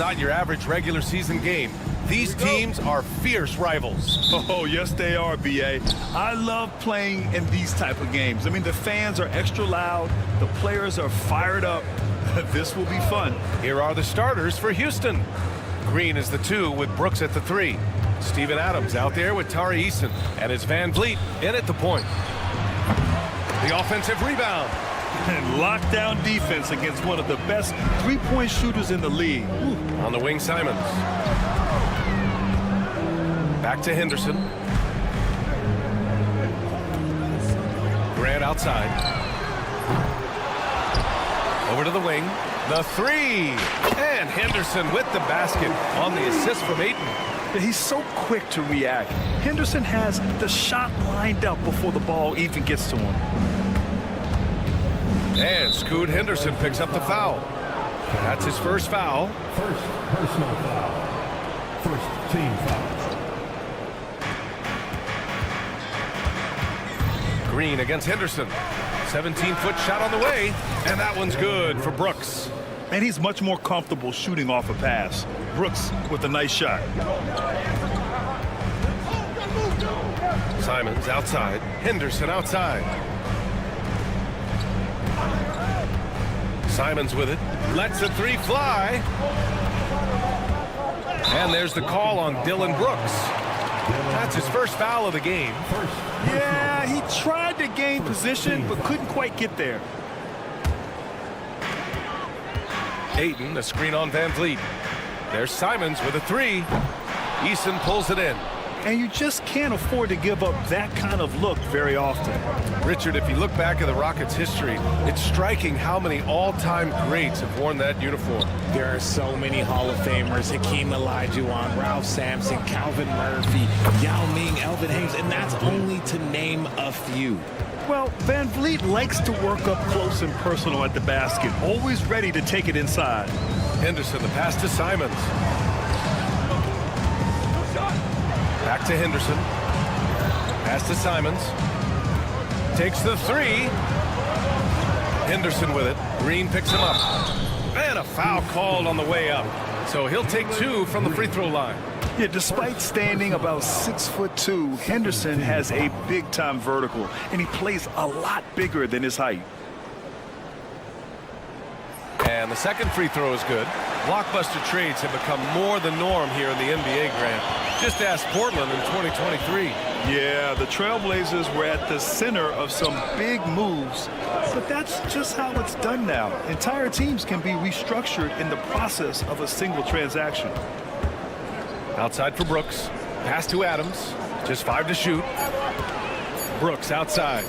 not your average regular season game. These teams are fierce rivals. Oh, yes, they are, B.A. I love playing in these type of games. I mean, the fans are extra loud. The players are fired up. This will be fun. Here are the starters for Houston. Green is the 2 with Brooks at the 3. Steven Adams out there with Tari Eason. And it's Van Vliet in at the point. The offensive rebound. And lockdown defense against one of the best three-point shooters in the league. Ooh. On the wing, Simons. Back to Henderson. Grant outside. Over to the wing. The 3. And Henderson with the basket on the assist from Ayton. He's so quick to react. Henderson has the shot lined up before the ball even gets to him. And Scoot Henderson picks up the foul. That's his first foul. First personal foul. First team foul. Green against Henderson. 17-foot shot on the way. And that one's good for Brooks. And he's much more comfortable shooting off a pass. Brooks with a nice shot. Simons outside. Henderson outside. Simons with it. Lets the 3 fly. And there's the call on Dylan Brooks. That's his first foul of the game. Yeah, he tried to gain position, but couldn't quite get there. Ayton, a screen on Van Vliet. There's Simons with a 3. Eason pulls it in. And you just can't afford to give up that kind of look very often. Richard, if you look back at the Rockets' history, it's striking how many all-time greats have worn that uniform. There are so many Hall of Famers. Hakeem Olajuwon, Ralph Sampson, Calvin Murphy, Yao Ming, Elvin Hayes, and that's only to name a few. Well, Van Vliet likes to work up close and personal at the basket, always ready to take it inside. Henderson, the pass to Simons. Back to Henderson. Pass to Simons. Takes the 3. Henderson with it. Green picks him up. And a foul called on the way up. So he'll take 2 from the free throw line. Yeah, despite standing about 6'2", Henderson has a big-time vertical, and he plays a lot bigger than his height. And the second free throw is good. Blockbuster trades have become more the norm here in the NBA, Grant. Just ask Portland in 2023. Yeah, the Trailblazers were at the center of some big moves, but that's just how it's done now. Entire teams can be restructured in the process of a single transaction. Outside for Brooks. Pass to Adams. Just 5 to shoot. Brooks outside.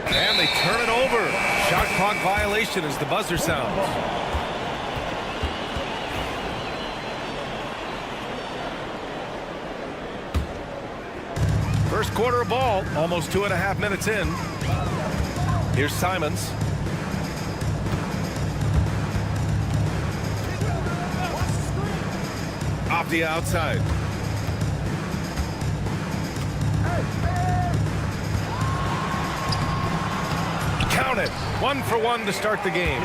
And they turn it over. Shot clock violation as the buzzer sounds. First quarter of ball, almost 2.5 minutes in. Here's Simons. Off the outside. Count it. 1 for 1 to start the game.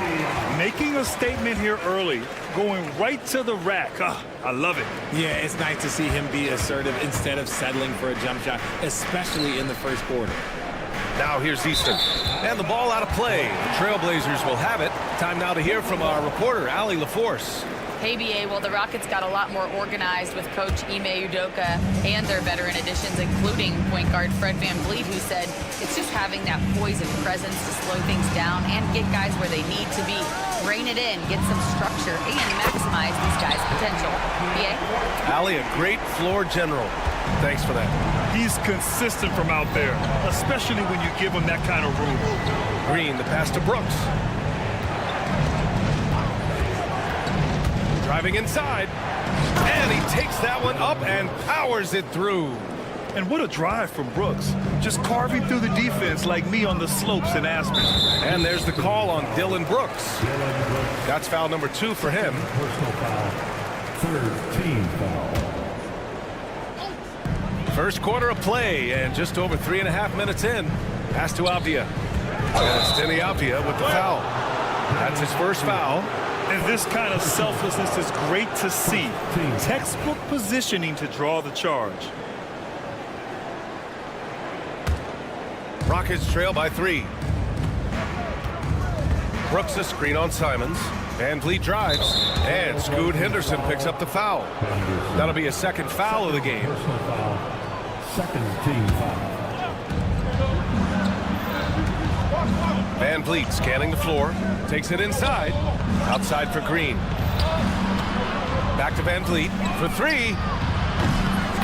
Making a statement here early, going right to the rack. I love it. Yeah, it's nice to see him be assertive instead of settling for a jump shot, especially in the first quarter. Now here's Easton. And the ball out of play. The Trailblazers will have it. Time now to hear from our reporter, Allie LaForce. Hey, BA, well, the Rockets got a lot more organized with Coach Ime Udoka and their veteran additions, including point guard Fred Van Vliet, who said it's just having that poise and presence to slow things down and get guys where they need to be. Rein it in, get some structure, and maximize these guys' potential. BA? Allie, a great floor general. Thanks for that. He's consistent from out there, especially when you give him that kind of room. Green, the pass to Brooks. Driving inside, and he takes that one up and powers it through. And what a drive from Brooks. Just carving through the defense like me on the slopes in Aspen. And there's the call on Dylan Brooks. That's foul number 2 for him. Personal foul. Third team foul. First quarter of play, and just over 3.5 minutes in. Pass to Avdia. And it's Denny Avdia with the foul. That's his first foul. And this kind of selflessness is great to see. Textbook positioning to draw the charge. Rockets trail by 3. Brooks a screen on Simons. Van Vliet drives. And Scoot Henderson picks up the foul. That'll be a second foul of the game. Personal foul. Second team foul. Van Vliet scanning the floor. Takes it inside. Outside for Green. Back to Van Vliet for 3.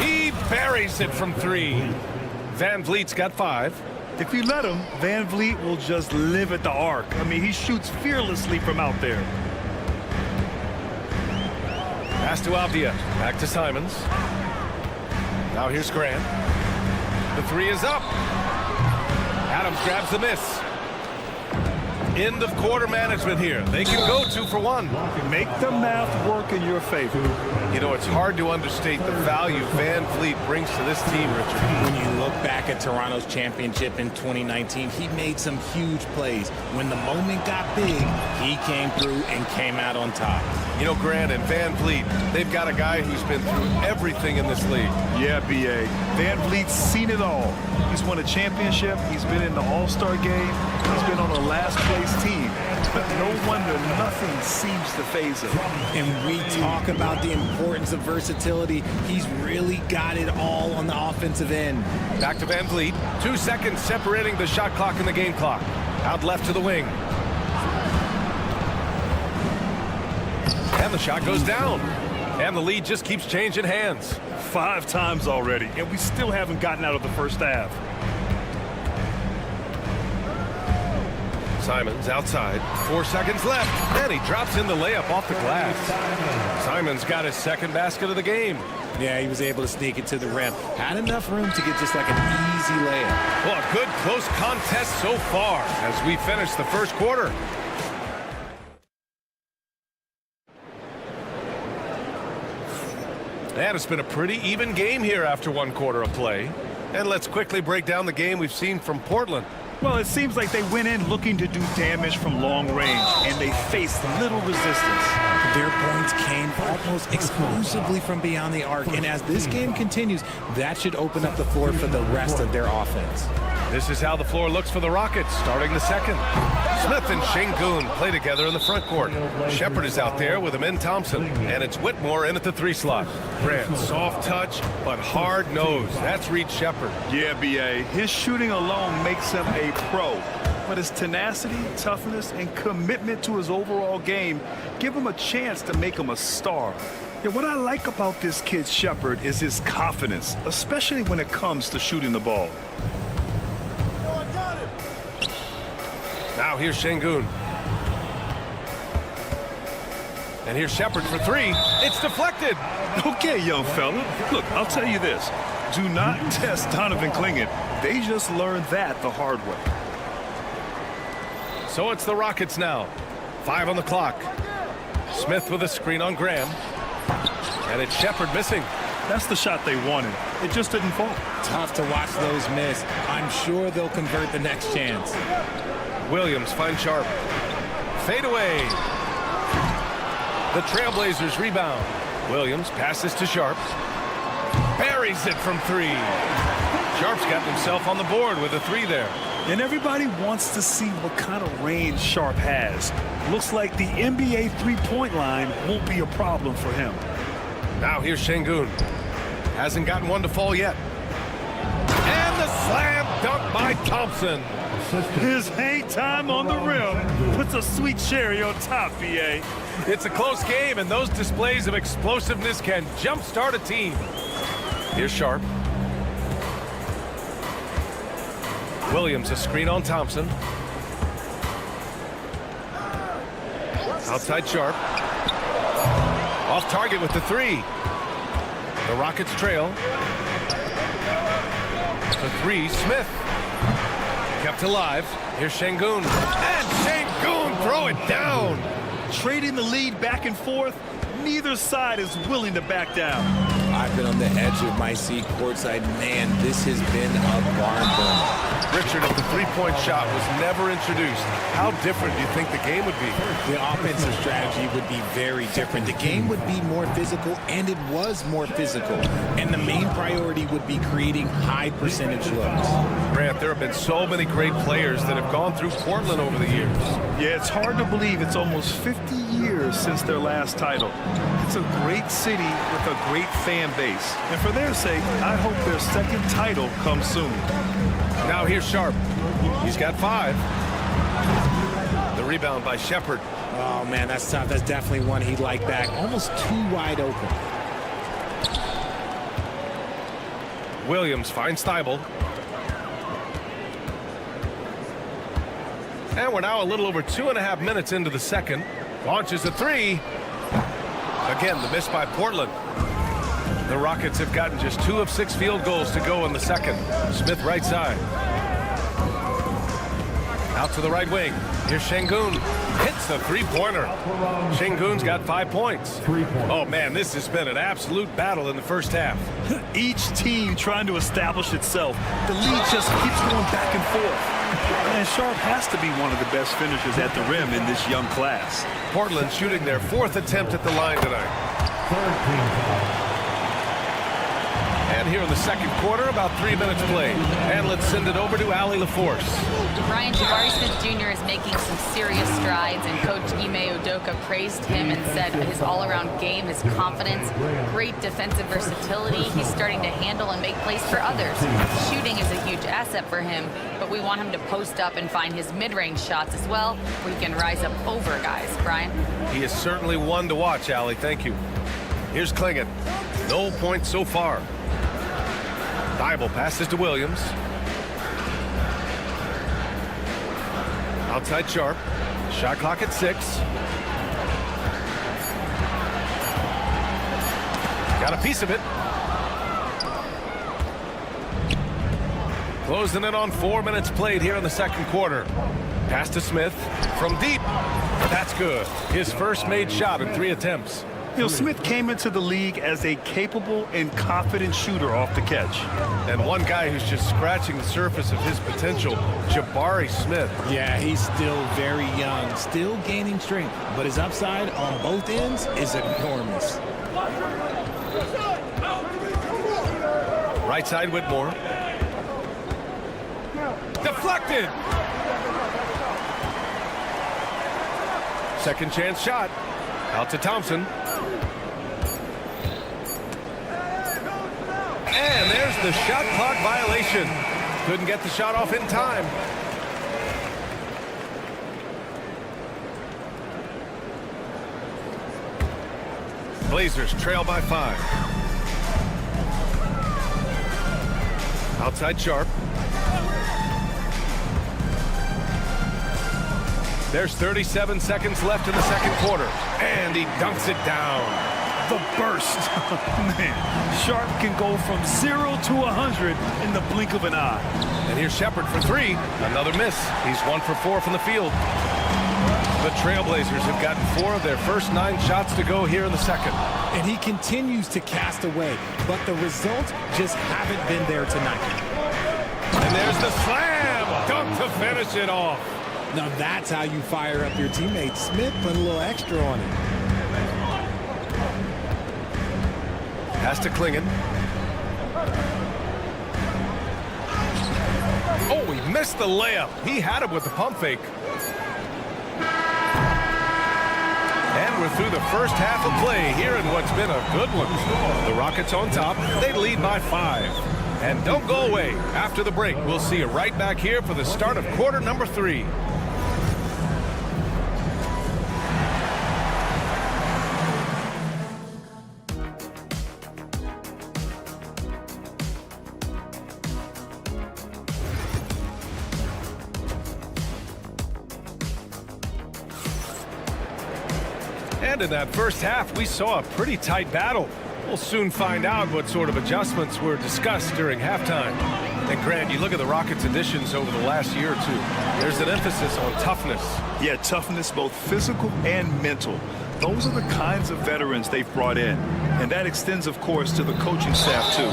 He buries it from 3. Van Vliet's got 5. If you let him, Van Vliet will just live at the arc. I mean, he shoots fearlessly from out there. Pass to Avdia. Back to Simons. Now here's Grant. The 3 is up. Adams grabs the miss. End of quarter management here. They can go 2 for 1. Make the math work in your favor. You know, it's hard to understate the value Van Vliet brings to this team, Richard. When you look back at Toronto's championship in 2019, he made some huge plays. When the moment got big, he came through and came out on top. You know, Grant and Van Vliet, they've got a guy who's been through everything in this league. Yeah, B.A. Van Vliet's seen it all. He's won a championship. He's been in the All-Star game. He's been on a last-place team. But no wonder nothing seems to faze him. And we talk about the importance of versatility. He's really got it all on the offensive end. Back to Van Vliet. 2 seconds separating the shot clock and the game clock. Out left to the wing. And the shot goes down. And the lead just keeps changing hands. 5 times already, and we still haven't gotten out of the first half. Simons outside. 4 seconds left. And he drops in the layup off the glass. Simons got his second basket of the game. Yeah, he was able to sneak it to the rim. Had enough room to get just like an easy layup. Well, a good close contest so far as we finish the first quarter. And it's been a pretty even game here after 1 quarter of play. And let's quickly break down the game we've seen from Portland. Well, it seems like they went in looking to do damage from long range, and they faced little resistance. Their points came almost exclusively from beyond the arc, and as this game continues, that should open up the floor for the rest of their offense. This is how the floor looks for the Rockets starting the second. Smith and Şengün play together in the front court. Shepard is out there with Amin Thompson, and it's Whitmore in at the 3 slot. Grant, soft touch, but hard nose. That's Reed Shepard. Yeah, B.A. His shooting alone makes him a pro. But his tenacity, toughness, and commitment to his overall game give him a chance to make him a star. Yeah, what I like about this kid Shepard is his confidence, especially when it comes to shooting the ball. Now here's Şengün. And here's Shepard for 3. It's deflected. Okay, young fella. Look, I'll tell you this. Do not test Donovan Clingan. They just learned that the hard way. So it's the Rockets now. 5 on the clock. Smith with a screen on Graham. And it's Shepard missing. That's the shot they wanted. It just didn't fall. Tough to watch those miss. I'm sure they'll convert the next chance. Williams finds Sharp. Fade away. The Trailblazers rebound. Williams passes to Sharp. Buries it from 3. Sharp's got himself on the board with a 3 there. And everybody wants to see what kind of range Sharp has. Looks like the NBA three-point line won't be a problem for him. Now here's Şengün. Hasn't gotten one to fall yet. And the slam dunk by Thompson. His hang time on the rim puts a sweet cherry on top, B.A. It's a close game, and those displays of explosiveness can jumpstart a team. Here's Sharp. Williams, a screen on Thompson. Outside Sharp. Off target with the 3. The Rockets trail. The 3, Smith. Kept alive. Here's Şengün. And Şengün throw it down. Trading the lead back and forth, neither side is willing to back down. I've been on the edge of my seat courtside. Man, this has been a barn burner. Richard, if the three-point shot was never introduced, how different do you think the game would be? The offensive strategy would be very different. The game would be more physical, and it was more physical. And the main priority would be creating high percentage looks. Grant, there have been so many great players that have gone through Portland over the years. Yeah, it's hard to believe it's almost 50 years since their last title. It's a great city with a great fan base. And for their sake, I hope their second title comes soon. Now here's Sharp. He's got 5. The rebound by Shepard. Oh, man, that's tough. That's definitely one he'd like back. Almost too wide open. Williams finds Thibault. And we're now a little over 2.5 minutes into the second. Launches a 3. Again, the miss by Portland. The Rockets have gotten just 2 of 6 field goals to go in the second. Smith right side. Out to the right wing. Here's Şengün. Hits the three-pointer. Şengün's got 5 points. Oh, man, this has been an absolute battle in the first half. Each team trying to establish itself. The lead just keeps going back and forth. And Sharp has to be one of the best finishers at the rim in this young class. Portland shooting their 4th attempt at the line tonight. And here in the second quarter, about 3 minutes played. And let's send it over to Allie LaForce. Ryan, Jabari Smith Jr. is making some serious strides, and Coach Ime Udoka praised him and said his all-around game, his confidence, great defensive versatility. He's starting to handle and make plays for others. Shooting is a huge asset for him, but we want him to post up and find his mid-range shots as well, where he can rise up over guys. Brian? He is certainly one to watch, Allie. Thank you. Here's Klingon. No points so far. Thibault passes to Williams. Outside Sharp. Shot clock at 6. Got a piece of it. Closing in on 4 minutes played here in the second quarter. Pass to Smith from deep. That's good. His first made shot in 3 attempts. You know, Smith came into the league as a capable and confident shooter off the catch. And one guy who's just scratching the surface of his potential, Jabari Smith. Yeah, he's still very young, still gaining strength, but his upside on both ends is enormous. Right side Whitmore. Deflected. Second chance shot. Out to Thompson. And there's the shot clock violation. Couldn't get the shot off in time. Blazers trail by 5. Outside Sharp. There's 37 seconds left in the second quarter. And he dunks it down. The burst. Man, Sharp can go from 0 to 100 in the blink of an eye. And here's Shepard for 3. Another miss. He's 1 for 4 from the field. The Trailblazers have gotten 4 of their first 9 shots to go here in the second. And he continues to cast away, but the results just haven't been there tonight. And there's the slam. Dunk to finish it off. Now that's how you fire up your teammates. Smith put a little extra on it. Pass to Klingon. Oh, he missed the layup. He had it with the pump fake. And we're through the first half of play here in what's been a good one. The Rockets on top. They lead by 5. And don't go away. After the break, we'll see you right back here for the start of quarter number 3. And in that first half, we saw a pretty tight battle. We'll soon find out what sort of adjustments were discussed during halftime. And Grant, you look at the Rockets' additions over the last year or two. There's an emphasis on toughness. Yeah, toughness, both physical and mental. Those are the kinds of veterans they've brought in. And that extends, of course, to the coaching staff, too.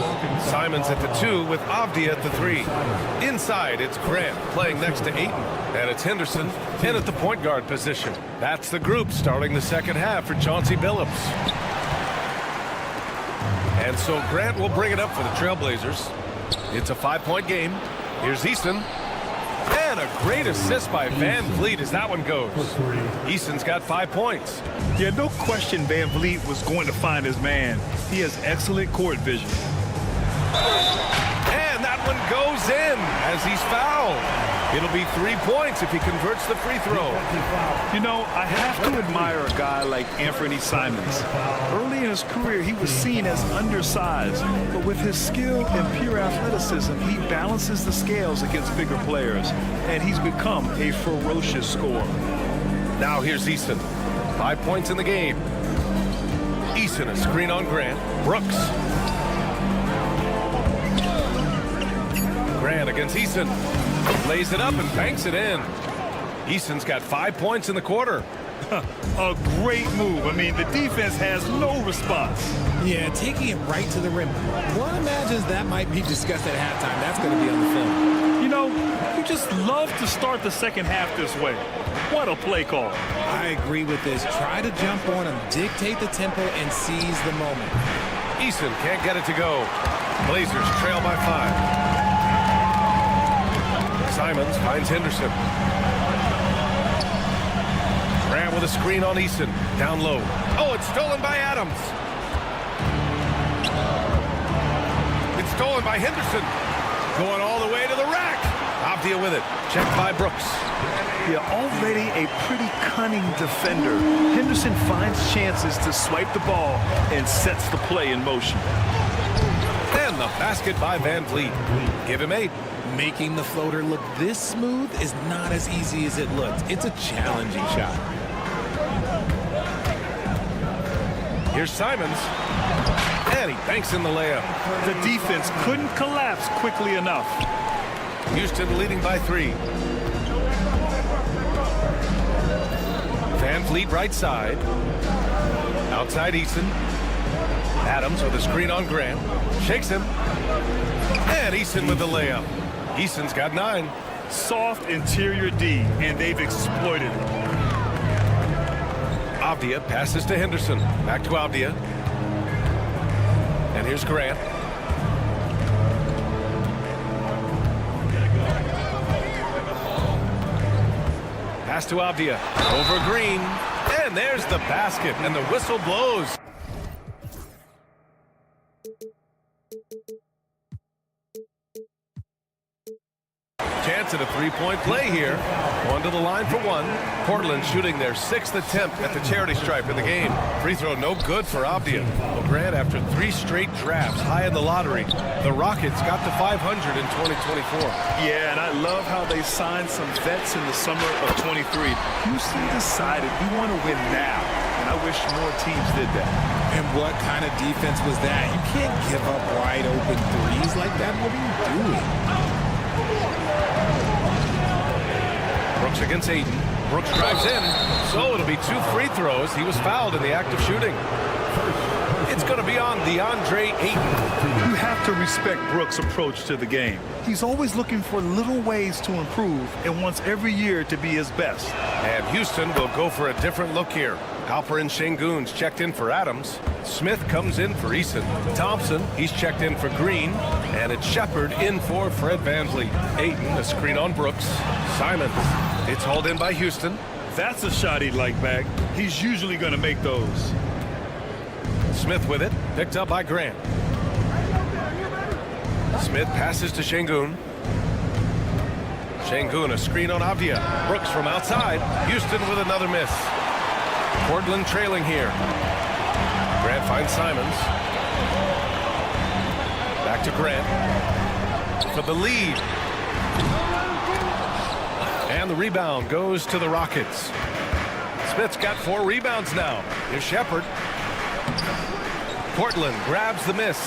Simons at the 2 with Avdia at the 3. Inside, it's Grant playing next to Ayton. And it's Henderson in at the point guard position. That's the group starting the second half for Chauncey Billups. And so Grant will bring it up for the Trailblazers. It's a 5-point game. Here's Easton. And a great assist by Van Vliet as that one goes. Easton's got 5 points. Yeah, no question Van Vliet was going to find his man. He has excellent court vision. And that one goes in as he's fouled. It'll be 3 points if he converts the free throw. You know, I have to admire a guy like Anthony Simons. Early in his career, he was seen as undersized, but with his skill and pure athleticism, he balances the scales against bigger players, and he's become a ferocious scorer. Now here's Easton. 5 points in the game. Easton, a screen on Grant. Brooks. Grant against Easton. Lays it up and banks it in. Easton's got 5 points in the quarter. A great move. I mean, the defense has no response. Yeah, taking it right to the rim. One imagines that might be discussed at halftime. That's going to be on the film. You know, you just love to start the second half this way. What a play call. I agree with this. Try to jump on him, dictate the tempo, and seize the moment. Easton can't get it to go. Blazers trail by 5. Simons finds Henderson. Grant with a screen on Easton. Down low. Oh, it's stolen by Adams. It's stolen by Henderson. Going all the way to the rack. Avdia with it. Checked by Brooks. Yeah, already a pretty cunning defender. Henderson finds chances to swipe the ball and sets the play in motion. And the basket by Van Vliet. Give him 8. Making the floater look this smooth is not as easy as it looks. It's a challenging shot. Here's Simons. And he banks in the layup. The defense couldn't collapse quickly enough. Houston leading by 3. Van Vliet right side. Outside Easton. Adams with a screen on Grant. Shakes him. And Easton with the layup. Easton's got 9. Soft interior D, and they've exploited it. Avdia passes to Henderson. Back to Avdia. And here's Grant. Pass to Avdia. Over Green. And there's the basket. And the whistle blows. Chance at a 3-point play here. One to the line for 1. Portland shooting their 6th attempt at the charity stripe in the game. Free throw no good for Avdia. Well, Grant, after 3 straight drafts high in the lottery, the Rockets got to 500 in 2024. Yeah, and I love how they signed some vets in the summer of 23. Houston decided we want to win now, and I wish more teams did that. And what kind of defense was that? You can't give up wide open threes like that. What are you doing? Brooks against Ayton. Brooks drives in. So it'll be 2 free throws. He was fouled in the act of shooting. It's going to be on DeAndre Ayton. You have to respect Brooks' approach to the game. He's always looking for little ways to improve and wants every year to be his best. And Houston will go for a different look here. Alperen Şengün's checked in for Adams. Smith comes in for Easton. Thompson, he's checked in for Green. And it's Shepard in for Fred VanVleet. Ayton, a screen on Brooks. Simons, it's hauled in by Houston. That's a shot he'd like back. He's usually going to make those. Smith with it, picked up by Grant. Smith passes to Şengün. Şengün, a screen on Avdia. Brooks from outside. Houston with another miss. Portland trailing here. Grant finds Simons. Back to Grant for the lead. And the rebound goes to the Rockets. Smith's got 4 rebounds now. Here's Shepard. Portland grabs the miss.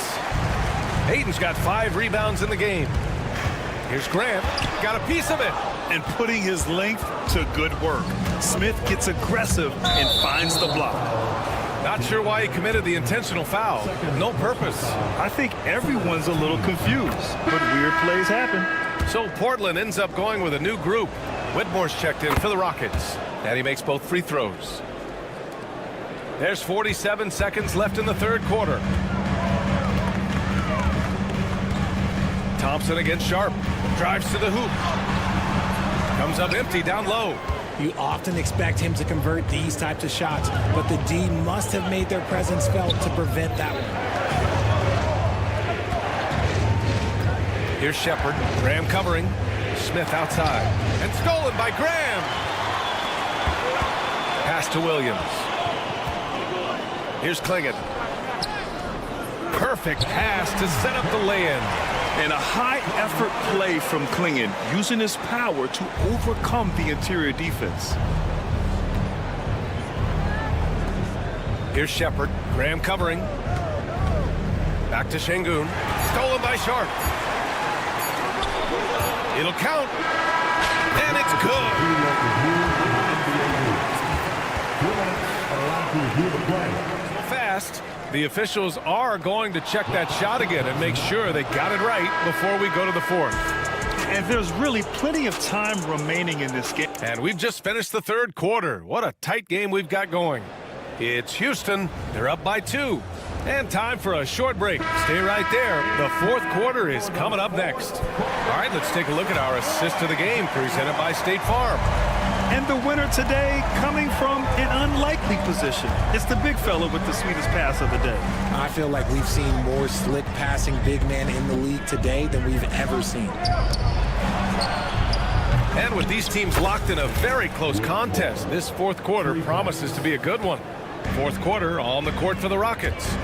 Ayton's got 5 rebounds in the game. Here's Grant. Got a piece of it. and putting his length to good work. Smith gets aggressive and finds the block. Not sure why he committed the intentional foul. No purpose. I think everyone's a little confused, but weird plays happen. So Portland ends up going with a new group. Whitmore's checked in for the Rockets, and he makes both free throws. There's 47 seconds left in the third quarter. Thompson against Sharp. Drives to the hoop. Comes up empty down low. You often expect him to convert these types of shots, but the D must have made their presence felt to prevent that one. Here's Shepard. Graham covering. Smith outside. And stolen by Graham. Pass to Williams. Here's Klingon. Perfect pass to set up the lay-in. And a high-effort play from Klingon, using his power to overcome the interior defense. Here's Shepard. Graham covering. Back to Şengün. Stolen by Sharp. It'll count. And it's good. Fast. The officials are going to check that shot again and make sure they got it right before we go to the fourth. And there's really plenty of time remaining in this game. And we've just finished the third quarter. What a tight game we've got going. It's Houston. They're up by 2. And time for a short break. Stay right there. The fourth quarter is coming up next. All right, let's take a look at our assist of the game presented by State Farm. And the winner today coming from an unlikely position. It's the big fella with the sweetest pass of the day. I feel like we've seen more slick passing big men in the league today than we've ever seen. And with these teams locked in a very close contest, this fourth quarter promises to be a good one. Fourth quarter on the court for the Rockets.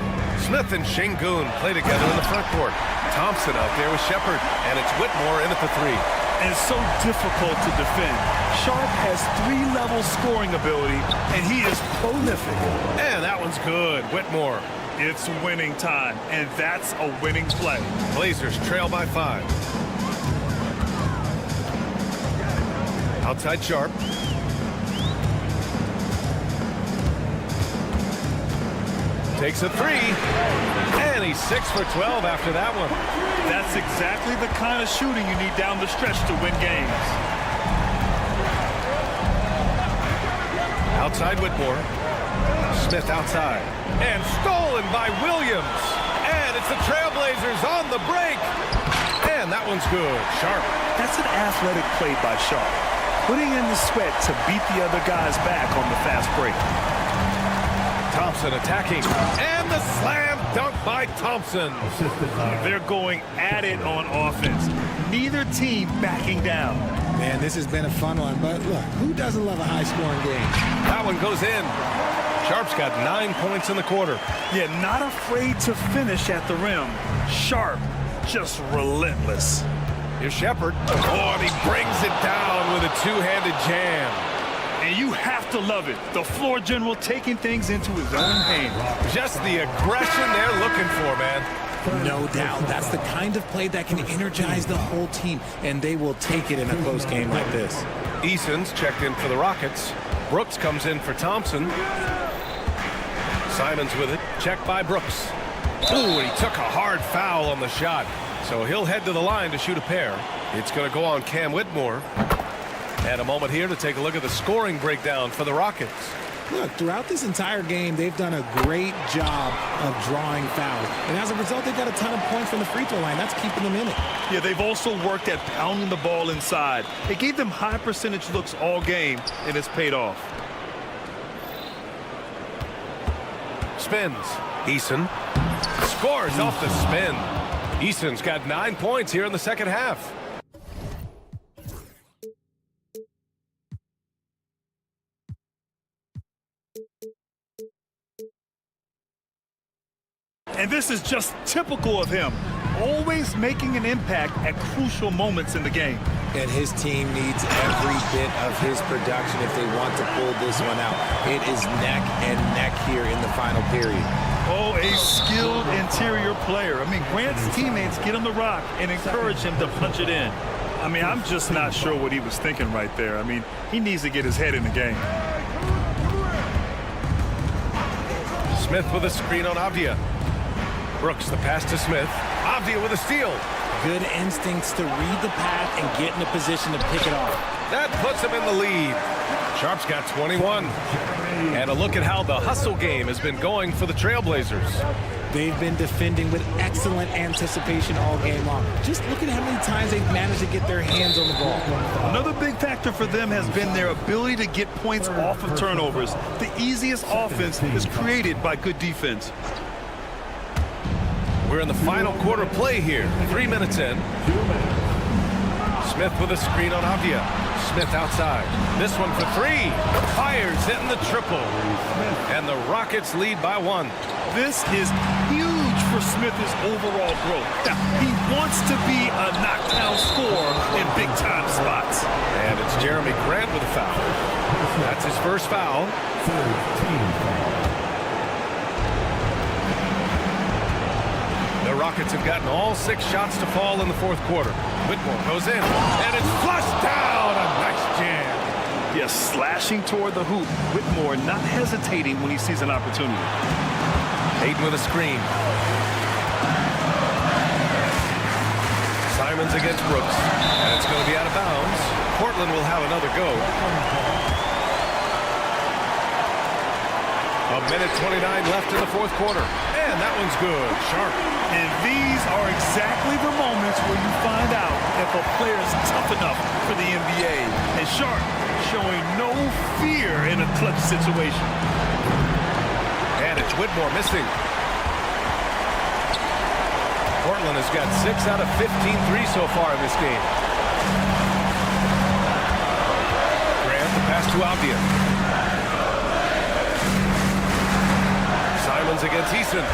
Smith and Şengün play together in the front court. Thompson out there with Shepard, and it's Whitmore in at the 3. And it's so difficult to defend. Sharp has 3-level scoring ability, and he is prolific. And that one's good. Whitmore. It's winning time, and that's a winning play. Blazers trail by 5. Outside Sharp. Takes a 3. And he's 6 for 12 after that one. That's exactly the kind of shooting you need down the stretch to win games. Outside Whitmore. Smith outside. And stolen by Williams. And it's the Trailblazers on the break. And that one's good. Sharp. That's an athletic play by Sharp, putting in the sweat to beat the other guys back on the fast break. Thompson attacking. And the slam dunk by Thompson. They're going at it on offense. Neither team backing down. Man, this has been a fun one, but look, who doesn't love a high-scoring game? That one goes in. Sharp's got 9 points in the quarter. Yeah, not afraid to finish at the rim. Sharp, just relentless. Here's Shepard. Oh, and he brings it down with a two-handed jam. And you have to love it. The floor general taking things into his own hands. Just the aggression they're looking for, man. No doubt. That's the kind of play that can energize the whole team, and they will take it in a close game like this. Eason's checked in for the Rockets. Brooks comes in for Thompson. Simons with it. Checked by Brooks. Ooh, and he took a hard foul on the shot. So he'll head to the line to shoot a pair. It's going to go on Cam Whitmore. And a moment here to take a look at the scoring breakdown for the Rockets. Look, throughout this entire game, they've done a great job of drawing fouls. And as a result, they've got a ton of points from the free throw line. That's keeping them in it. Yeah, they've also worked at pounding the ball inside. It gave them high percentage looks all game, and it's paid off. Spins. Eason scores off the spin. Eason's got 9 points here in the second half. And this is just typical of him, always making an impact at crucial moments in the game. And his team needs every bit of his production if they want to pull this one out. It is neck and neck here in the final period. Oh, a skilled interior player. I mean, Grant's teammates get him the rock and encourage him to punch it in. I mean, I'm just not sure what he was thinking right there. I mean, he needs to get his head in the game. Smith with a screen on Avdia. Brooks, the pass to Smith. Avdia with a steal. Good instincts to read the path and get in a position to pick it off. That puts him in the lead. Sharp's got 21. And a look at how the hustle game has been going for the Trailblazers. They've been defending with excellent anticipation all game long. Just look at how many times they've managed to get their hands on the ball. Another big factor for them has been their ability to get points off of turnovers. The easiest offense is created by good defense. We're in the final quarter play here. 3 minutes in. Smith with a screen on Avdia. Smith outside. This one for three. Fires, hitting the triple. And the Rockets lead by 1. This is huge for Smith's overall growth. Now, he wants to be a knockdown scorer in big-time spots. And it's Jeremy Grant with a foul. That's his first foul. The Rockets have gotten all 6 shots to fall in the fourth quarter. Whitmore goes in, and it's flushed down. A nice jam. Yes, slashing toward the hoop. Whitmore not hesitating when he sees an opportunity. Hayden with a screen. Simons against Brooks, and it's going to be out of bounds. Portland will have another go. A minute 29 left in the fourth quarter. And that one's good. Sharp. And these are exactly the moments where you find out if a player is tough enough for the NBA. And Sharp showing no fear in a clutch situation. And it's Whitmore missing. Portland has got 6 out of 15 threes so far in this game. Grant, the pass to Avdia. Simons against Eason.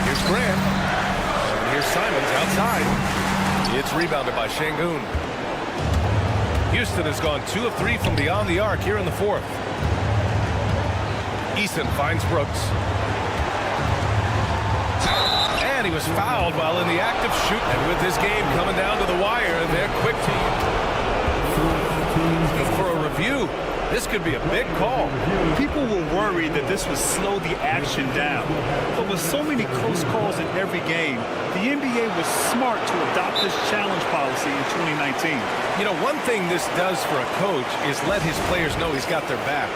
Here's Grant. And here's Simons outside. It's rebounded by Şengün. Houston has gone 2 of 3 from beyond the arc here in the fourth. Eason finds Brooks. And he was fouled while in the act of shooting. And with this game coming down to the wire, they're quick to for a review. This could be a big call. People were worried that this would slow the action down. But with so many close calls in every game, the NBA was smart to adopt this challenge policy in 2019. You know, one thing this does for a coach is let his players know he's got their back.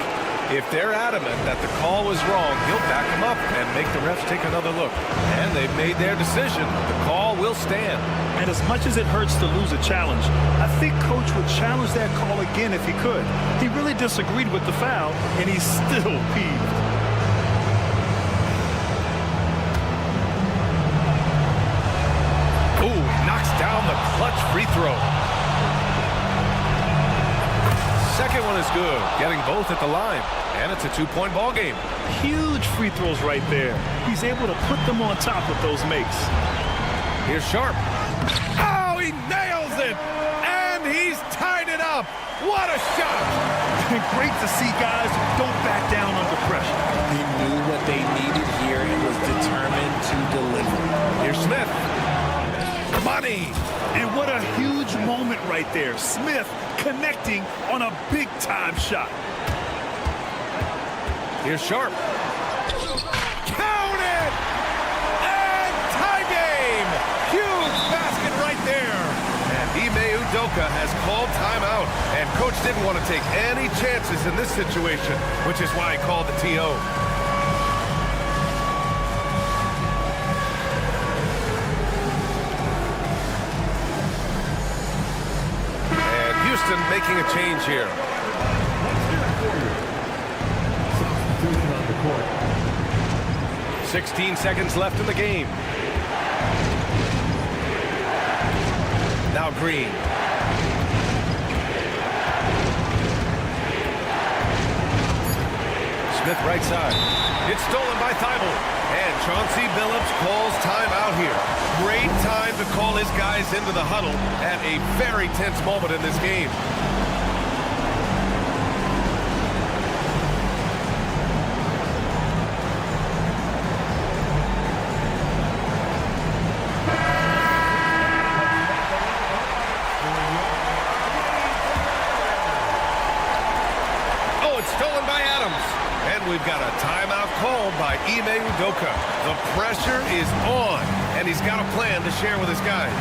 If they're adamant that the call was wrong, he'll back them up and make the refs take another look. And they've made their decision. The call will stand. And as much as it hurts to lose a challenge, I think Coach would challenge that call again if he could. He really disagreed with the foul, and he's still peeved. Ooh, knocks down the clutch free throw. Second one is good, getting both at the line. And it's a 2-point ball game. Huge free throws right there. He's able to put them on top with those makes. Here's Sharp. Oh, he nails it! And he's tied it up! What a shot! Great to see guys who don't back down under pressure. He knew what they needed here and was determined to deliver. Here's Smith. Money! And what a huge moment right there. Smith connecting on a big-time shot. Here's Sharp. Count it! And tie game! Huge basket right there. And Ime Udoka has called timeout. And Coach didn't want to take any chances in this situation, which is why he called the TO. And Houston making a change here. Substitution on the court. 16 seconds left in the game. Now Green. Smith right side. It's stolen by Thibault. And Chauncey Billups calls timeout here. Great time to call his guys into the huddle at a very tense moment in this game. Ime Udoka. The pressure is on, and he's got a plan to share with his guys.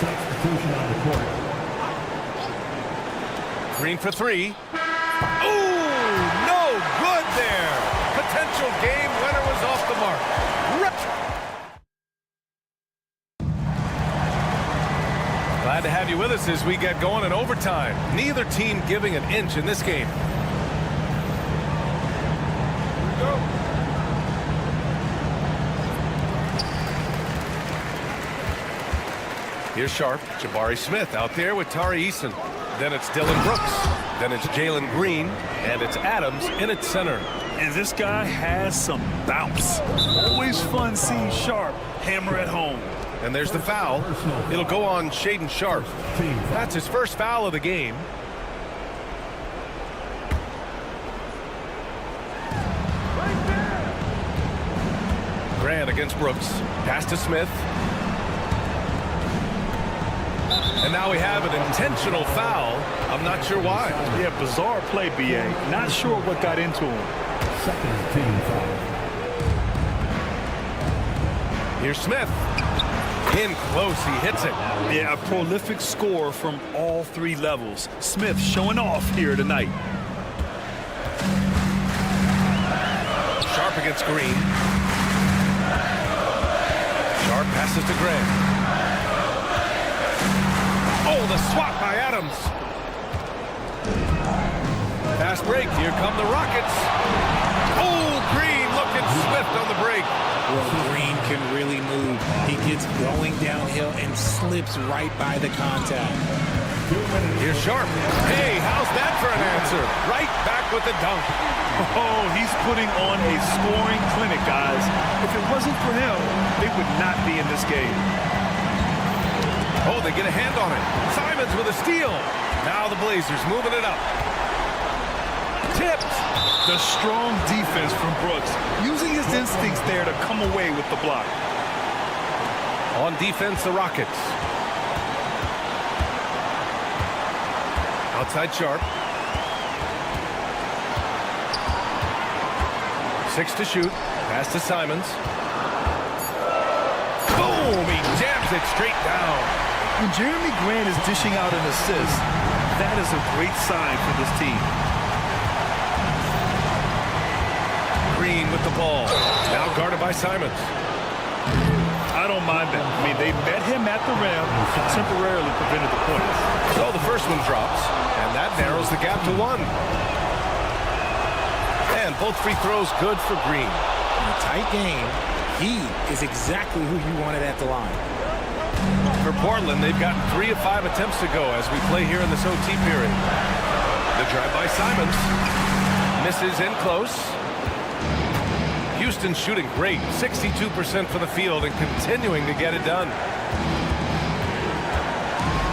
Substitution on the court. Green for three. Ooh, no good there. Potential game winner was off the mark. Glad to have you with us as we get going in overtime. Neither team giving an inch in this game. Here's Sharp, Jabari Smith out there with Tari Eason. Then it's Dylan Brooks. Then it's Jalen Green. And it's Adams in its center. And this guy has some bounce. Always fun seeing Sharp hammer at home. And there's the foul. It'll go on Shaedon Sharp. That's his first foul of the game. Grant against Brooks. Pass to Smith. And now we have an intentional foul. I'm not sure why. Yeah, bizarre play, BA. Not sure what got into him. Second team foul. Here's Smith. In close, he hits it. Yeah, a prolific score from all three levels. Smith showing off here tonight. Sharp against Green. Sharp passes to Grant. Oh, the swat by Adams. Fast break. Here come the Rockets. Oh, Green looking swift on the break. Well, Green can really move. He gets going downhill and slips right by the contact. Here's Sharp. Hey, how's that for an answer? Right back with the dunk. Oh, he's putting on a scoring clinic, guys. If it wasn't for him, they would not be in this game. Oh, they get a hand on it. Simons with a steal. Now the Blazers moving it up. Tipped. The strong defense from Brooks, using his instincts there to come away with the block. On defense, the Rockets. Outside Sharp. 6 to shoot. Pass to Simons. Boom! He jams it straight down. When Jeremy Grant is dishing out an assist, that is a great sign for this team. Green with the ball. Now guarded by Simons. I don't mind that. I mean, they met him at the rim and temporarily prevented the points. So the first one drops, and that narrows the gap to 1. And both free throws good for Green. In a tight game, he is exactly who you wanted at the line. For Portland, they've gotten 3 of 5 attempts to go as we play here in this OT period. The drive by Simons. Misses in close. Houston shooting great, 62% for the field and continuing to get it done.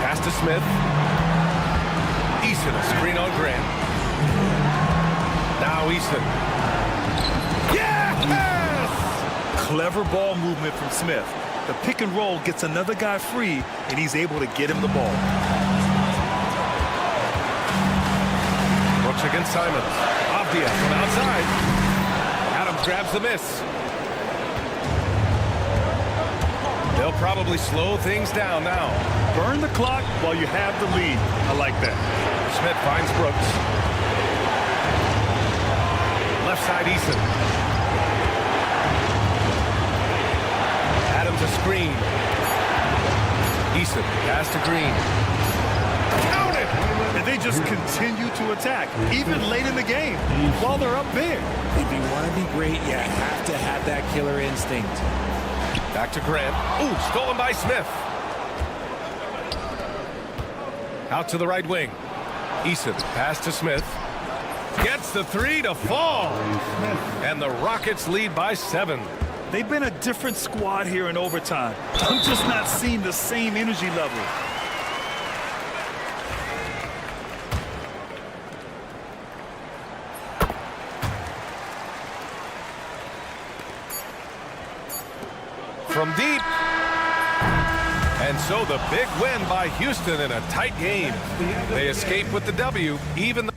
Pass to Smith. Eason, a screen on Grant. Now Eason. Yes! Clever ball movement from Smith. The pick and roll gets another guy free, and he's able to get him the ball. Brooks against Simons. Avdia from outside. Adams grabs the miss. They'll probably slow things down now. Burn the clock while you have the lead. I like that. Smith finds Brooks. Left side, Eason. Adams a screen. Eason, pass to Green. Count it! And they just continue to attack, even late in the game, while they're up big. If you want to be great, you have to have that killer instinct. Back to Grant. Ooh, stolen by Smith. Out to the right wing. Eason, pass to Smith. Gets the 3 to fall. And the Rockets lead by 7. They've been a different squad here in overtime. I'm just not seeing the same energy level. From deep. And And so the big win by Houston in a tight game. They escape with the W, even though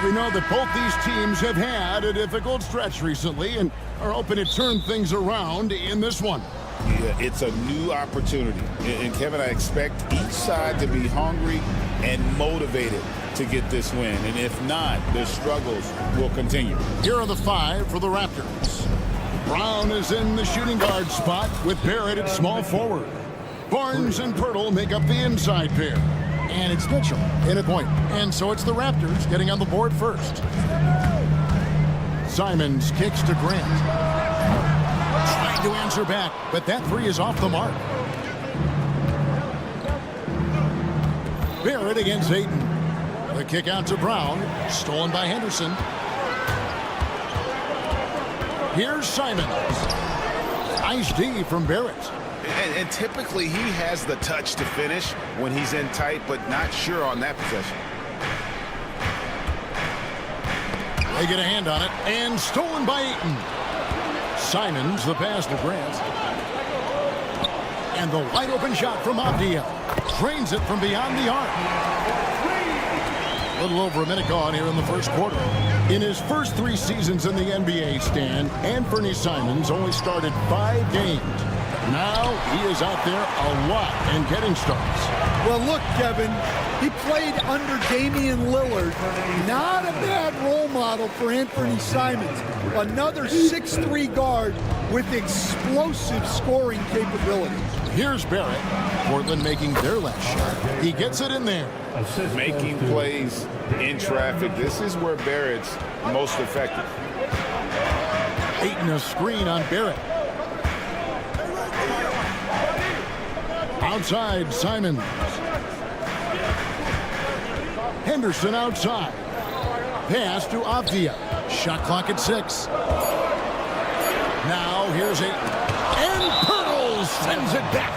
We know that both these teams have had a difficult stretch recently and are hoping to turn things around in this one. Yeah, it's a new opportunity. And Kevin, I expect each side to be hungry and motivated to get this win. And if not, their struggles will continue. Here are the five for the Raptors. Brown is in the shooting guard spot with Barrett at small forward. Barnes and Pirtle make up the inside pair. And it's Mitchell in a point. And so it's the Raptors getting on the board first. Simons kicks to Grant. Trying to answer back, but that three is off the mark. Barrett against Ayton. The kick out to Brown. Stolen by Henderson. Here's Simons. Nice D from Barrett. And typically he has the touch to finish when he's in tight, but not sure on that possession. They get a hand on it, and stolen by Ayton. Simons, the pass to Grant. And the wide open shot from Avdia. Drains it from beyond the arc. A little over a minute gone here in the first quarter. In his first 3 seasons in the NBA, Stan, Anthony Simons only started 5 games. Now he is out there a lot and getting starts. Well, look, Kevin, he played under Damian Lillard. Not a bad role model for Anthony Simons. Another 6'3" guard with explosive scoring capabilities. Here's Barrett. Portland making their last shot. He gets it in there. Making plays in traffic. This is where Barrett's most effective. Ayton a screen on Barrett. Outside, Simons. Henderson outside. Pass to Avdia. Shot clock at 6. Now here's Ayton. And Pirtle sends it back.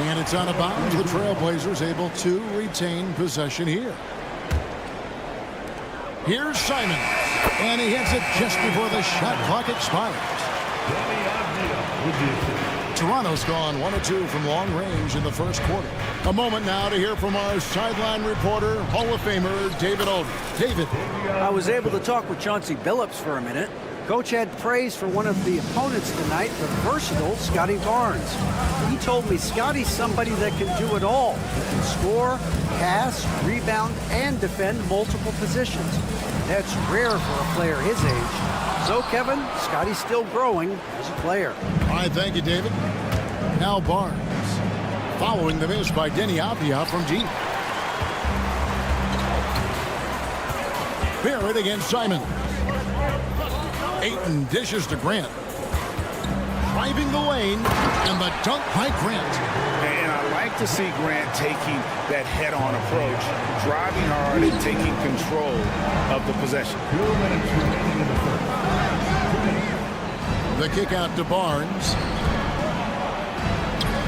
And it's out of bounds. The Trailblazers able to retain possession here. Here's Simons. And he hits it just before the shot clock expires. Toronto's gone 1 of 2 from long range in the first quarter. A moment now to hear from our sideline reporter, Hall of Famer David Aldridge. David. I was able to talk with Chauncey Billups for a minute. Coach had praise for one of the opponents tonight, the versatile Scotty Barnes. He told me Scotty's somebody that can do it all. He can score, pass, rebound, and defend multiple positions. That's rare for a player his age. So, Kevin, Scotty's still growing as a player. All right, thank you, David. Now Barnes. Following the miss by Denny Avdia from deep. Barrett against Simon. Ayton dishes to Grant. driving the lane, and the dunk by Grant. And I like to see Grant taking that head-on approach, driving hard and taking control of the possession. 2 minutes remaining in the first. The kick out to Barnes.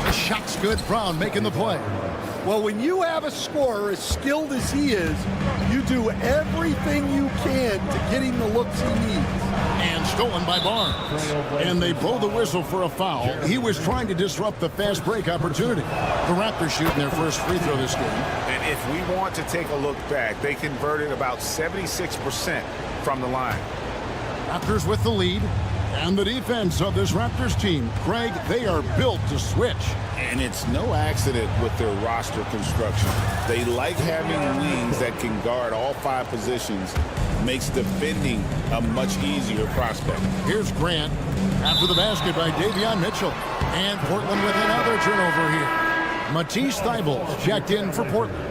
The shot's good. Brown making the play. Well, when you have a scorer as skilled as he is, you do everything you can to get him the looks he needs. And stolen by Barnes. And they blow the whistle for a foul. He was trying to disrupt the fast break opportunity. The Raptors shooting their first free throw this game. And if we want to take a look back, they converted about 76% from the line. Raptors with the lead. And the defense of this Raptors team, Craig, they are built to switch. And it's no accident with their roster construction. They like having wings that can guard all 5 positions. Makes defending a much easier prospect. Here's Grant after the basket by Davion Mitchell. And Portland with another turnover here. Matisse Thybulle checked in for Portland.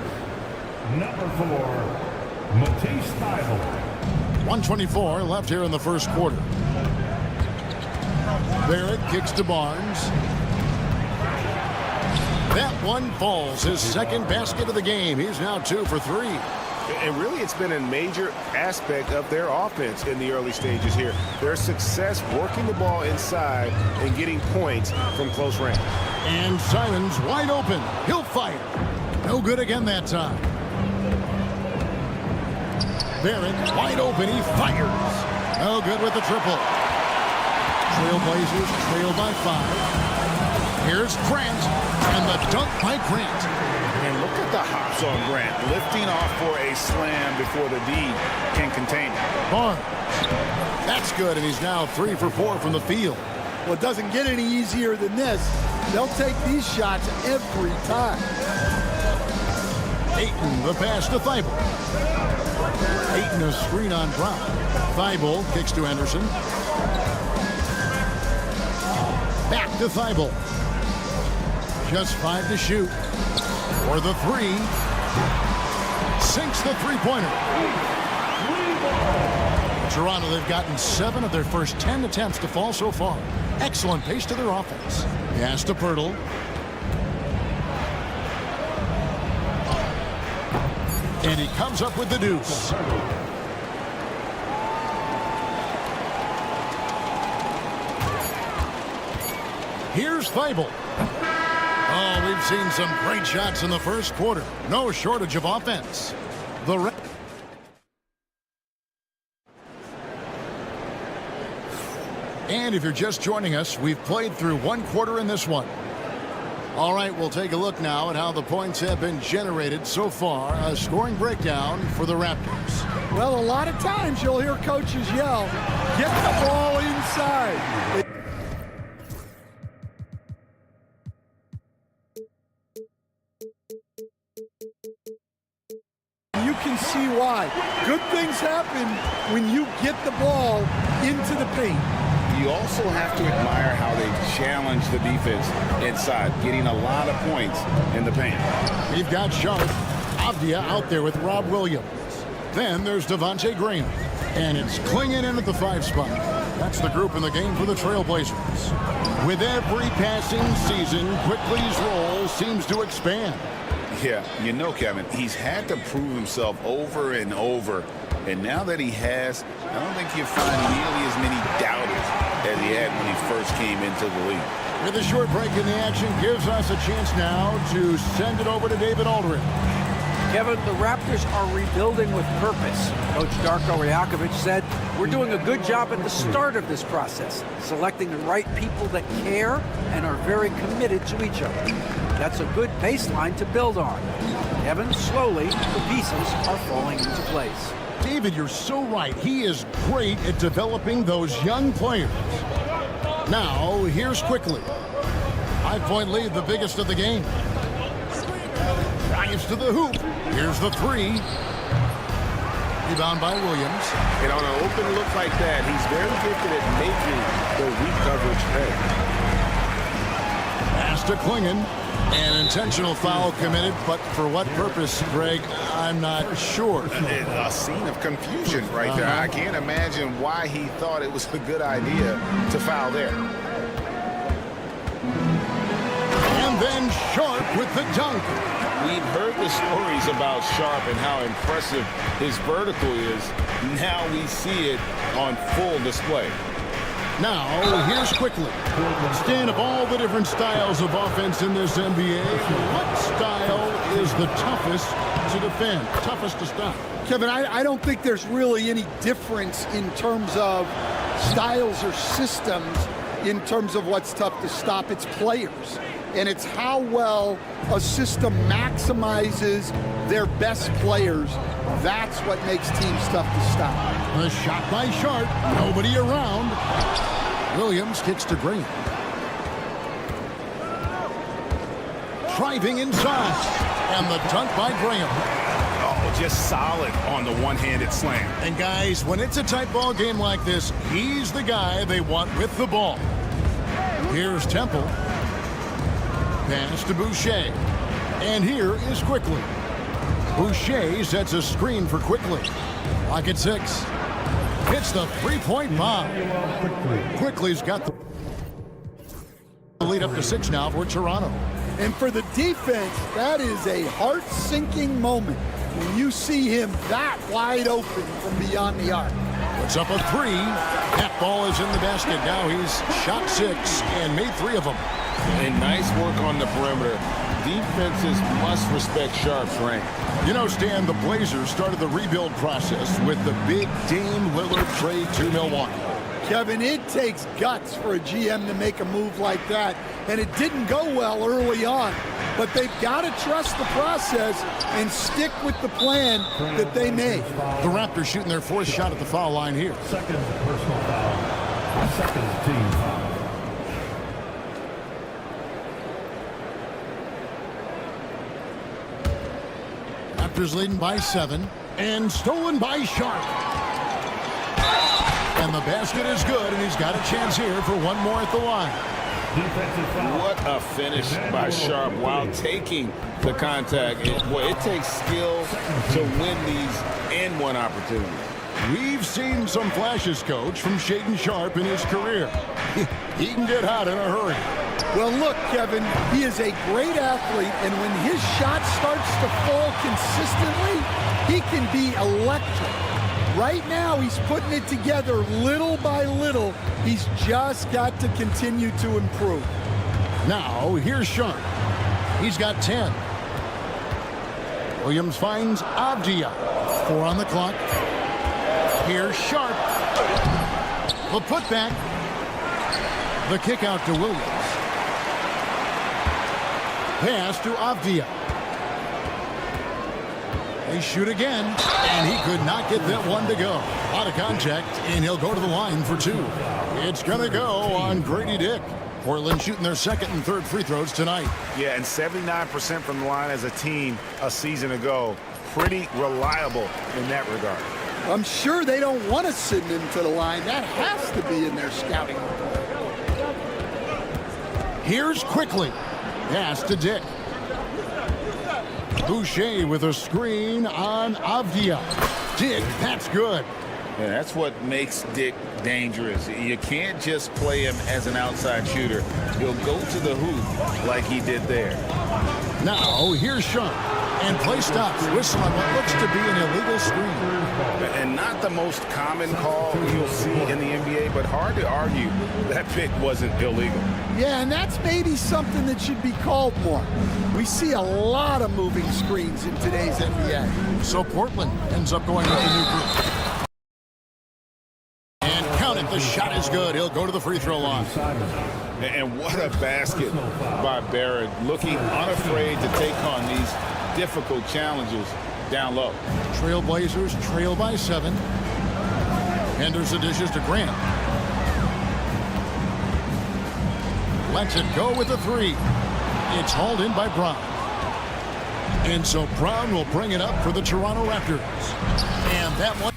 Number 4, Matisse Thybulle. 1:24 left here in the first quarter. Barrett kicks to Barnes. That one falls. His second basket of the game. He's now 2 for 3. And really, it's been a major aspect of their offense in the early stages here. Their success working the ball inside and getting points from close range. And Simons wide open. He'll fire. No good again that time. Barrett wide open. He fires. No good with the triple. Trailblazers trail by 5. Here's Grant, and the dunk by Grant. And look at the hops on Grant, lifting off for a slam before the D can contain it. Barnes. That's good, and he's now 3 for 4 from the field. Well, it doesn't get any easier than this. They'll take these shots every time. Ayton, the pass to Thybulle. Ayton, a screen on Brown. Thybulle kicks to Anderson. Back to Thybulle. Just 5 to shoot. For the 3. Sinks the three-pointer. Toronto, they've gotten 7 of their first 10 attempts to fall so far. Excellent pace to their offense. Pass to Pirtle. And he comes up with the deuce. Here's Thybulle. Oh, we've seen some great shots in the first quarter. No shortage of offense. And if you're just joining us, we've played through 1 quarter in this one. All right, we'll take a look now at how the points have been generated so far. A scoring breakdown for the Raptors. Well, a lot of times you'll hear coaches yell, get the ball inside. You can see why. Good things happen when you get the ball into the paint. You also have to admire how they challenge the defense inside, getting a lot of points in the paint. We've got Sharp, Avdia out there with Rob Williams. Then there's Devontae Graham. And it's Klingon in at the 5 spot. That's the group in the game for the Trailblazers. With every passing season, Quickly's role seems to expand. Yeah, you know, Kevin, he's had to prove himself over and over. And now that he has, I don't think you'll find nearly as many doubters as he had when he first came into the league. With a short break in the action gives us a chance now to send it over to David Aldridge. Kevin, the Raptors are rebuilding with purpose. Coach Darko Rajakovic said, we're doing a good job at the start of this process, selecting the right people that care and are very committed to each other. That's a good baseline to build on. Kevin, slowly, the pieces are falling into place. David, you're so right. He is great at developing those young players. Now, here's Quickly. 5-point lead, the biggest of the game. Drives to the hoop. Here's the 3. Rebound by Williams. And on an open look like that, he's very gifted at making the weak coverage pay. Pass to Klingon. An intentional foul committed, but for what purpose, Greg, I'm not sure. A scene of confusion right there. I can't imagine why he thought it was a good idea to foul there. then Sharp with the dunk. We've heard the stories about Sharp and how impressive his vertical is. Now we see it on full display. Now, here's quickly. Stan, of all the different styles of offense in this NBA, what style is the toughest to defend, toughest to stop? Kevin, I don't think there's really any difference in terms of styles or systems in terms of what's tough to stop. It's players, and it's how well a system maximizes their best players. That's what makes teams tough to stop. A shot by Sharp, nobody around. Williams kicks to Green. Driving inside, and the dunk by Graham. Oh, just solid on the one-handed slam. And guys, when it's a tight ball game like this, he's the guy they want with the ball. Here's Temple. Pass to Boucher. And here is Quickly. Boucher sets a screen for Quickly. Lock at 6. Hits the three-point bomb. Quickly's got the lead up to 6 now for Toronto. And for the defense, that is a heart-sinking moment when you see him that wide open from beyond the arc. Puts up a 3. That ball is in the basket. Now he's shot 6 and made 3 of them. And nice work on the perimeter. Defenses must respect Sharp's rank. You know, Stan, the Blazers started the rebuild process with the big Dame Lillard trade to Milwaukee. Kevin, it takes guts for a GM to make a move like that, and it didn't go well early on. But they've got to trust the process and stick with the plan that they made. The Raptors shooting their 4th shot at the foul line here. Second personal foul. Second team foul. Raptors leading by 7 and stolen by Sharp. And the basket is good, and he's got a chance here for one more at the line. What a finish by Sharp while taking the contact. It takes skill to win these and-one opportunities. We've seen some flashes, Coach, from Shaedon Sharp in his career. He can get hot in a hurry. Well, look, Kevin, he is a great athlete, and when his shot starts to fall consistently, he can be electric. Right now, he's putting it together little by little. He's just got to continue to improve. Now, here's Sharp. He's got 10. Williams finds Avdia. 4 on the clock. Here's Sharp. The putback. The kick out to Williams. Pass to Avdia. They shoot again, and he could not get that one to go. A lot of contact, and he'll go to the line for 2. It's going to go on Grady Dick. Portland shooting their 2nd and 3rd free throws tonight. Yeah, and 79% from the line as a team a season ago. Pretty reliable in that regard. I'm sure they don't want to send him to the line. That has to be in their scouting report. Here's Quickly. Pass to Dick. Boucher with a screen on Avdia. Dick, that's good. Yeah, that's what makes Dick dangerous. You can't just play him as an outside shooter. He'll go to the hoop like he did there. Now, here's Sharp. And play stops. Whistle on what looks to be an illegal screen. And not the most common call you'll see in the NBA, but hard to argue that pick wasn't illegal. Yeah, and that's maybe something that should be called more. We see a lot of moving screens in today's NBA. So Portland ends up going with the new group. And count it, the shot is good. He'll go to the free throw line. And what a basket by Barrett, looking unafraid to take on these difficult challenges down low. Trailblazers trail by 7. Henderson dishes to Grant. Lets it go with a 3. It's hauled in by Brown. And so Brown will bring it up for the Toronto Raptors. And that one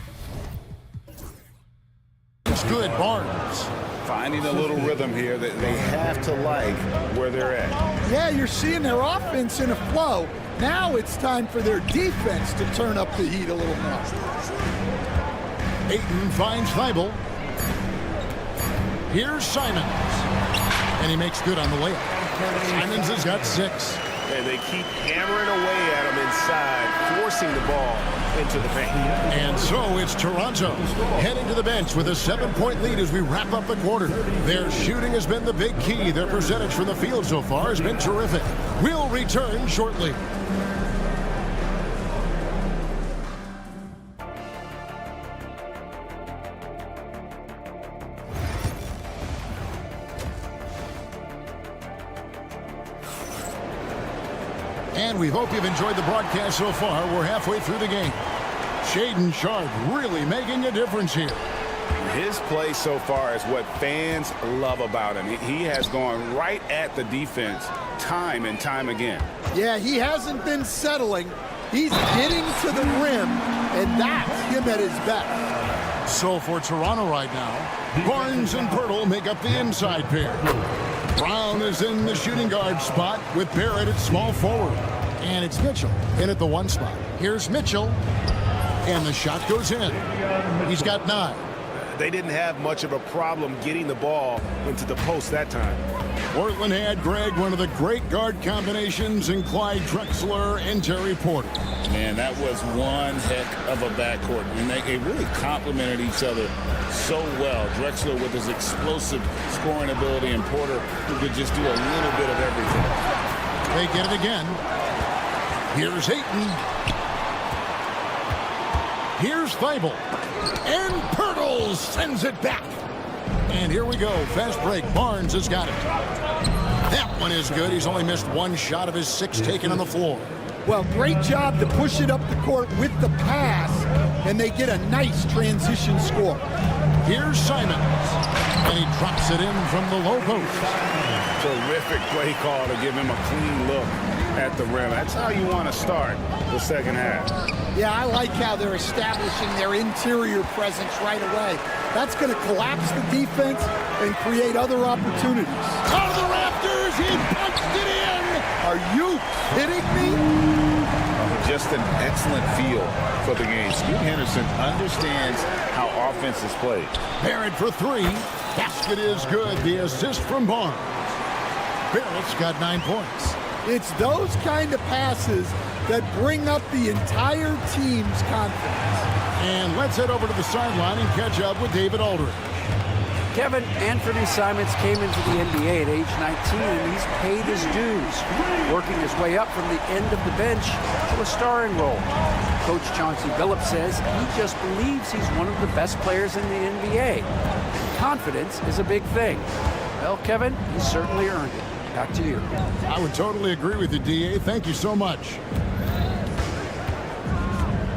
is good. Barnes. Finding a little rhythm here that they have to like where they're at. Yeah, you're seeing their offense in a flow. Now it's time for their defense to turn up the heat a little more. Ayton finds Thibault. Here's Simons. And he makes good on the layup. Simons has got 6. And they keep hammering away at him inside, forcing the ball into the paint. And so it's Toronto heading to the bench with a 7-point lead as we wrap up the quarter. Their shooting has been the big key. Their percentage from the field so far has been terrific. We'll return shortly. And we hope you've enjoyed the broadcast so far. We're halfway through the game. Shaedon Sharpe really making a difference here. His play so far is what fans love about him. He has gone right at the defense time and time again. Yeah, he hasn't been settling. He's getting to the rim, and that's him at his best. So for Toronto right now, Barnes and Pirtle make up the inside pair. Brown is in the shooting guard spot with Barrett at small forward. And it's Mitchell in at the 1 spot. Here's Mitchell, and the shot goes in. He's got 9. They didn't have much of a problem getting the ball into the post that time. Portland had, Greg, one of the great guard combinations in Clyde Drexler and Terry Porter. Man, that was one heck of a backcourt. And they really complemented each other so well. Drexler with his explosive scoring ability and Porter who could just do a little bit of everything. They get it again. Here's Ayton. Here's Thibault. And Pirtle sends it back. And here we go. Fast break. Barnes has got it. That one is good. He's only missed 1 shot of his 6 taken on the floor. Well, great job to push it up the court with the pass, and they get a nice transition score. Here's Simons. And he drops it in from the low post. Terrific play call to give him a clean look at the rim. That's how you want to start the second half. Yeah, I like how they're establishing their interior presence right away. That's going to collapse the defense and create other opportunities. Out of the Raptors, he punched it in. Are you kidding me? Just an excellent feel for the game. Scoot Henderson understands how offense is played. Barrett for 3. Basket is good. The assist from Barnes. Barrett's got 9 points. It's those kind of passes that bring up the entire team's confidence. And let's head over to the sideline and catch up with David Aldridge. Kevin, Anthony Simons came into the NBA at age 19, and he's paid his dues, working his way up from the end of the bench to a starring role. Coach Chauncey Billups says he just believes he's one of the best players in the NBA. Confidence is a big thing. Well, Kevin, he certainly earned it. Back to you. I would totally agree with you, D.A. Thank you so much.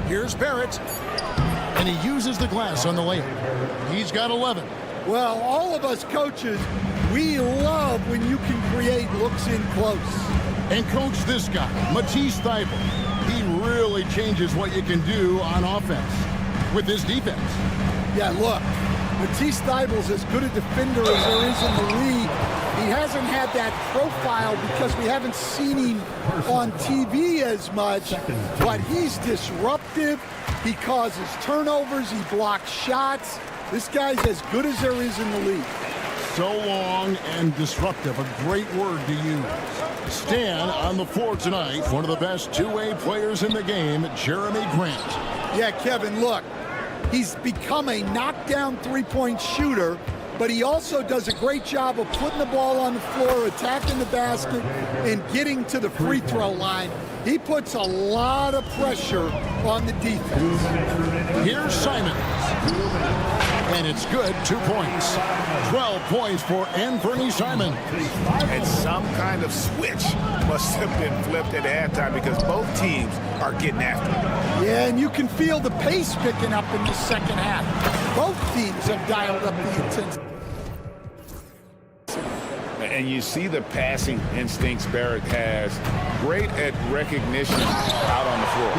Here's Barrett, and he uses the glass on the layup. He's got 11. Well, all of us coaches, we love when you can create looks in close. And coach, this guy, Matisse Thybulle, he really changes what you can do on offense with this defense. Yeah, look, Matisse Thybulle's as good a defender as there is in the league. He hasn't had that profile because we haven't seen him on TV as much, but he's disruptive. He causes turnovers. He blocks shots. This guy's as good as there is in the league. So long and disruptive, a great word to use. Stan on the floor tonight, one of the best two-way players in the game, Jeremy Grant. Yeah, Kevin, look, he's become a knockdown three-point shooter, but he also does a great job of putting the ball on the floor, attacking the basket, and getting to the free throw line. He puts a lot of pressure on the defense. Here's Simons. And it's good, 2 points. 12 points for Anthony Simons. And some kind of switch must have been flipped at halftime because both teams are getting after it. Yeah, and you can feel the pace picking up in the second half. Both teams have dialed up the intensity. And you see the passing instincts Barrett has. Great at recognition out on the floor.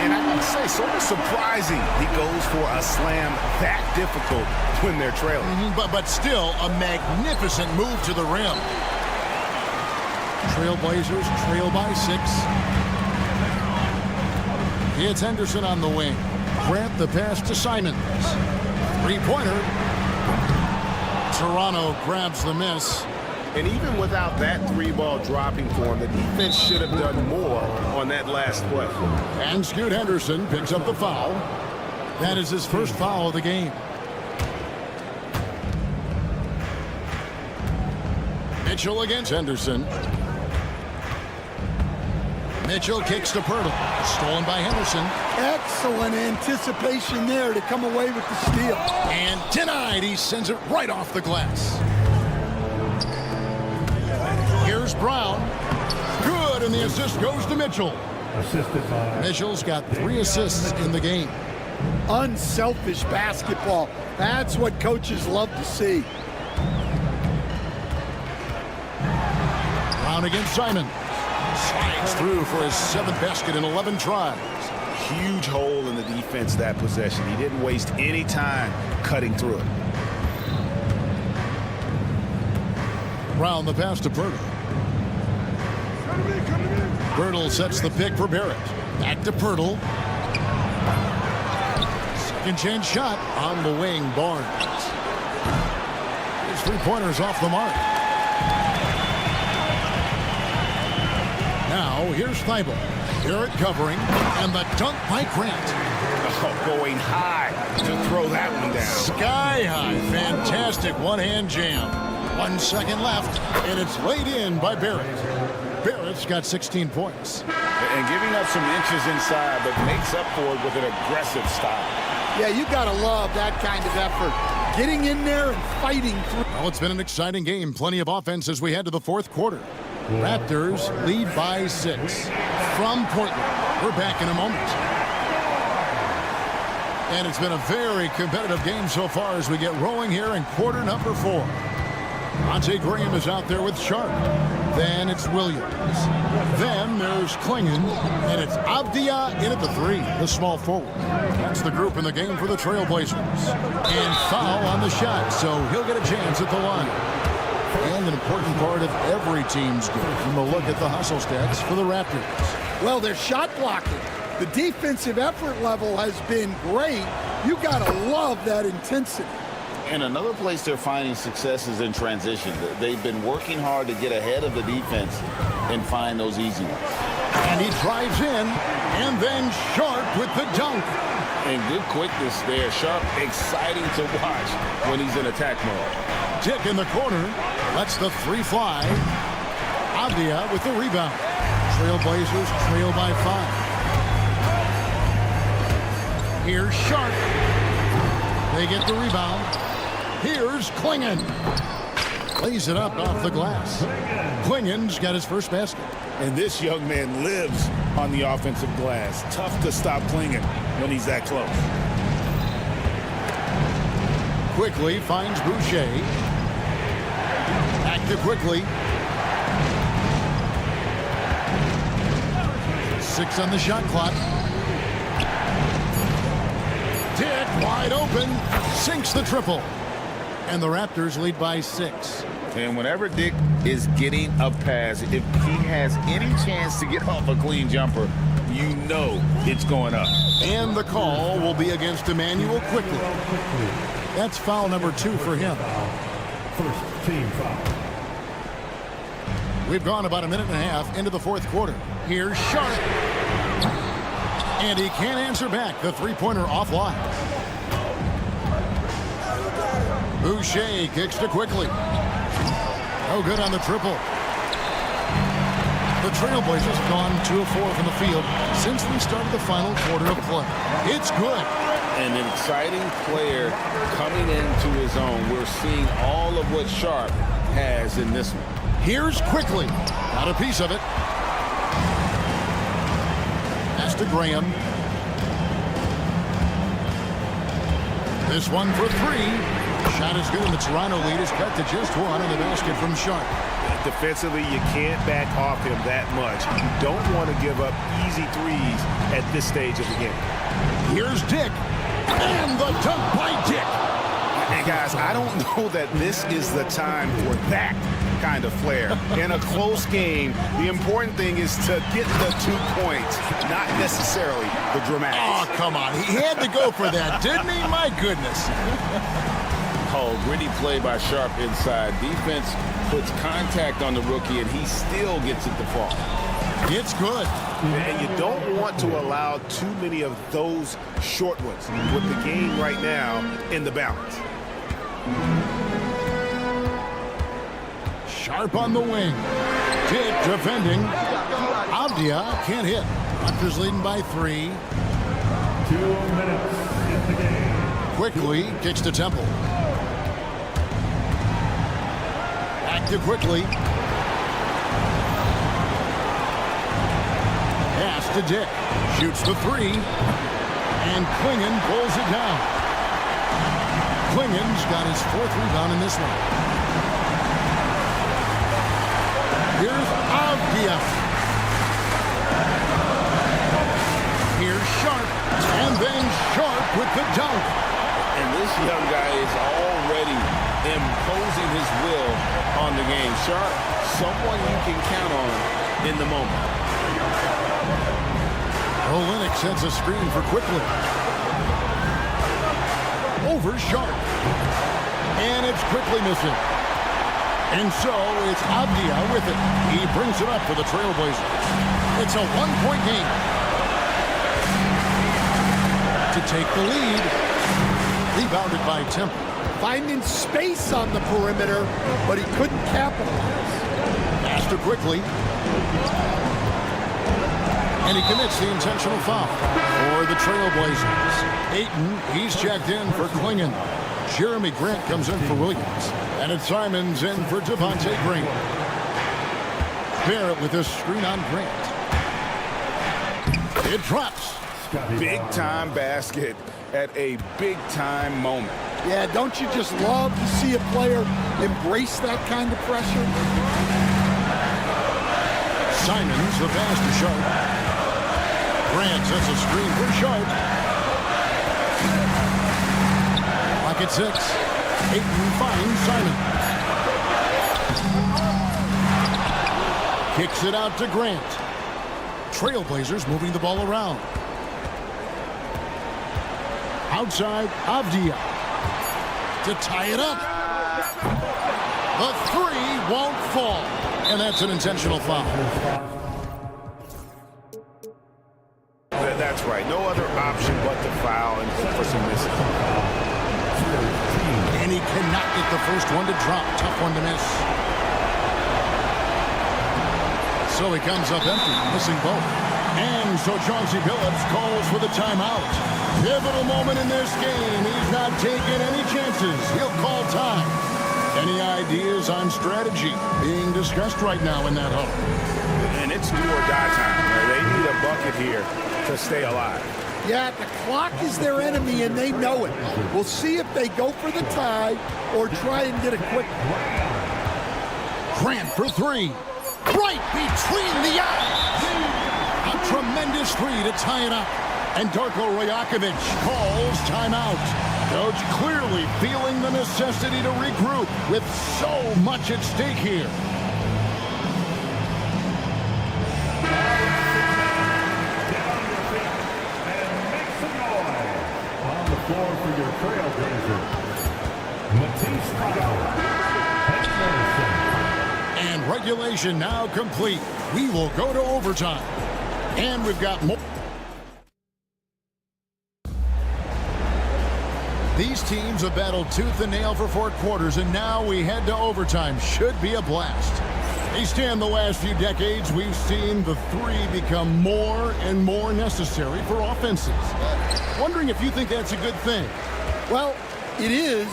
And I would say sort of surprising he goes for a slam that difficult when they're trailing. But still a magnificent move to the rim. Trailblazers trail by 6. It's Henderson on the wing. Grant the pass to Simons. Three-pointer. Toronto grabs the miss. And even without that 3-ball dropping for him, the defense should have done more on that last play. And Scoot Henderson picks up the foul. That is his first foul of the game. Mitchell against Henderson. Mitchell kicks to Pirtle. Stolen by Henderson. Excellent anticipation there to come away with the steal. And denied. He sends it right off the glass. Here's Brown. Good, and the assist goes to Mitchell. Assisted by Mitchell's got 3 assists in the game. Unselfish basketball. That's what coaches love to see. Brown against Simon. Slides through for his 7th basket in 11 tries. Huge hole in the defense that possession. He didn't waste any time cutting through it. Brown the pass to Pirtle. Pirtle sets the pick for Barrett. Back to Pirtle. Second chance shot on the wing. Barnes. His 3-pointers off the mark. Now here's Thibault. Barrett covering, and the dunk by Grant. Oh, going high to throw that one down. Sky high. Fantastic one-hand jam. 1 second left, and it's laid in by Barrett. Barrett's got 16 points. And giving up some inches inside, but makes up for it with an aggressive style. Yeah, you gotta love that kind of effort. Getting in there and fighting through. Well, it's been an exciting game. Plenty of offense as we head to the 4th quarter. Raptors lead by 6 from Portland. We're back in a moment. And it's been a very competitive game so far as we get rolling here in quarter number 4. Monte Graham is out there with Sharp. Then it's Williams. Then there's Klingon. And it's Avdia in at the 3, the small forward. That's the group in the game for the Trailblazers. And foul on the shot, so he'll get a chance at the line. And an important part of every team's game from a look at the hustle stats for the Raptors. Well, they're shot blocking. The defensive effort level has been great. You gotta love that intensity. And another place they're finding success is in transition. They've been working hard to get ahead of the defense and find those easy ones. And he drives in, and then Sharp with the dunk. And good quickness there. Sharp, exciting to watch when he's in attack mode. Dick in the corner, lets the 3 fly. Avdia with the rebound. Trailblazers trail by 5. Here's Sharp. They get the rebound. Here's Klingon. Lays it up off the glass. Klingon's got his first basket. And this young man lives on the offensive glass. Tough to stop Klingon when he's that close. Quickly finds Boucher. Back to Quickly. 6 on the shot clock. Dick wide open. Sinks the triple. And the Raptors lead by 6. And whenever Dick is getting a pass, if he has any chance to get off a clean jumper, you know it's going up. And the call will be against Emmanuel Quickly. That's foul number 2 for him. first team foul. We've gone about a minute and a half into the 4th quarter. Here's Sharp. And he can't answer back. The 3-pointer offline. Boucher kicks to Quickly. No good on the triple. The Trailblazers have gone 2 of 4 from the field since we started the final quarter of play. It's good. And an exciting player coming into his own. We're seeing all of what Sharp has in this one. Here's Quickly. Got a piece of it. Pass to Graham. This one for 3. Shot is good, and the Toronto lead is cut to just 1 on the basket from Sharp. Defensively, you can't back off him that much. You don't want to give up easy threes at this stage of the game. Here's Dick. And the dunk by Dick. And guys, I don't know that this is the time for that kind of flair. In a close game, the important thing is to get the 2 points, not necessarily the dramatics. Oh, come on. He had to go for that, didn't he? My goodness. Oh, gritty play by Sharp inside. Defense puts contact on the rookie, and he still gets it to fall. It's good. And you don't want to allow too many of those short ones with the game right now in the balance. Sharp on the wing. Dick defending. Avdia can't hit. Raptors leading by 3. 2 minutes in the game. Quickly kicks to Temple. Back to Quickly. Pass to Dick. Shoots the 3. And Klingon pulls it down. Klingon's got his 4th rebound in this one. Here's Avdia. Here's Sharp. And then Sharp with the dunk. And this young guy is already imposing his will on the game. Sharp, someone you can count on in the moment. Olenek sets a screen for Quickly. Over Sharp. And it's Quickly missing. And so it's Avdia with it. He brings it up for the Trailblazers. It's a 1-point game. To take the lead. Rebounded by Temple. Finding space on the perimeter, but he couldn't capitalize. Pass to Quickly. And he commits the intentional foul for the Trailblazers. Ayton, he's checked in for Klingon. Jeremy Grant comes in for Williams. And it's Simons in for Devontae Green. Barrett with a screen on Grant. It drops. Big-time basket at a big-time moment. Yeah, don't you just love to see a player embrace that kind of pressure? Simons, the pass to Sharp. Grant sets a screen for Sharp. Clock at 6. Ayton finds Simon. Kicks it out to Grant. Trailblazers moving the ball around. Outside, Avdia. To tie it up. The 3 won't fall. And that's an intentional foul. That's right. No other option but to foul and hope for some misses. And he cannot get the first one to drop. Tough one to miss. So he comes up empty, missing both. And so Chauncey Billups calls for the timeout. Pivotal moment in this game. He's not taking any chances. He'll call time. Any ideas on strategy being discussed right now in that huddle? And it's do or die time. They need a bucket here to stay alive. Yeah, the clock is their enemy, and they know it. We'll see if they go for the tie or try and get a quick. Grant for 3. Right between the eyes. A tremendous 3 to tie it up. And Darko Rajakovic calls timeout. Coach clearly feeling the necessity to regroup with so much at stake here. On the floor for your Trailblazers, Matisse Thybulle, And regulation now complete. We will go to overtime. And we've got more. These teams have battled tooth and nail for 4 quarters, and now we head to overtime. Should be a blast. Hey, Stan, the last few decades, we've seen the 3 become more and more necessary for offenses. Wondering if you think that's a good thing. Well, it is,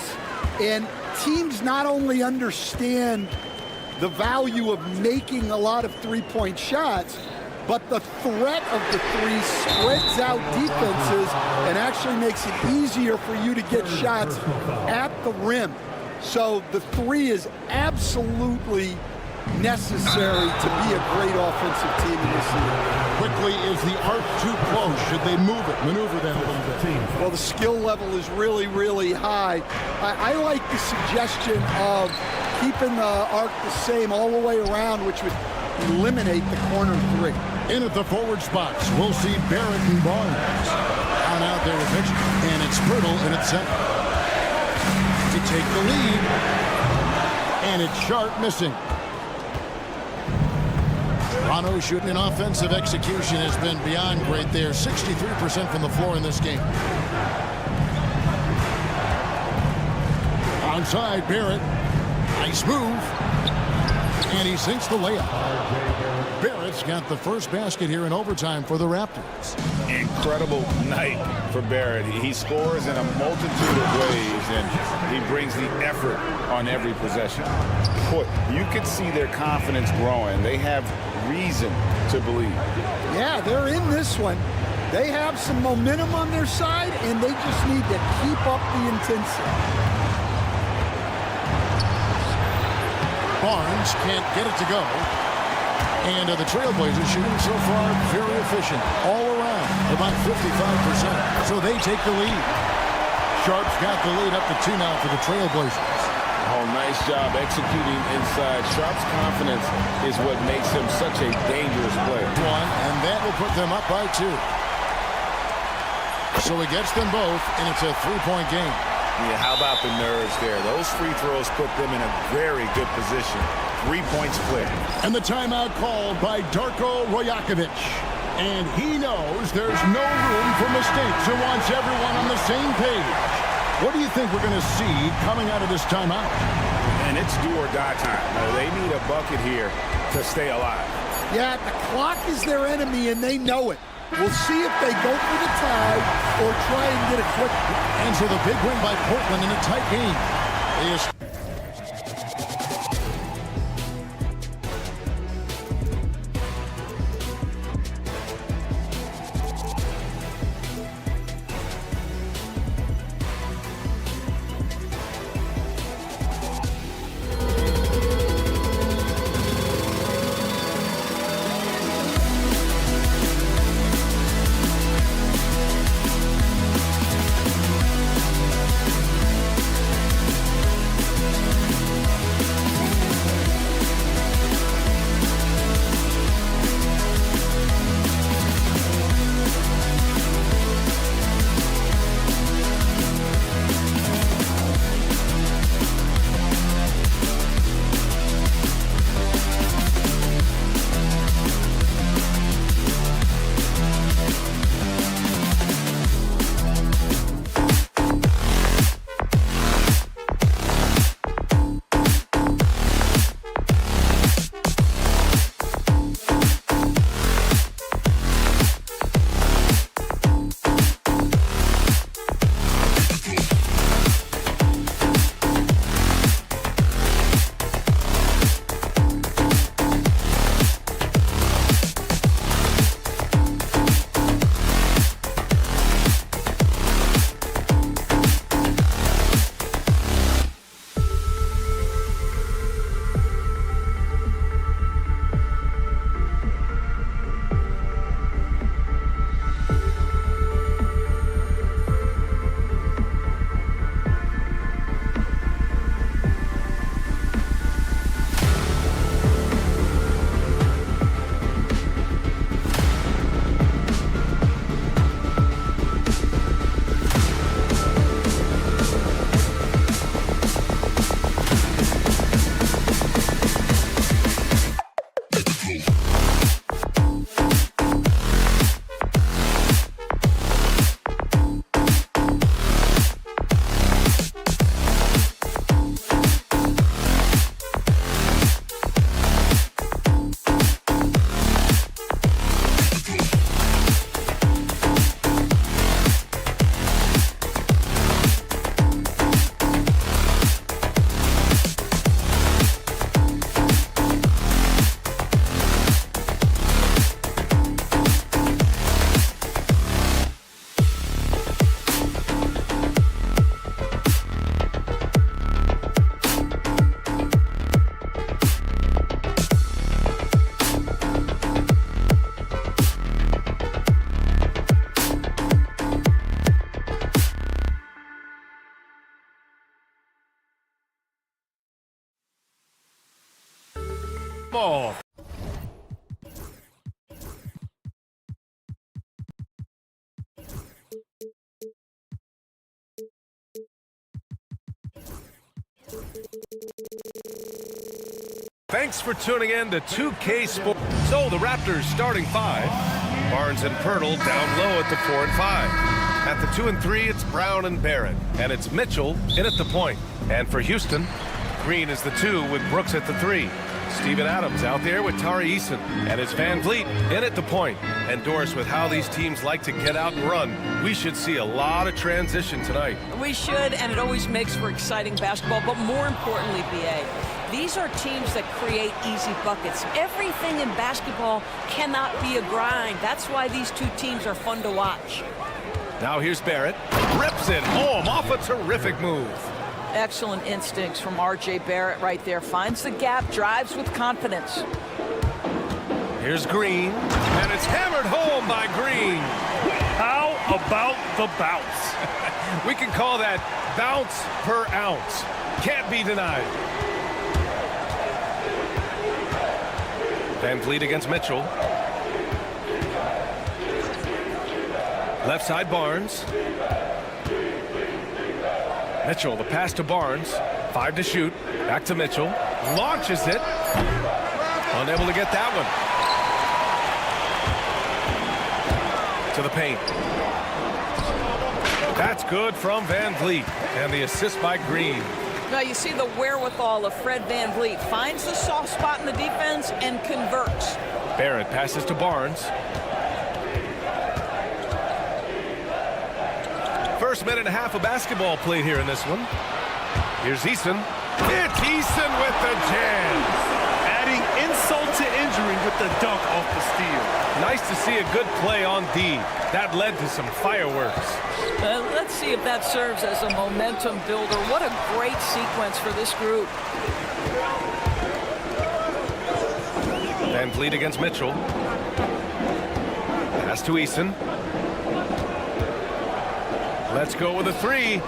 and teams not only understand the value of making a lot of three-point shots, but the threat of the 3 spreads out defenses and actually makes it easier for you to get shots at the rim. So the 3 is absolutely necessary to be a great offensive team in this league. Quickly, is the arc too close? Should they move it, maneuver that a little bit? Well, the skill level is really, really high. I like the suggestion of keeping the arc the same all the way around, which would eliminate the corner 3. In at the forward spots, we'll see Barrett and Barnes. On out there with pitch, and it's Pirtle in its center. to take the lead. And it's Sharp missing. Toronto's shooting and offensive execution has been beyond great there. 63% from the floor in this game. Onside, Barrett. Nice move. And he sinks the layup. Barrett's got the first basket here in overtime for the Raptors. Incredible night for Barrett. He scores in a multitude of ways, and he brings the effort on every possession. Boy, you can see their confidence growing. They have reason to believe. Yeah, they're in this one. They have some momentum on their side, and they just need to keep up the intensity. Barnes can't get it to go. And the Trailblazers shooting so far very efficient all around, about 55%. So they take the lead. Sharp's got the lead up to 2 now for the Trailblazers. Oh, nice job executing inside. Sharp's confidence is what makes him such a dangerous player. And that will put them up by 2. So he gets them both, and it's a 3-point game. Yeah, how about the nerves there? Those free throws put them in a very good position. 3 points clear. And the timeout called by Darko Rojakovic. And he knows there's no room for mistakes and wants everyone on the same page. What do you think we're going to see coming out of this timeout? And it's do or die time. They need a bucket here to stay alive. Yeah, the clock is their enemy, and they know it. We'll see if they go for the tie or try and get it quick. And so the big win by Portland in a tight game is... Ball. Thanks for tuning in to 2K Sports. So the Raptors starting 5. Barnes and Pirtle down low at the 4 and 5. At the 2 and 3, it's Brown and Barrett. And it's Mitchell in at the point. And for Houston, Green is the 2 with Brooks at the 3. Steven Adams out there with Tari Eason. And it's Van Vliet in at the point. And Doris, with how these teams like to get out and run, we should see a lot of transition tonight. We should, and it always makes for exciting basketball. But more importantly, B.A., these are teams that create easy buckets. Everything in basketball cannot be a grind. That's why these two teams are fun to watch. Now here's Barrett. Rips it home off a terrific move. Excellent instincts from R.J. Barrett right there. Finds the gap, drives with confidence. Here's Green, and it's hammered home by Green. How about the bounce? We can call that bounce per ounce. Can't be denied. Van Vliet against Mitchell. Left side Barnes. Mitchell, the pass to Barnes. 5 to shoot. Back to Mitchell. Launches it. Unable to get that one. To the paint. That's good from Van Vliet. And the assist by Green. Now you see the wherewithal of Fred Van Vliet. Finds the soft spot in the defense and converts. Barrett passes to Barnes. First minute and a half of basketball played here in this one. Here's Eason. It's Eason with the jam. Adding insult to injury with the dunk off the steal. Nice to see a good play on D. That led to some fireworks. Let's see if that serves as a momentum builder. What a great sequence for this group. Van Vliet against Mitchell. Pass to Eason. Let's go with a 3.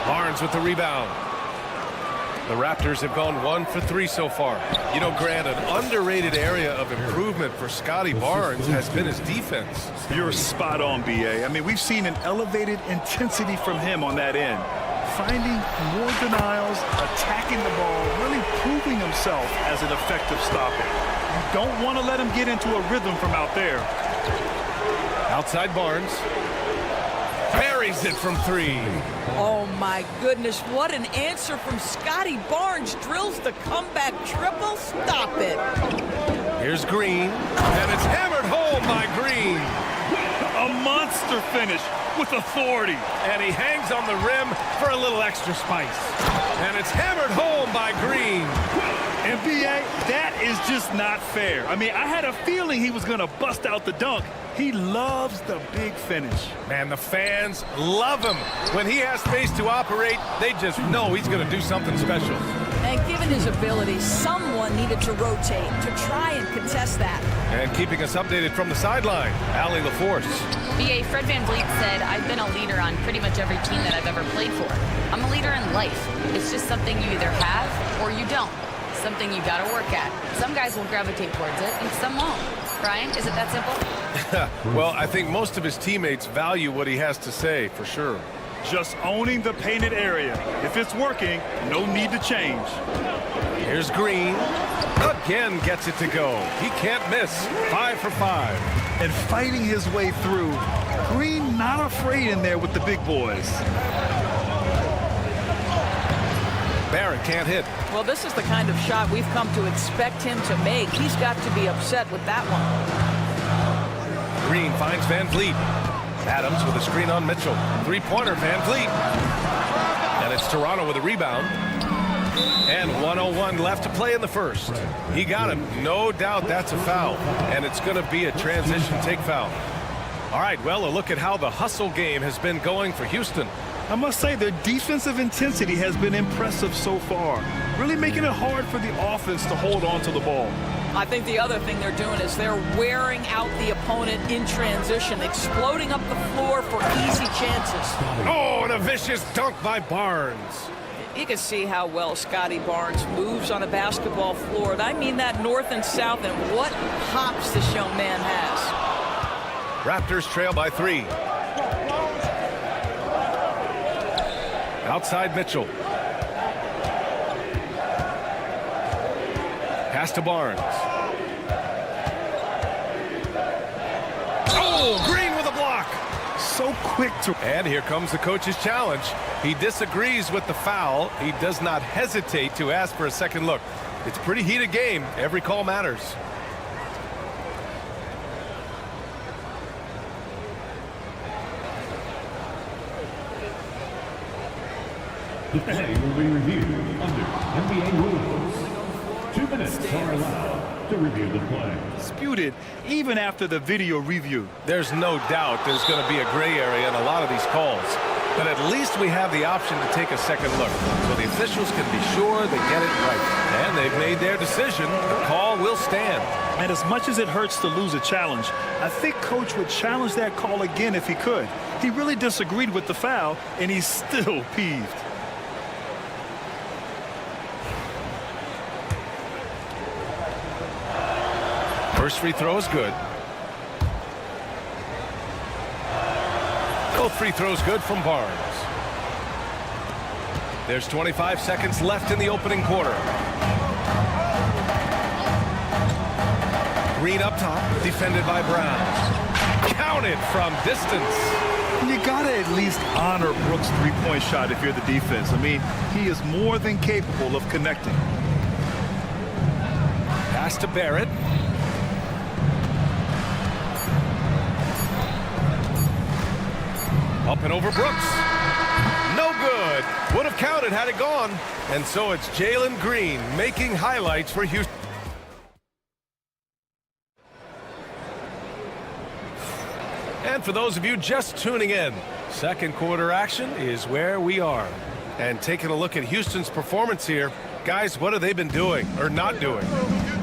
Barnes with the rebound. The Raptors have gone 1 for 3 so far. You know, Grant, an underrated area of improvement for Scotty Barnes has been his defense. You're spot on, B.A. I mean, we've seen an elevated intensity from him on that end. Finding more denials, attacking the ball, really proving himself as an effective stopper. You don't want to let him get into a rhythm from out there. Outside Barnes. Buries it from 3. Oh my goodness, what an answer from Scotty Barnes. Drills the comeback triple. Stop it. Here's Green, and it's hammered home by Green. A monster finish with authority. And he hangs on the rim for a little extra spice. And it's hammered home by Green. And B.A., that is just not fair. I mean, I had a feeling he was going to bust out the dunk. He loves the big finish. Man, the fans love him. When he has space to operate, they just know he's going to do something special. And given his ability, someone needed to rotate to try and contest that. And keeping us updated from the sideline, Allie LaForce. BA, Fred Van Vliet said, I've been a leader on pretty much every team that I've ever played for. I'm a leader in life. It's just something you either have or you don't. Something you got to work at. Some guys will gravitate towards it and some won't. Brian, is it that simple? Well, I think most of his teammates value what he has to say, for sure. Just owning the painted area. If it's working, no need to change. Here's Green. Again gets it to go. He can't miss. 5 for 5. And fighting his way through. Green not afraid in there with the big boys. Barrett can't hit. Well, this is the kind of shot we've come to expect him to make. He's got to be upset with that one. Green finds Van Vliet. Adams with a screen on Mitchell. 3-pointer, Van Vliet. And it's Toronto with a rebound. And 1:01 left to play in the first. He got him. No doubt that's a foul. And it's going to be a transition take foul. All right, well, a look at how the hustle game has been going for Houston. I must say their defensive intensity has been impressive so far, really making it hard for the offense to hold on to the ball. I think the other thing they're doing is they're wearing out the opponent in transition, exploding up the floor for easy chances. Oh, and a vicious dunk by Barnes. You can see how well Scotty Barnes moves on a basketball floor. And I mean that north and south, and what hops this young man has. Raptors trail by 3. Outside Mitchell. Pass to Barnes. Oh, Green with a block. So quick to... And here comes the coach's challenge. He disagrees with the foul. He does not hesitate to ask for a second look. It's a pretty heated game. Every call matters. The play will be reviewed under NBA rules. 2 minutes are allowed to review the play. Disputed even after the video review. There's no doubt there's going to be a gray area in a lot of these calls. But at least we have the option to take a second look. So the officials can be sure they get it right. And they've made their decision. The call will stand. And as much as it hurts to lose a challenge, I think Coach would challenge that call again if he could. He really disagreed with the foul, and he's still peeved. First free throw is good. Both free throws good from Barnes. There's 25 seconds left in the opening quarter. Green up top, defended by Brown. Counted from distance. You gotta at least honor Brooks' three-point shot if you're the defense. I mean, he is more than capable of connecting. Pass to Barrett. Up and over Brooks. No good. Would have counted had it gone. And so it's Jalen Green making highlights for Houston. And for those of you just tuning in, second quarter action is where we are. And taking a look at Houston's performance here, guys, what have they been doing or not doing?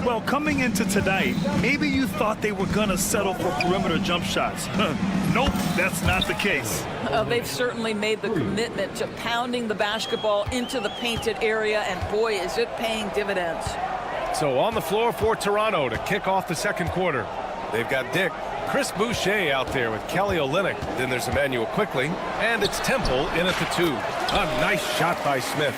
Well, coming into tonight, maybe you thought they were going to settle for perimeter jump shots. Nope, that's not the case. They've certainly made the commitment to pounding the basketball into the painted area, and boy, is it paying dividends. So on the floor for Toronto to kick off the second quarter, they've got Dick, Chris Boucher out there with Kelly Olynyk. Then there's Emmanuel Quickly, and it's Temple in at the 2. A nice shot by Smith.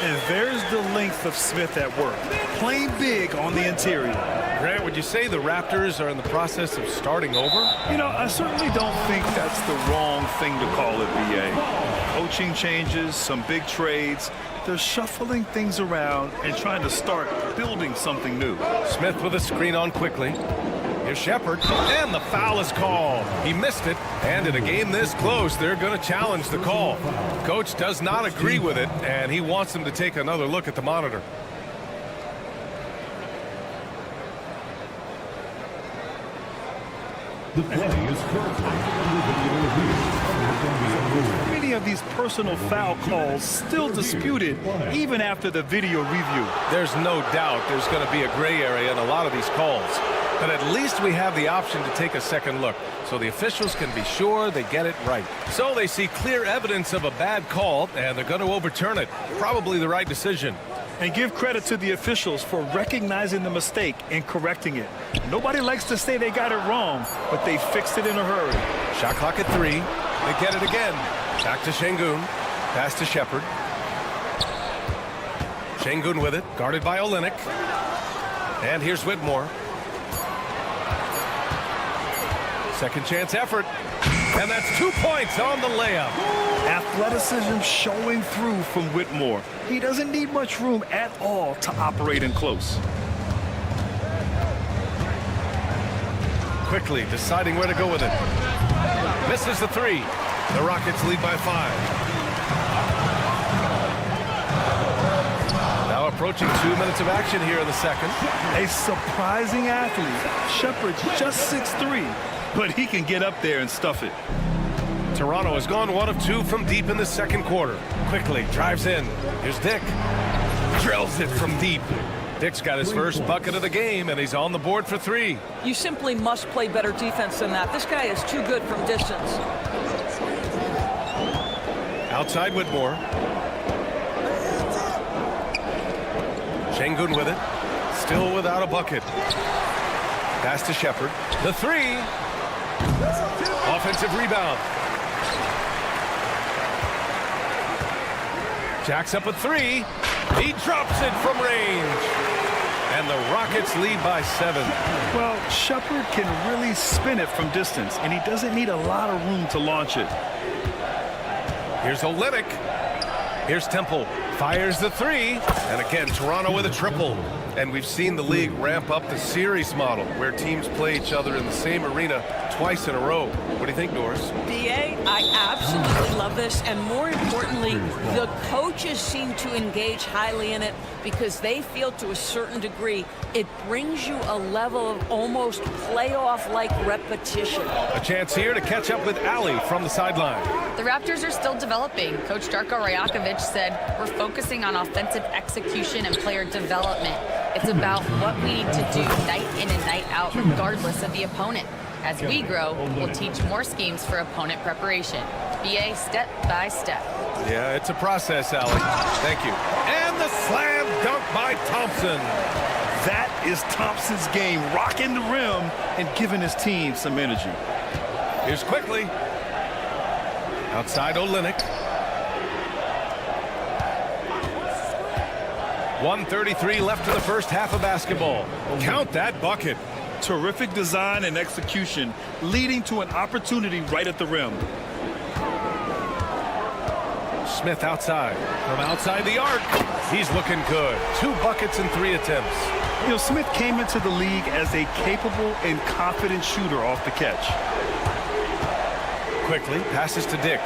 And there's the length of Smith at work, playing big on the interior. Grant, would you say the Raptors are in the process of starting over? You know, I certainly don't think that's the wrong thing to call it, BA. Coaching changes, some big trades. They're shuffling things around and trying to start building something new. Smith with a screen on Quickly. Here's Shepard, and the foul is called. He missed it, and in a game this close, they're going to challenge the call. Coach does not agree with it, and he wants them to take another look at the monitor. The play is currently under video review. Many of these personal foul calls still disputed even after the video review. There's no doubt there's going to be a gray area in a lot of these calls. But at least we have the option to take a second look, so the officials can be sure they get it right. So they see clear evidence of a bad call, and they're going to overturn it. Probably the right decision. And give credit to the officials for recognizing the mistake and correcting it. Nobody likes to say they got it wrong, but they fixed it in a hurry. Shot clock at 3. They get it again. Back to Şengün. Pass to Shepard. Şengün with it, guarded by Olynyk. And here's Whitmore. Second chance effort. And that's 2 points on the layup. Athleticism showing through from Whitmore. He doesn't need much room at all to operate in close. Quickly deciding where to go with it. Misses the 3. The Rockets lead by 5. Now approaching 2 minutes of action here in the second. A surprising athlete. Shepard's just 6'3", but he can get up there and stuff it. Toronto has gone 1 of 2 from deep in the second quarter. Quickly drives in. Here's Dick. Drills it from deep. Dick's got his first bucket of the game, and he's on the board for 3. You simply must play better defense than that. This guy is too good from distance. Outside Whitmore. Şengün with it. Still without a bucket. Pass to Shepard. The 3. Offensive rebound. Jacks up a 3. He drops it from range. And the Rockets lead by 7. Well, Shepard can really spin it from distance, and he doesn't need a lot of room to launch it. Here's Olynyk. Here's Temple. Fires the 3. And again, Toronto with a triple. And we've seen the league ramp up the series model where teams play each other in the same arena twice in a row. What do you think, Doris? BA, I absolutely love this. And more importantly, the coaches seem to engage highly in it because they feel to a certain degree it brings you a level of almost playoff-like repetition. A chance here to catch up with Ali from the sideline. The Raptors are still developing. Coach Darko Rajakovic said, we're focusing on offensive execution and player development. It's about what we need to do night in and night out, regardless of the opponent. As we grow, we'll teach more schemes for opponent preparation. BA step by step. Yeah, it's a process, Ali. Thank you. And the slam dunk by Thompson. That is Thompson's game, rocking the rim and giving his team some energy. Here's quickly. Outside Olynyk. 1:33 left in the first half of basketball. Count that bucket. Terrific design and execution, leading to an opportunity right at the rim. Smith outside. From outside the arc. He's looking good. 2 buckets in 3 attempts. You know, Smith came into the league as a capable and confident shooter off the catch. Quickly passes to Dick.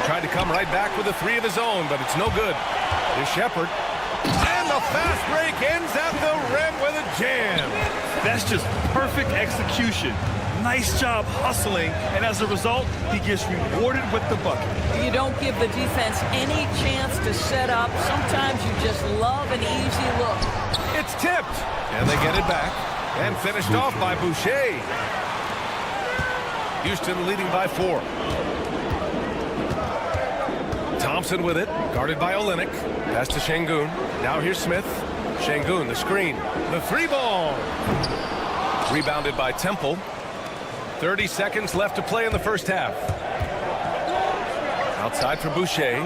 Tried to come right back with a 3 of his own, but it's no good. Here's Shepard. And the fast break ends at the rim with a jam. That's just perfect execution. Nice job hustling, and as a result, he gets rewarded with the bucket. You don't give the defense any chance to set up. Sometimes you just love an easy look. It's tipped, and they get it back, and finished off by Boucher. Houston leading by 4. Thompson with it, guarded by Olynyk. Pass to Şengün. Now here's Smith. Şengün, the screen. The 3-ball. Rebounded by Temple. 30 seconds left to play in the first half. Outside for Boucher.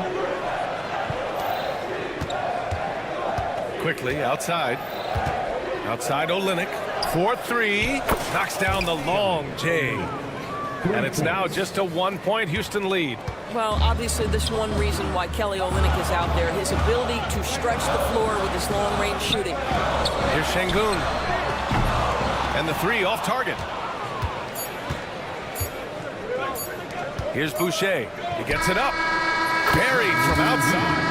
Quickly, outside. Outside Olynyk. 4-3. Knocks down the long J. And it's now just a 1-point Houston lead. Well, obviously, this is one reason why Kelly Olynyk is out there. His ability to stretch the floor with his long-range shooting. Here's Şengün. And the 3 off target. Here's Boucher. He gets it up. Buried from outside.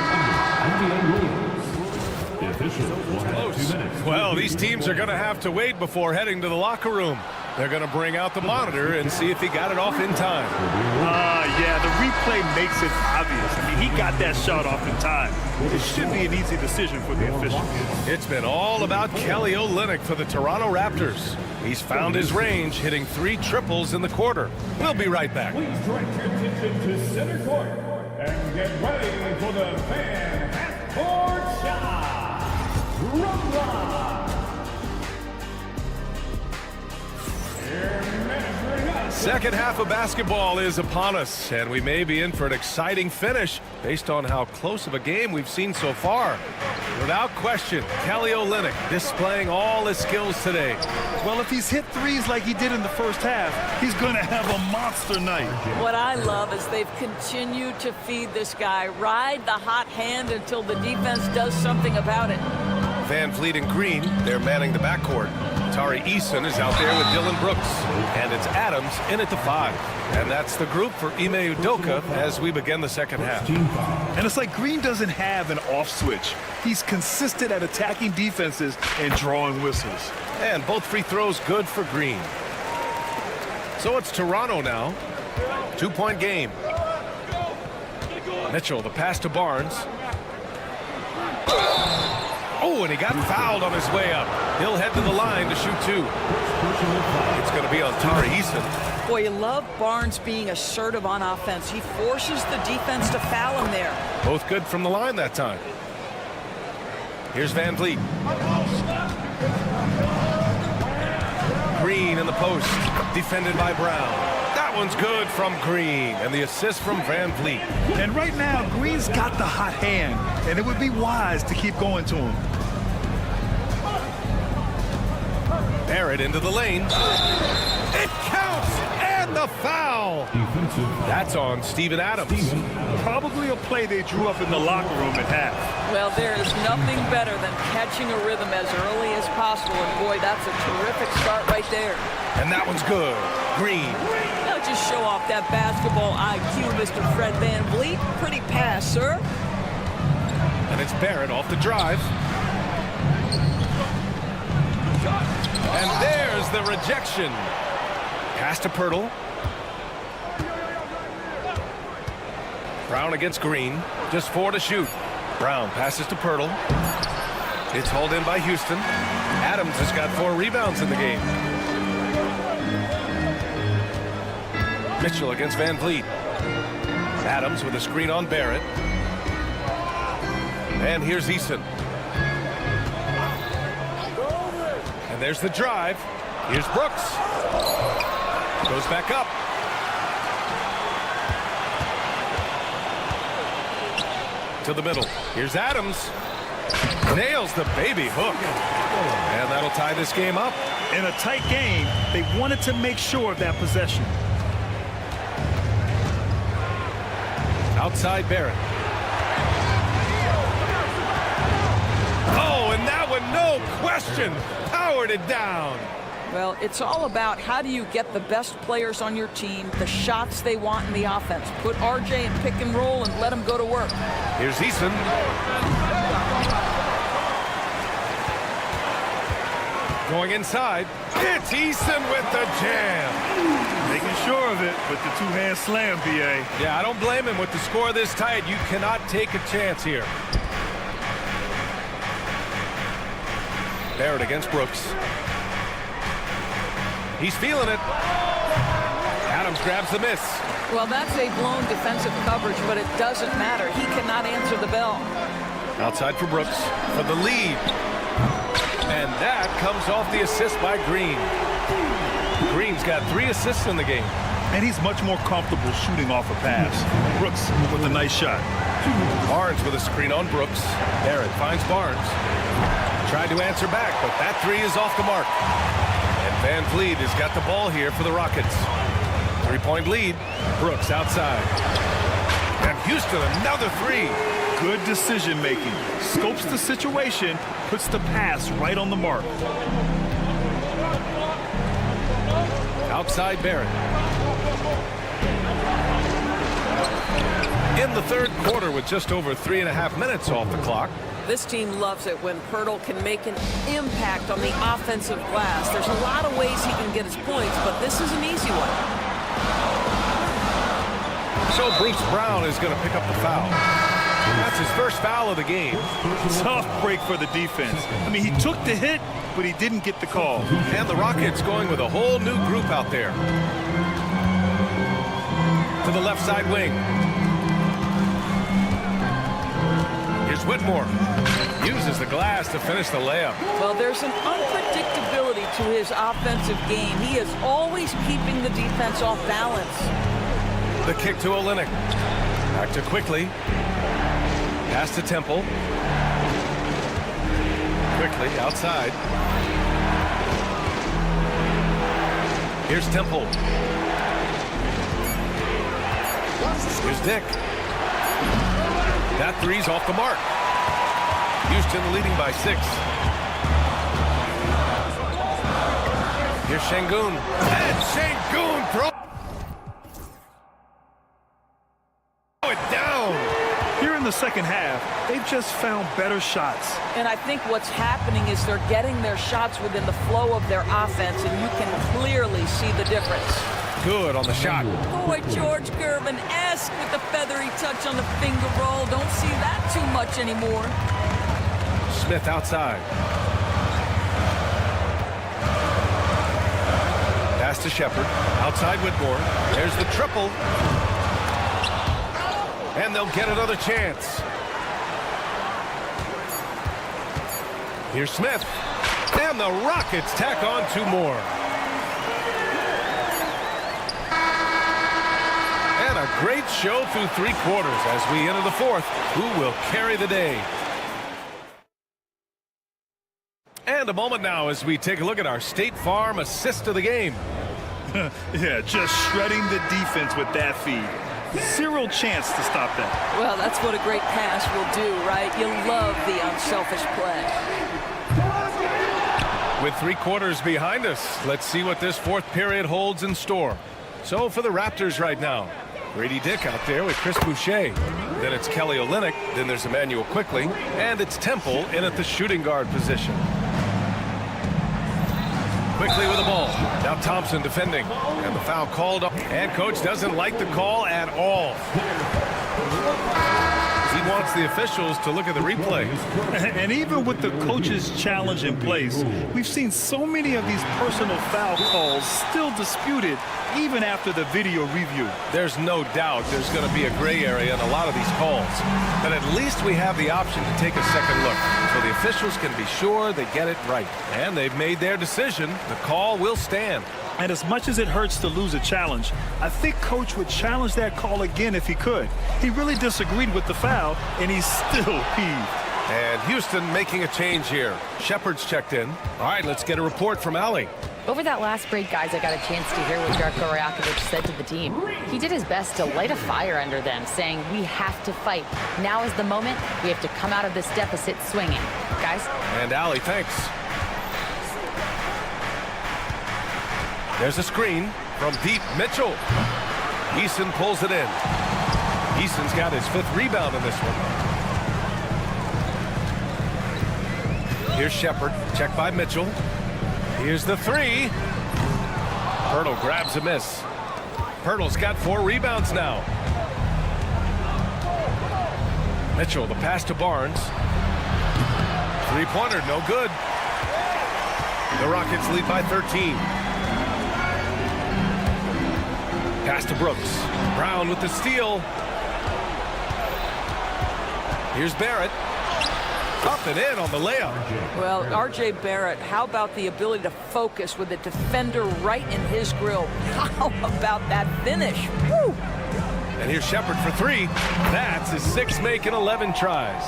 Close. Well, these teams are going to have to wait before heading to the locker room. They're going to bring out the monitor and see if he got it off in time. Yeah, the replay makes it obvious. I mean, he got that shot off in time. It should be an easy decision for the officials. It's been all about Kelly Olynyk for the Toronto Raptors. He's found his range, hitting 3 triples in the quarter. We'll be right back. Please direct your attention to center court and get ready for the fan half-court shot. Rumba! Second half of basketball is upon us, and we may be in for an exciting finish based on how close of a game we've seen so far. Without question, Kelly Olynyk displaying all his skills today. Well, if he's hit 3s like he did in the first half, he's going to have a monster night. What I love is they've continued to feed this guy. Ride the hot hand until the defense does something about it. Van Vliet and Green, they're manning the backcourt. Tari Eason is out there with Dylan Brooks. And it's Adams in at the 5. And that's the group for Ime Udoka as we begin the second half. And it's like Green doesn't have an off switch. He's consistent at attacking defenses and drawing whistles. And both free throws good for Green. So it's Toronto now. 2-point game. Mitchell, the pass to Barnes. Oh, and he got fouled on his way up. He'll head to the line to shoot 2. It's going to be on Tari Eason. Boy, you love Barnes being assertive on offense. He forces the defense to foul him there. Both good from the line that time. Here's Van Vliet. Green in the post. Defended by Brown. That one's good from Green. And the assist from Van Vliet. And right now, Green's got the hot hand. And it would be wise to keep going to him. Barrett into the lane. It counts, and the foul. That's on Steven Adams. Probably a play they drew up in the locker room at half. Well, there is nothing better than catching a rhythm as early as possible, and boy, that's a terrific start right there. And that one's good. Green. Now just show off that basketball IQ, Mr. Fred VanVleet. Pretty pass, sir. And it's Barrett off the drive. And there's the rejection. Pass to Pirtle. Brown against Green. Just 4 to shoot. Brown passes to Pirtle. It's hauled in by Houston. Adams has got 4 rebounds in the game. Mitchell against VanVleet. Adams with a screen on Barrett. And here's Eason. And there's the drive. Here's Brooks. Goes back up. To the middle. Here's Adams. Nails the baby hook. And that'll tie this game up. In a tight game, they wanted to make sure of that possession. Outside Barrett. Oh, and that one, no question, powered it down. Well, it's all about how do you get the best players on your team, the shots they want in the offense. Put RJ in pick and roll and let him go to work. Here's Eason. Going inside. It's Eason with the jam. Making sure of it with the two-hand slam, B.A. Yeah, I don't blame him. With the score this tight, you cannot take a chance here. Barrett against Brooks. He's feeling it. Adams grabs the miss. Well, that's a blown defensive coverage, but it doesn't matter. He cannot answer the bell. Outside for Brooks for the lead. And that comes off the assist by Green. Green's got 3 assists in the game. And he's much more comfortable shooting off a pass. Brooks with a nice shot. Barnes with a screen on Brooks. Barrett finds Barnes. Tried to answer back, but that 3 is off the mark. And VanVleet has got the ball here for the Rockets. 3-point lead. Brooks outside. And Houston, another 3. Good decision making. Scopes the situation, puts the pass right on the mark. Outside Barrett. In the third quarter with just over 3.5 minutes off the clock. This team loves it when Pirtle can make an impact on the offensive glass. There's a lot of ways he can get his points, but this is an easy one. So Bruce Brown is going to pick up the foul. That's his first foul of the game. Tough break for the defense. I mean, he took the hit, but he didn't get the call. And the Rockets going with a whole new group out there. To the left side wing. Here's Whitmore. Uses the glass to finish the layup. Well, there's an unpredictability to his offensive game. He is always keeping the defense off balance. The kick to Olynyk. Back to Quickly. Pass to Temple. Quickly outside. Here's Temple. Here's Dick. That 3's off the mark. Houston leading by 6. Here's Şengün. And Şengün throws it down. Here in the second half, they've just found better shots. And I think what's happening is they're getting their shots within the flow of their offense, and you can clearly see the difference. Good on the shot. Boy, George Gervin-esque with the feathery touch on the finger roll. Don't see that too much anymore. Smith outside. Pass to Shepard. Outside Whitmore. There's the triple. And they'll get another chance. Here's Smith. And the Rockets tack on 2 more. And a great show through 3 quarters as we enter the 4th. Who will carry the day? And And a moment now as we take a look at our State Farm assist of the game. Yeah, just shredding the defense with that feed. Zero chance to stop that. Well, that's what a great pass will do, right? You love the unselfish play. With 3 quarters behind us, let's see what this 4th period holds in store. So for the Raptors right now, Grady Dick out there with Chris Boucher. Then it's Kelly Olynyk. Then there's Emmanuel Quickly. And it's Temple in at the shooting guard position. Quickly with the ball. Now Thompson defending. And the foul called. And coach doesn't like the call at all. He wants the officials to look at the replay. And even with the coach's challenge in place, we've seen so many of these personal foul calls still disputed even after the video review. There's no doubt there's going to be a gray area in a lot of these calls. But at least we have the option to take a second look so the officials can be sure they get it right. And they've made their decision. The call will stand. And as much as it hurts to lose a challenge, I think Coach would challenge that call again if he could. He really disagreed with the foul, and he's still peeved. And Houston making a change here. Shepard's checked in. All right, let's get a report from Allie. Over that last break, guys, I got a chance to hear what Darko Rajakovic said to the team. He did his best to light a fire under them, saying, we have to fight. Now is the moment. We have to come out of this deficit swinging. Guys? And Allie, thanks. There's a screen from deep. Mitchell. Eason pulls it in. Eason's got his 5th rebound in this one. Here's Shepard. Checked by Mitchell. Here's the 3. Pirtle grabs a miss. Pirtle's got 4 rebounds now. Mitchell, the pass to Barnes. 3-pointer, no good. The Rockets lead by 13. Pass to Brooks. Brown with the steal. Here's Barrett. Up and in on the layup. Well, R.J. Barrett, how about the ability to focus with the defender right in his grill? How about that finish? Woo! And here's Shepard for 3. That's his 6th make in 11 tries.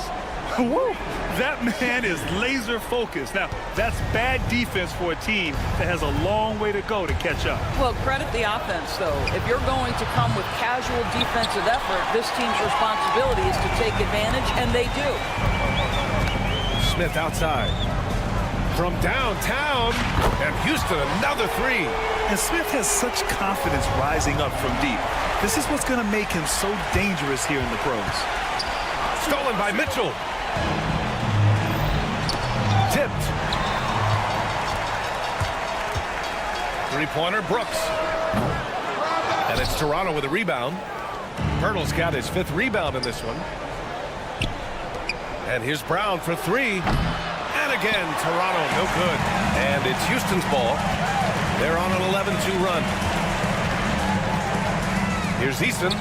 Woo! That man is laser focused. Now, that's bad defense for a team that has a long way to go to catch up. Well, credit the offense, though. If you're going to come with casual defensive effort, this team's responsibility is to take advantage, and they do. Smith outside. From downtown. And Houston, another 3. And Smith has such confidence rising up from deep. This is what's going to make him so dangerous here in the pros. Stolen by Mitchell. Tipped. 3-pointer, Brooks. And it's Toronto with a rebound. Pirtle's got his 5th rebound in this one. And here's Brown for 3. And again, Toronto, no good. And it's Houston's ball. They're on an 11-2 run. Here's Eason.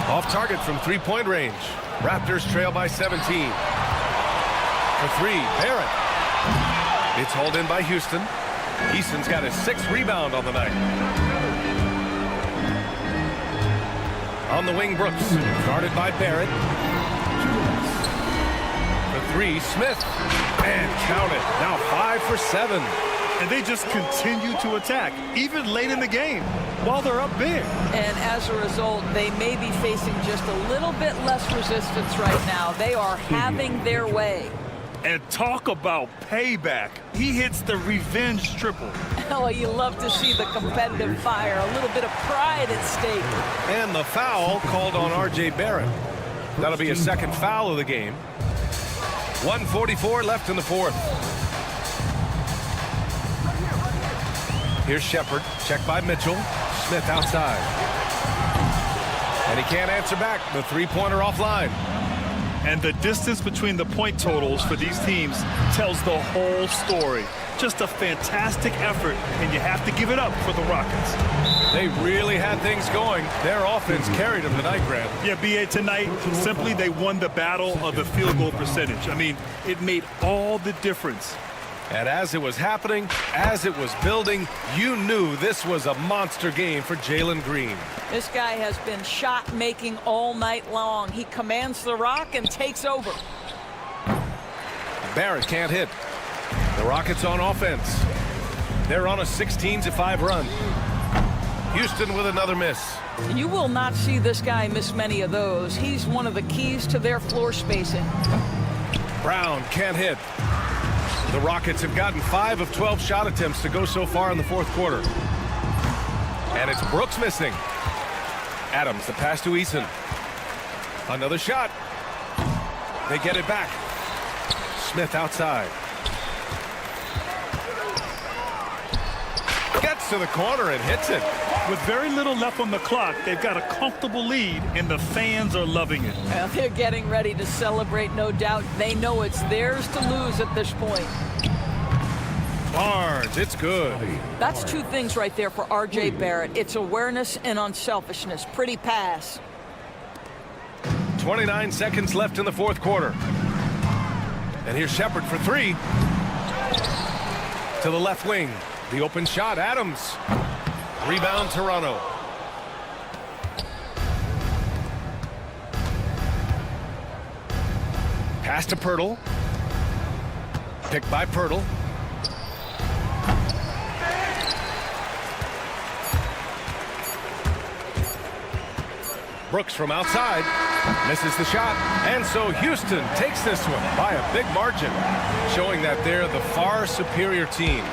Off target from 3-point range. Raptors trail by 17. For 3, Barrett. It's hauled in by Houston. Eason's got his 6th rebound on the night. On the wing, Brooks. Guarded by Barrett. For 3, Smith. And count it. Now 5 for 7. And they just continue to attack, even late in the game, while they're up big. And as a result, they may be facing just a little bit less resistance right now. They are having their way. And talk about payback. He hits the revenge triple. Oh, you love to see the competitive fire. A little bit of pride at stake. And the foul called on R.J. Barrett. That'll be his 2nd foul of the game. 1:44 left in the 4th. Here's Shepard. Checked by Mitchell. Smith outside. And he can't answer back. The 3-pointer offline. And the distance between the point totals for these teams tells the whole story. Just a fantastic effort, and you have to give it up for the Rockets. They really had things going. Their offense carried them tonight, Grant. Yeah, B.A., tonight, simply they won the battle of the field goal percentage. I mean, it made all the difference. And as it was happening, as it was building, you knew this was a monster game for Jalen Green. This guy has been shot-making all night long. He commands the rock and takes over. Barrett can't hit. The Rockets on offense. They're on a 16-5 run. Houston with another miss. You will not see this guy miss many of those. He's one of the keys to their floor spacing. Brown can't hit. The Rockets have gotten 5 of 12 shot attempts to go so far in the fourth quarter. And it's Brooks missing. Adams, the pass to Eason. Another shot. They get it back. Smith outside. Gets to the corner and hits it. With very little left on the clock, they've got a comfortable lead, and the fans are loving it. Well, they're getting ready to celebrate, no doubt. They know it's theirs to lose at this point. Barnes, it's good. That's two things right there for R.J. Barrett. It's awareness and unselfishness. Pretty pass. 29 seconds left in the fourth quarter. And here's Shepard for 3. To the left wing. The open shot, Adams. Rebound, Toronto. Pass to Pirtle. Picked by Pirtle. Brooks from outside. Misses the shot. And so Houston takes this one by a big margin, showing that they're the far superior team.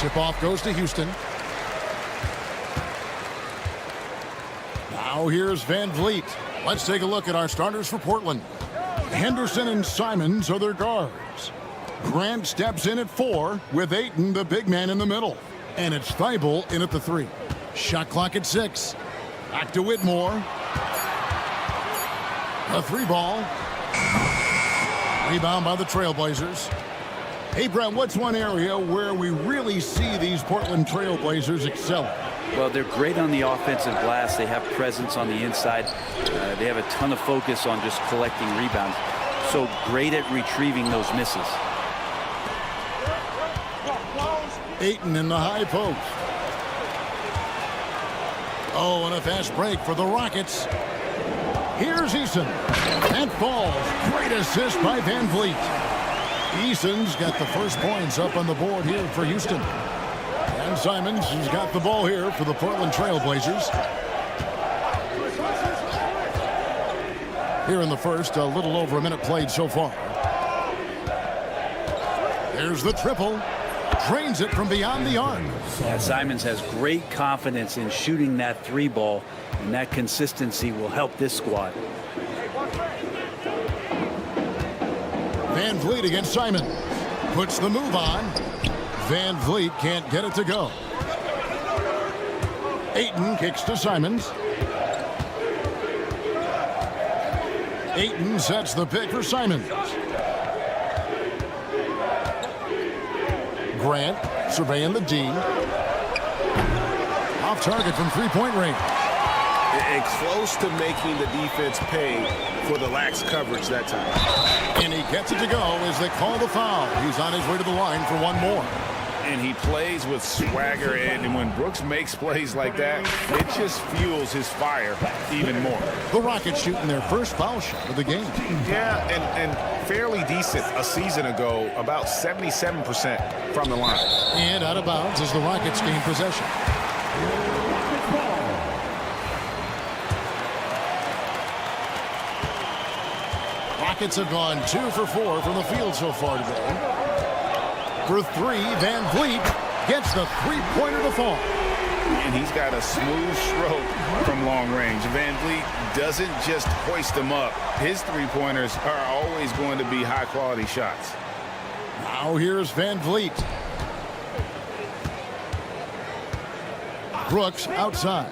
Tip-off goes to Houston. Now here's Van Vliet. Let's take a look at our starters for Portland. Henderson and Simons are their guards. Grant steps in at 4 with Ayton, the big man, in the middle. And it's Thibault in at the 3. Shot clock at 6. Back to Whitmore. A 3 ball. Rebound by the Trailblazers. Hey, Brent, what's one area where we really see these Portland Trailblazers excel? Well, they're great on the offensive glass. They have presence on the inside. They have a ton of focus on just collecting rebounds. So great at retrieving those misses. Ayton in the high post. Oh, and a fast break for the Rockets. Here's Eason. That falls. Great assist by Van Vliet. Eason's got the first points up on the board here for Houston. And Simons has got the ball here for the Portland Trailblazers. Here in the first, a little over a minute played so far. There's the triple. Drains it from beyond the arc. Yeah, Simons has great confidence in shooting that 3 ball, and that consistency will help this squad. Van Vliet against Simon. Puts the move on. Van Vliet can't get it to go. Ayton kicks to Simons. Ayton sets the pick for Simons. Grant surveying the D. Off target from three-point range. It's close to making the defense pay for the lax coverage that time. And he gets it to go as they call the foul. He's on his way to the line for one more. And he plays with swagger, and when Brooks makes plays like that, it just fuels his fire even more. The Rockets shooting their first foul shot of the game. Yeah, and fairly decent a season ago, about 77% from the line. And out of bounds as the Rockets gain possession. Rockets have gone 2 for 4 from the field so far today. For three, Van Vliet gets the three-pointer to fall. And he's got a smooth stroke from long range. Van Vliet doesn't just hoist them up. His three-pointers are always going to be high-quality shots. Now here's Van Vliet. Brooks outside.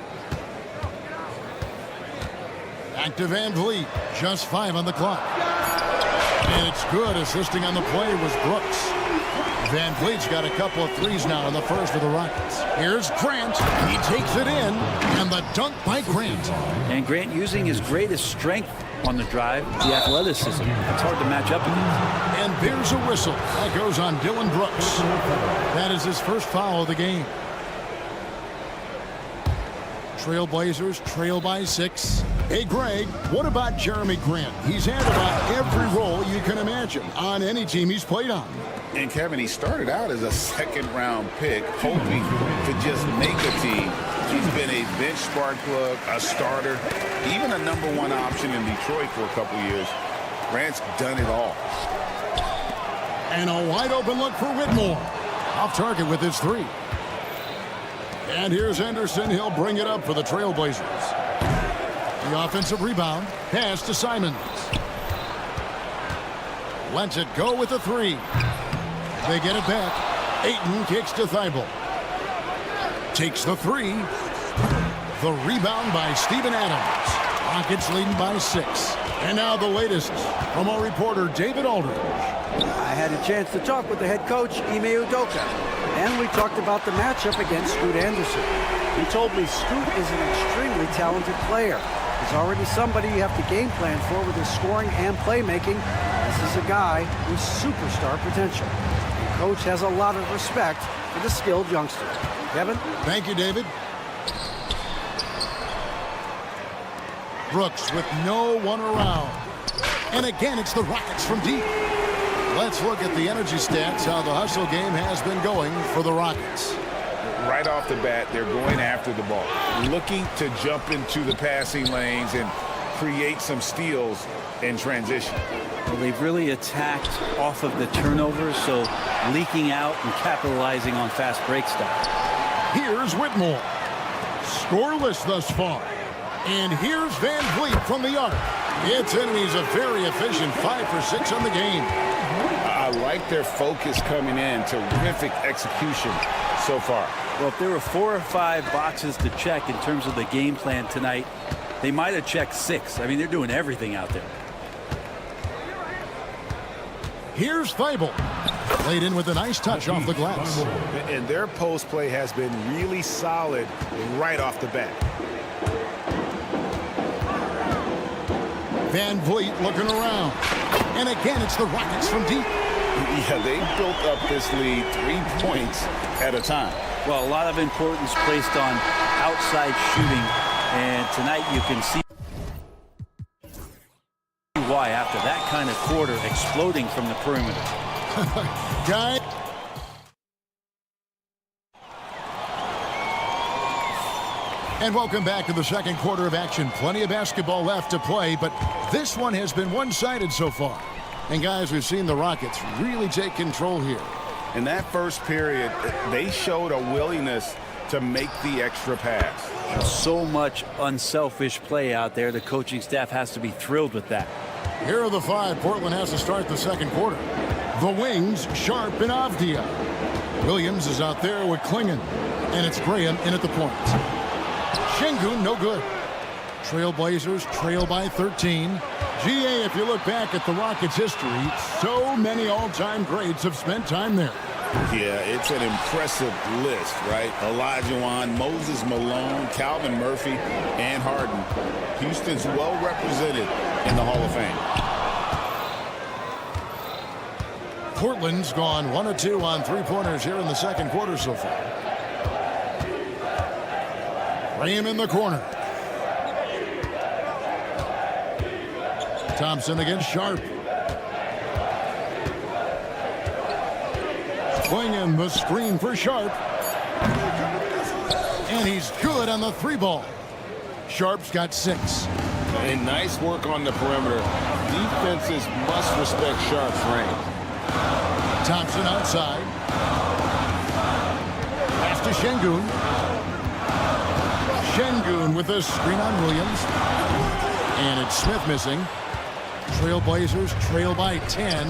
Back to Van Vliet. Just 5 on the clock. And it's good. Assisting on the play was Brooks. Van Vliet's got a couple of threes now in the first for the Rockets. Here's Grant. He takes it in. And the dunk by Grant. And Grant using his greatest strength on the drive, the athleticism. It's hard to match up against. And there's a whistle. That goes on Dylan Brooks. That is his first foul of the game. Trailblazers trail by 6. Hey, Greg, what about Jeremy Grant? He's had about every role you can imagine on any team he's played on. And Kevin, he started out as a second-round pick, hoping to just make a team. He's been a bench spark plug, a starter, even a #1 option in Detroit for a couple years. Grant's done it all. And a wide-open look for Whitmore. Off target with his 3. And here's Henderson. He'll bring it up for the Trailblazers. The offensive rebound. Pass to Simons. Lets it go with the 3. They get it back. Ayton kicks to Thibault. Takes the 3. The rebound by Steven Adams. Rockets leading by 6. And now the latest from our reporter, David Aldridge. I had a chance to talk with the head coach, Ime Udoka, and we talked about the matchup against Scoot Anderson. He told me Scoot is an extremely talented player. He's already somebody you have to game plan for with his scoring and playmaking. This is a guy with superstar potential. The coach has a lot of respect for the skilled youngster. Kevin? Thank you, David. Brooks with no one around. And again, it's the Rockets from deep. Let's look at the energy stats, how the hustle game has been going for the Rockets. Right off the bat, they're going after the ball, looking to jump into the passing lanes and create some steals in transition. Well, they've really attacked off of the turnovers, so leaking out and capitalizing on fast break stuff. Here's Whitmore. Scoreless thus far. And here's Van Vliet from the arc. It's in, and he's a very efficient 5 for 6 on the game. I like their focus coming in. Terrific execution so far. Well, if there were 4 or 5 boxes to check in terms of the game plan tonight, they might have checked 6. I mean, they're doing everything out there. Here's Thibault. Played in with a nice touch off the glass. And their post play has been really solid right off the bat. Van Vliet looking around. And again, it's the Rockets from deep. Yeah, they built up this lead 3 points at a time. Well, a lot of importance placed on outside shooting. And tonight you can see why after that kind of quarter exploding from the perimeter. Guy. And welcome back to the second quarter of action. Plenty of basketball left to play, but this one has been one-sided so far. And guys, we've seen the Rockets really take control here. In that first period, they showed a willingness to make the extra pass. So much unselfish play out there. The coaching staff has to be thrilled with that. Here are the 5 Portland has to start the second quarter. The wings, Sharp and Avdia. Williams is out there with Klingon. And it's Graham in at the point. Şengün, no good. Trailblazers trail by 13. GA, if you look back at the Rockets' history, so many all-time greats have spent time there. Yeah, it's an impressive list, right? Olajuwon, Moses Malone, Calvin Murphy, and Harden. Houston's well represented in the Hall of Fame. Portland's gone 1 of 2 on three-pointers here in the second quarter so far. Graham in the corner. Thompson against Sharp. Swinging the screen for Sharp. And he's good on the 3-ball. Sharp's got 6. And nice work on the perimeter. Defenses must respect Sharp's range. Thompson outside. Pass to Şengün. Şengün with a screen on Williams. And it's Smith missing. Trailblazers trail by 10.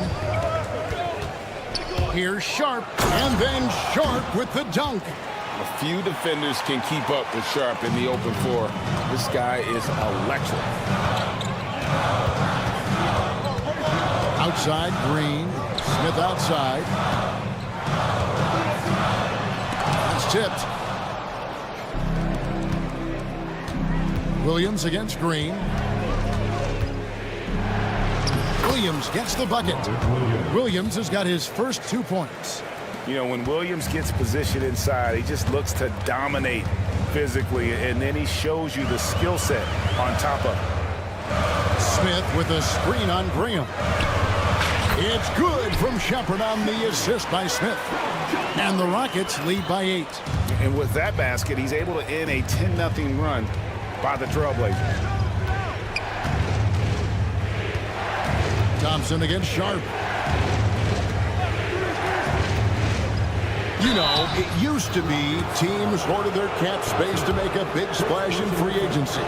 Here's Sharp. And then Sharp with the dunk. A few defenders can keep up with Sharp in the open floor. This guy is electric. Outside, Green. Smith outside. It's tipped. Williams against Green. Williams gets the bucket. Williams has got his first 2 points. You know, when Williams gets positioned inside, he just looks to dominate physically, and then he shows you the skill set on top of it. Smith with a screen on Graham. It's good from Shepherd on the assist by Smith. And the Rockets lead by 8. And with that basket, he's able to end a 10-0 run by the Trailblazers. Thompson against Sharp. You know, it used to be teams hoarded their cap space to make a big splash in free agency.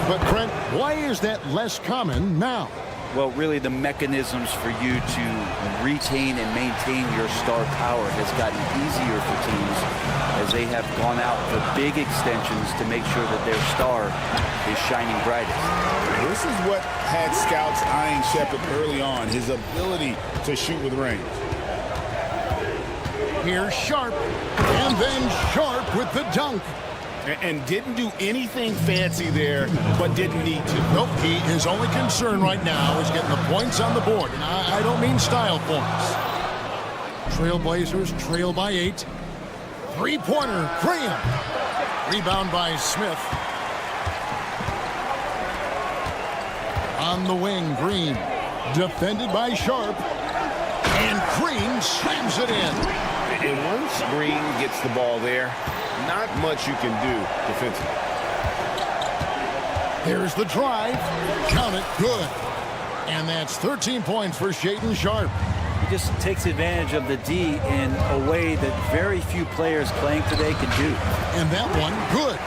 But, Trent, why is that less common now? Well, really, the mechanisms for you to retain and maintain your star power has gotten easier for teams as they have gone out for big extensions to make sure that their star is shining brightest. This is what had scouts eyeing Shepherd early on, his ability to shoot with range. Here's Sharp, and then Sharp with the dunk. And didn't do anything fancy there, but didn't need to. Nope, his only concern right now is getting the points on the board. And I don't mean style points. Trailblazers trail by 8. Three-pointer, Graham. Rebound by Smith. On the wing, Green. Defended by Sharp. And Green slams it in. And once Green gets the ball there, not much you can do defensively. Here's the drive. Count it, good. And that's 13 points for Shaedon Sharp. He just takes advantage of the D in a way that very few players playing today can do. And that one, good.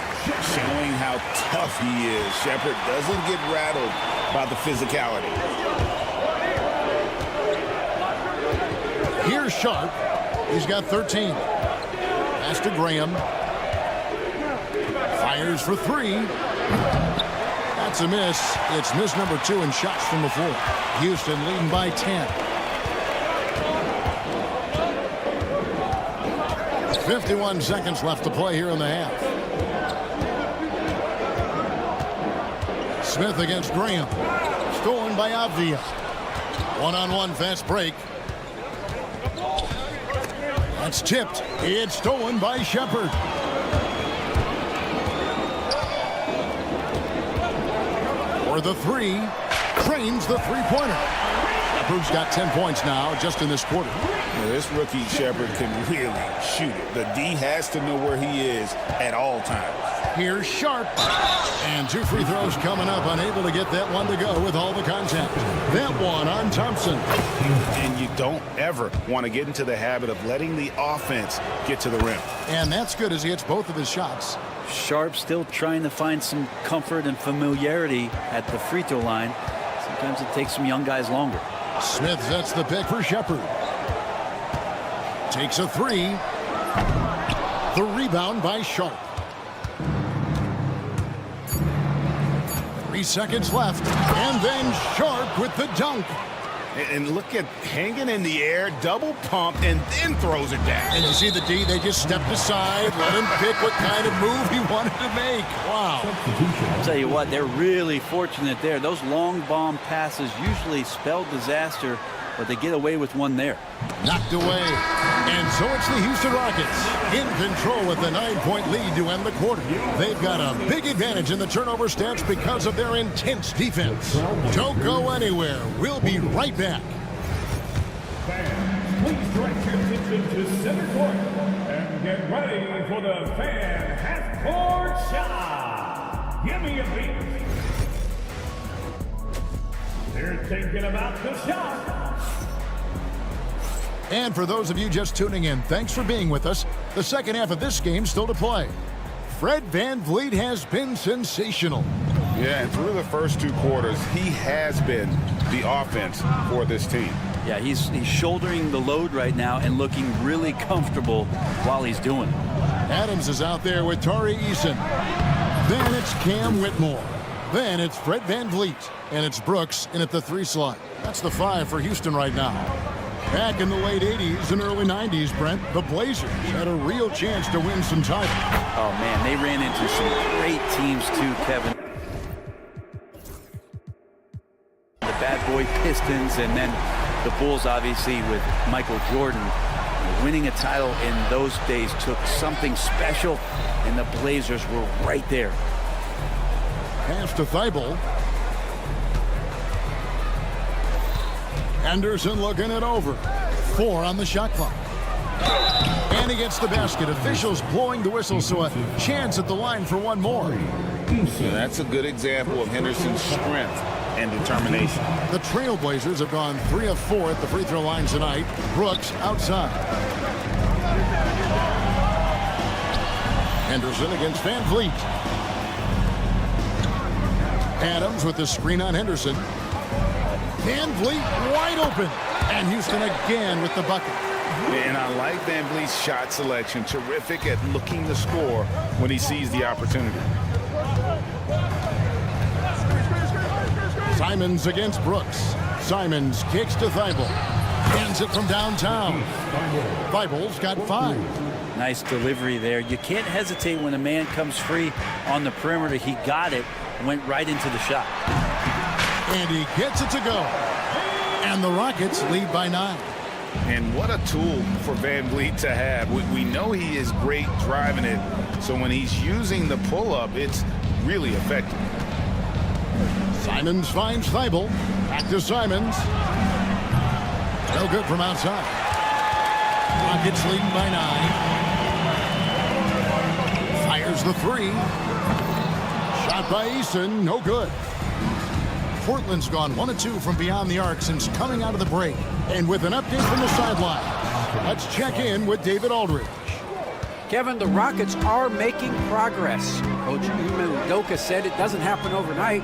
Showing how tough he is. Shepherd doesn't get rattled by the physicality. Here's Sharp. He's got 13. Pass to Graham. Fires for 3. That's a miss. It's miss number 2 in shots from the floor. Houston leading by 10. 51 seconds left to play here in the half. Smith against Graham. Stolen by Avdia. One-on-one fast break. That's tipped. It's stolen by Shepherd. For the 3. Cranes the three-pointer. Shepherd's got 10 points now just in this quarter. Yeah, this rookie Shepherd can really shoot it. The D has to know where he is at all times. Here's Sharp. And 2 free throws coming up. Unable to get that one to go with all the contact. That one on Thompson. And you don't ever want to get into the habit of letting the offense get to the rim. And that's good as he hits both of his shots. Sharp still trying to find some comfort and familiarity at the free throw line. Sometimes it takes some young guys longer. Smith sets the pick for Shepard. Takes a three. The rebound by Sharp. 3 seconds left. And then Sharp with the dunk. And look at hanging in the air, double pump, and then throws it down. And you see the D, they just stepped aside, let him pick what kind of move he wanted to make. Wow. I'll tell you what, they're really fortunate there. Those long bomb passes usually spell disaster, but they get away with one there. Knocked away. And so it's the Houston Rockets in control with a 9-point lead to end the quarter. They've got a big advantage in the turnover stats because of their intense defense. Don't go anywhere. We'll be right back. Fans, please direct your attention to center court and get ready for the fan half-court shot. Give me a beat. They're thinking about the shot. And for those of you just tuning in, thanks for being with us. The second half of this game still to play. Fred VanVleet has been sensational. Yeah, and through the first 2 quarters, he has been the offense for this team. Yeah, he's shouldering the load right now and looking really comfortable while he's doing it. Adams is out there with Tari Eason. Then it's Cam Whitmore. Then it's Fred VanVleet. And it's Brooks in at the 3 slot. That's the 5 for Houston right now. Back in the late 80s and early 90s, Brent, the Blazers had a real chance to win some titles. Oh, man, they ran into some great teams, too, Kevin. The bad boy Pistons, and then the Bulls, obviously, with Michael Jordan. Winning a title in those days took something special, and the Blazers were right there. Pass to Thibault. Anderson looking it over. 4 on the shot clock. And he gets the basket. Officials blowing the whistle, so a chance at the line for one more. So that's a good example of Henderson's strength and determination. The Trailblazers have gone 3 of 4 at the free throw line tonight. Brooks outside. Henderson against VanVleet. Adams with the screen on Henderson. VanVleet wide open. And Houston again with the bucket. And I like VanVleet's shot selection. Terrific at looking to score when he sees the opportunity. Simons against Brooks. Simons kicks to Thibault. Hands it from downtown. Thibault's got 5. Nice delivery there. You can't hesitate when a man comes free on the perimeter. He got it, went right into the shot. And he gets it to go. And the Rockets lead by 9. And what a tool for VanVleet to have. We know he is great driving it, so when he's using the pull-up, it's really effective. Simons finds Thibault. Back to Simons. No good from outside. Rockets leading by 9. Fires the 3. Shot by Eason. No good. Portland's gone 1 of 2 from beyond the arc since coming out of the break. And with an update from the sideline, let's check in with David Aldridge. Kevin, the Rockets are making progress. Coach Ime Udoka said it doesn't happen overnight.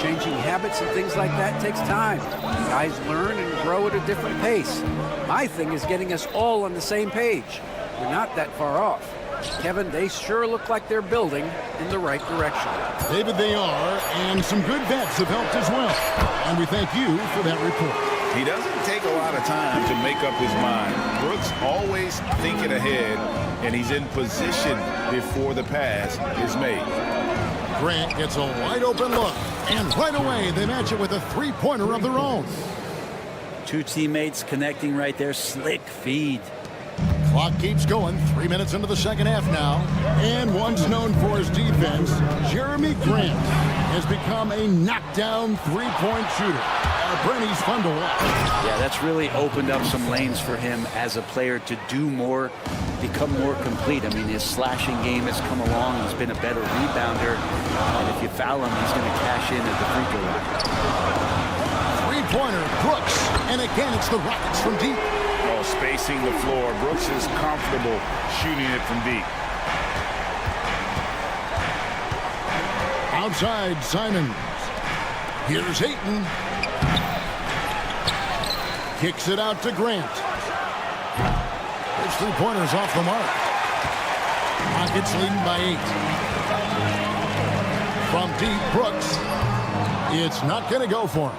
Changing habits and things like that takes time. Guys learn and grow at a different pace. My thing is getting us all on the same page. We're not that far off. Kevin, they sure look like they're building in the right direction. David, they are, and some good bets have helped as well. And we thank you for that report. He doesn't take a lot of time to make up his mind. Brooks always thinking ahead, and he's in position before the pass is made. Grant gets a wide open look, and right away they match it with a 3-pointer of their own. 2 teammates connecting right there. Slick feed. Clock keeps going. 3 minutes into the second half now. And once known for his defense, Jeremy Grant has become a knockdown 3-point shooter. Brent, he's fun to watch. Yeah, that's really opened up some lanes for him as a player to do more, become more complete. I mean, his slashing game has come along. He's been a better rebounder. And if you foul him, he's going to cash in at the free throw line. 3-pointer, Brooks. And again, it's the Rockets from deep. Oh, spacing the floor. Brooks is comfortable shooting it from deep. Outside, Simons. Here's Ayton. Kicks it out to Grant. His three-pointers off the mark. Rockets leading by 8. From deep, Brooks. It's not going to go for him.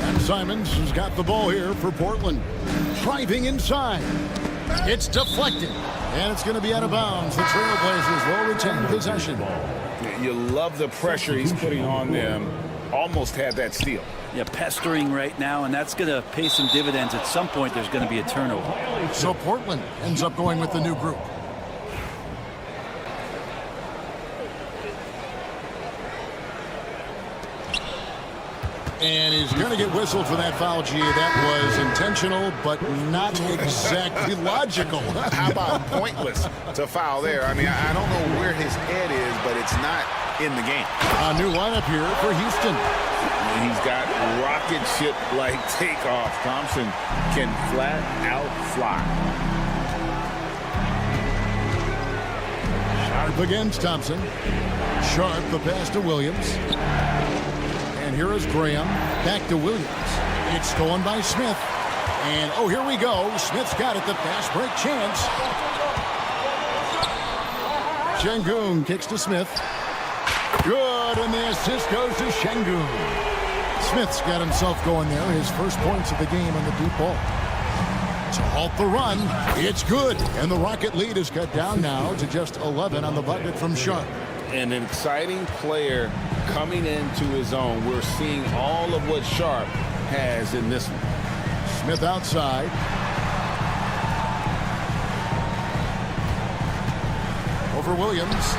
And Simons has got the ball here for Portland. Driving inside. It's deflected. And it's going to be out of bounds. The Trailblazers will retain possession. You love the pressure he's putting on them. Almost had that steal. Yeah, pestering right now, and that's going to pay some dividends. At some point, there's going to be a turnover. So Portland ends up going with the new group. And he's going to get whistled for that foul, G. That was intentional, but not exactly logical. How about pointless to foul there? I mean, I don't know where his head is, but it's not in the game. A new lineup here for Houston. And he's got rocket ship-like takeoff. Thompson can flat out fly. Sharp against Thompson. Sharp, the pass to Williams. And here is Graham. Back to Williams. It's stolen by Smith. And, oh, here we go. Smith's got it. The fast break chance. Şengün kicks to Smith. Good, and the assist goes to Şengün. Smith's got himself going there. His first points of the game on the deep ball. To halt the run, it's good. And the Rocket lead is cut down now to just 11 on the bucket from Sharp. And an exciting player coming into his own. We're seeing all of what Sharp has in this one. Smith outside. Over Williams.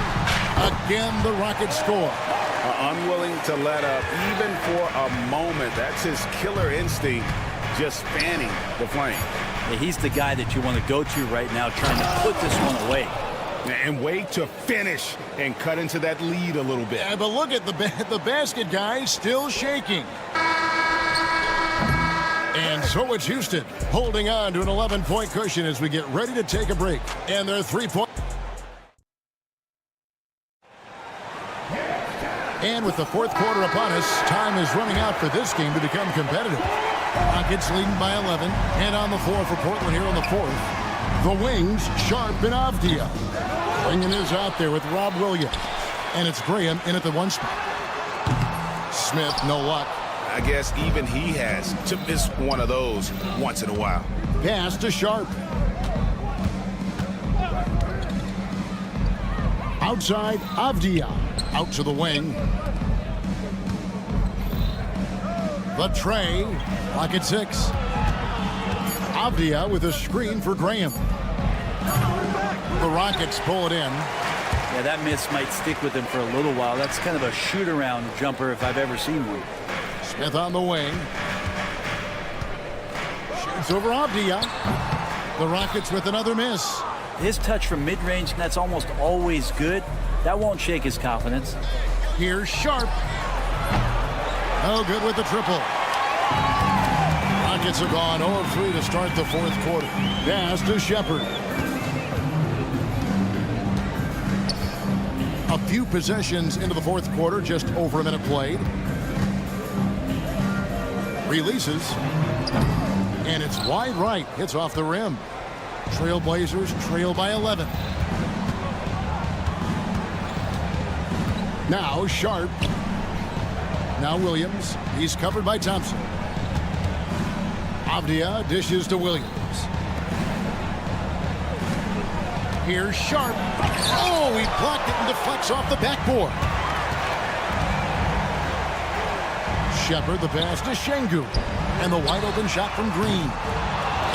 Again, the Rockets score. Unwilling to let up even for a moment. That's his killer instinct, just fanning the flame. Yeah, he's the guy that you want to go to right now, trying to put this one away. And wait to finish and cut into that lead a little bit. Yeah, but look at the basket guy still shaking. And so it's Houston holding on to an 11-point cushion as we get ready to take a break. And their 3-point. And with the fourth quarter upon us, time is running out for this game to become competitive. Rockets leading by 11. And on the floor for Portland here on the fourth. The wings, Sharp and Avdia. Bringing his out there with Rob Williams. And it's Graham in at the one spot. Smith, no luck. I guess even he has to miss one of those once in a while. Pass to Sharp. Outside, Avdia. Out to the wing. The tray. Rocket 6. Avdia with a screen for Graham. The Rockets pull it in. Yeah, that miss might stick with him for a little while. That's kind of a shoot-around jumper if I've ever seen one. Smith on the wing. Shoots over Avdia. The Rockets with another miss. His touch from mid-range, that's almost always good. That won't shake his confidence. Here's Sharp. No good with the triple. Rockets have gone 0-3 to start the fourth quarter. Pass to Shepard. A few possessions into the fourth quarter, just over a minute played. Releases. And it's wide right. Hits off the rim. Trailblazers trail by 11. Now Sharp. Now Williams. He's covered by Thompson. Avdia dishes to Williams. Here's Sharp. Oh, he blocked it and deflects off the backboard. Shepard, the pass to Şengün. And the wide open shot from Green.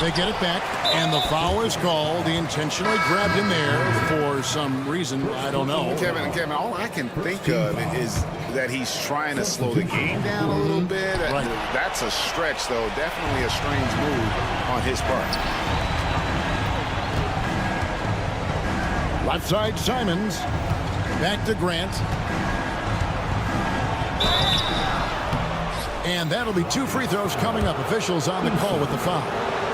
They get it back, and the foul is called. He intentionally grabbed him there for some reason. I don't know. Kevin, all I can think of is that he's trying to slow the game down a little bit. Right. That's a stretch, though. Definitely a strange move on his part. Left side, Simons. Back to Grant. And that'll be 2 free throws coming up. Officials on the call with the foul.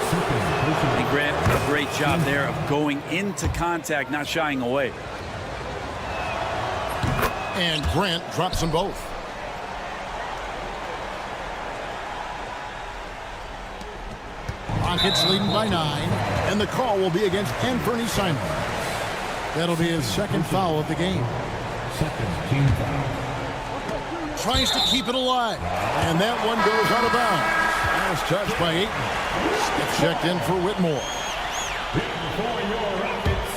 And Grant, a great job there of going into contact, not shying away. And Grant drops them both. Rockets leading by 9, and the call will be against Anthony Simons. That'll be his second foul of the game. Second team foul. Tries to keep it alive, and that one goes out of bounds. Nice touch by Ayton. Step checked in for Whitmore. For your Rockets,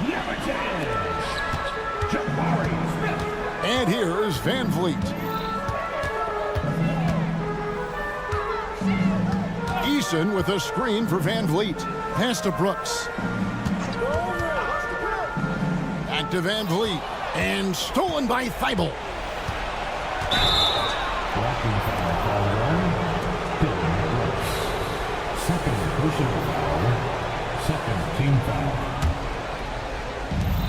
number 10, Jabari Smith. And here is Van Vliet. Eason with a screen for Van Vliet. Pass to Brooks. Back to Van Vliet. And stolen by Thibault. Blocking foul called on Dylan Brooks. Second personal foul. Second team foul.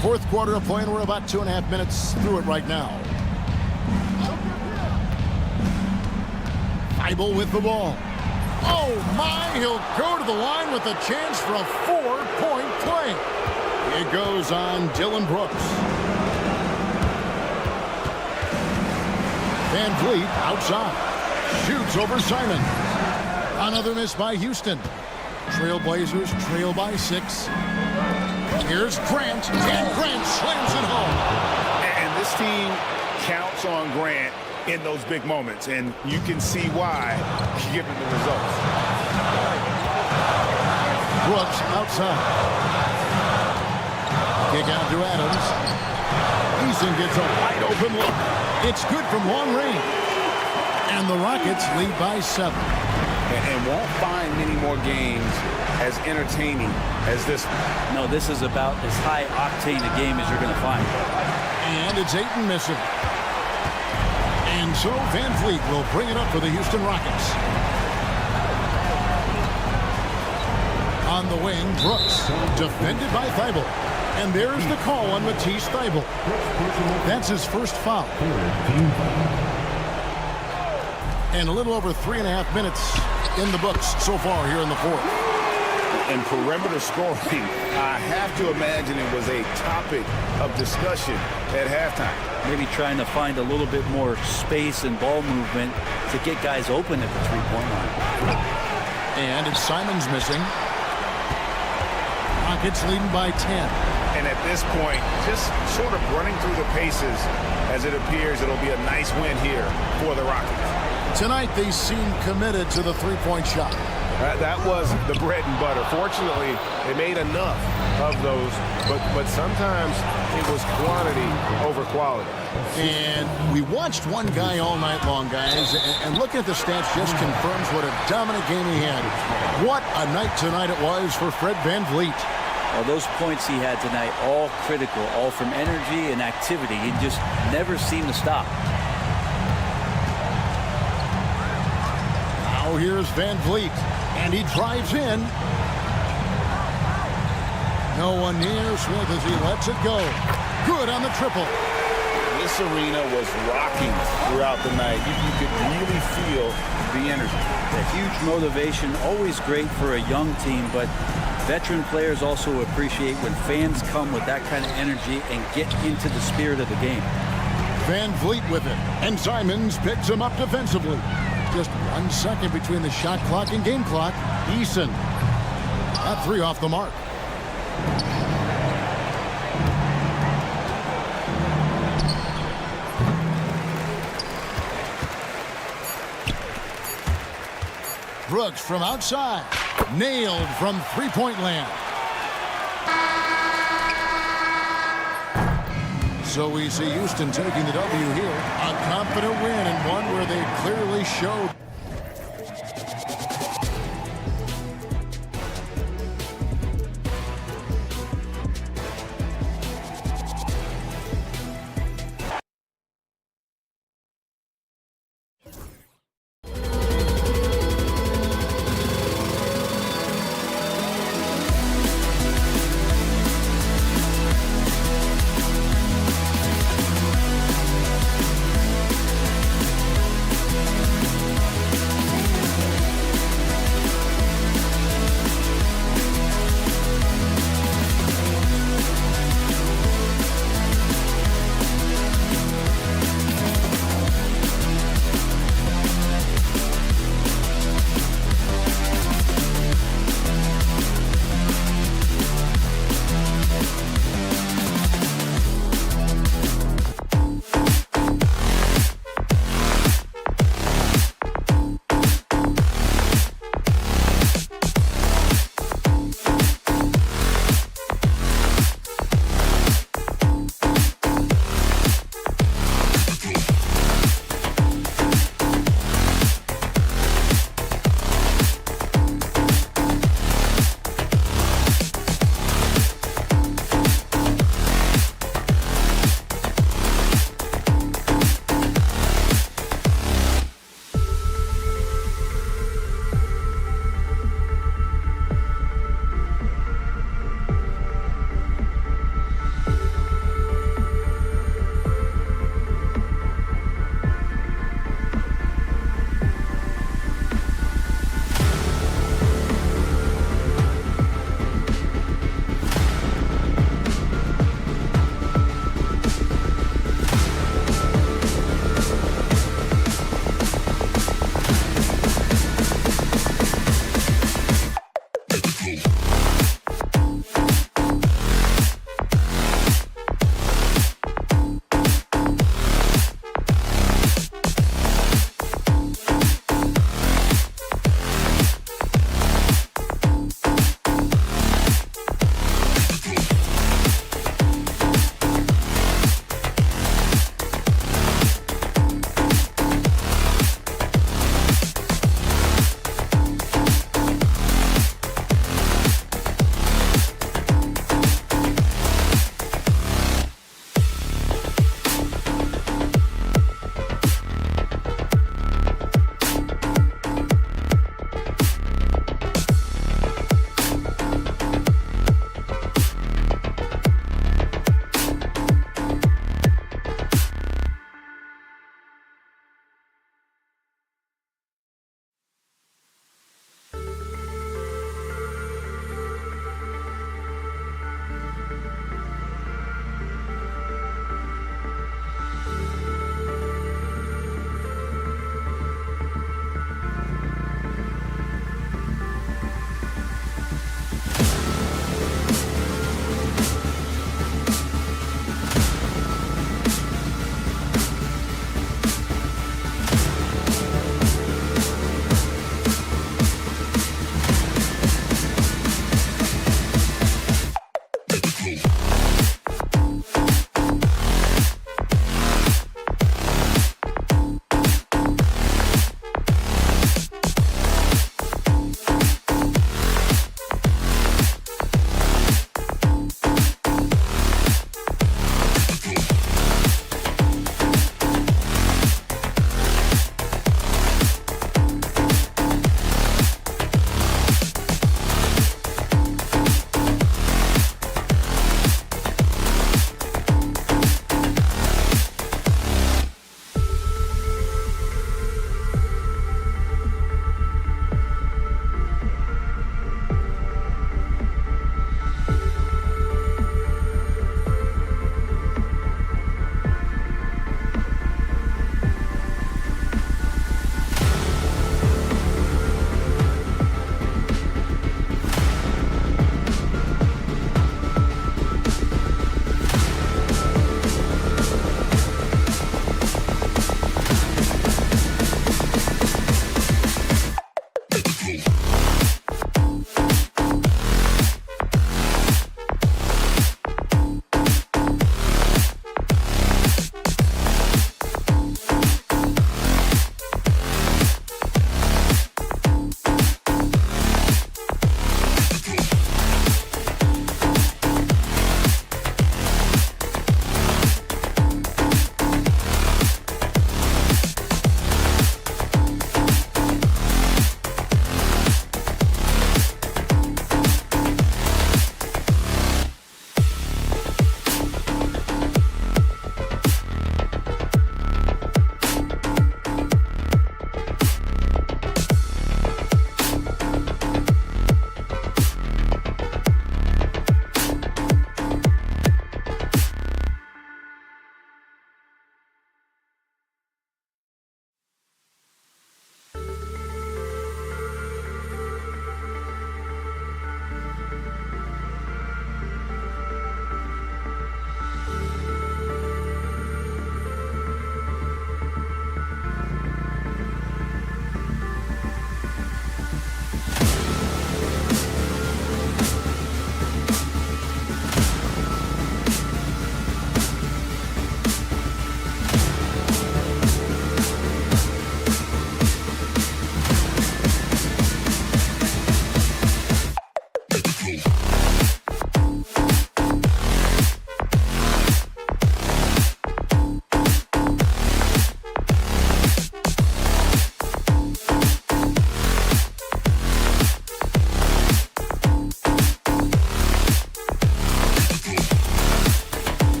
Fourth quarter of play, and we're about 2.5 minutes through it right now. Thibault with the ball. Oh my, he'll go to the line with a chance for a 4-point play. It goes on Dylan Brooks. Van Vliet outside. Shoots over Simon. Another miss by Houston. Trailblazers trail by 6. Here's Grant. And Grant slams it home. And this team counts on Grant in those big moments, and you can see why, given the results. Brooks outside. Kick out to Adams. Eason gets a wide open look. It's good from long range. And the Rockets lead by 7. And won't find many more games as entertaining as this one. No, this is about as high octane a game as you're going to find. And it's Ayton missing. And so Van Vliet will bring it up for the Houston Rockets. On the wing, Brooks, defended by Thibault. And there's the call on Matisse Thibault. That's his first foul. And a little over 3.5 minutes in the books so far here in the fourth. And perimeter scoring, I have to imagine it was a topic of discussion at halftime. Maybe trying to find a little bit more space and ball movement to get guys open at the three-point line. And it's Simons missing. Rockets leading by 10. And at this point, just sort of running through the paces as it appears it'll be a nice win here for the Rockets. Tonight, they seem committed to the three-point shot. That was the bread and butter. Fortunately, they made enough of those, but sometimes it was quantity over quality. And we watched one guy all night long, guys, and looking at the stats just confirms what a dominant game he had. What a night tonight it was for Fred Van Vliet. Well, those points he had tonight, all critical, all from energy and activity. He just never seemed to stop. Now here's Van Vliet, and he drives in. No one near Smith as he lets it go. Good on the triple. This arena was rocking throughout the night. You could really feel the energy. A huge motivation, always great for a young team, but veteran players also appreciate when fans come with that kind of energy and get into the spirit of the game. Van Vliet with it, and Simons picks him up defensively. Just 1 second between the shot clock and game clock. Eason. That 3 off the mark. Brooks from outside. Nailed from three-point land. So we see Houston taking the W here. A confident win and one where they clearly showed.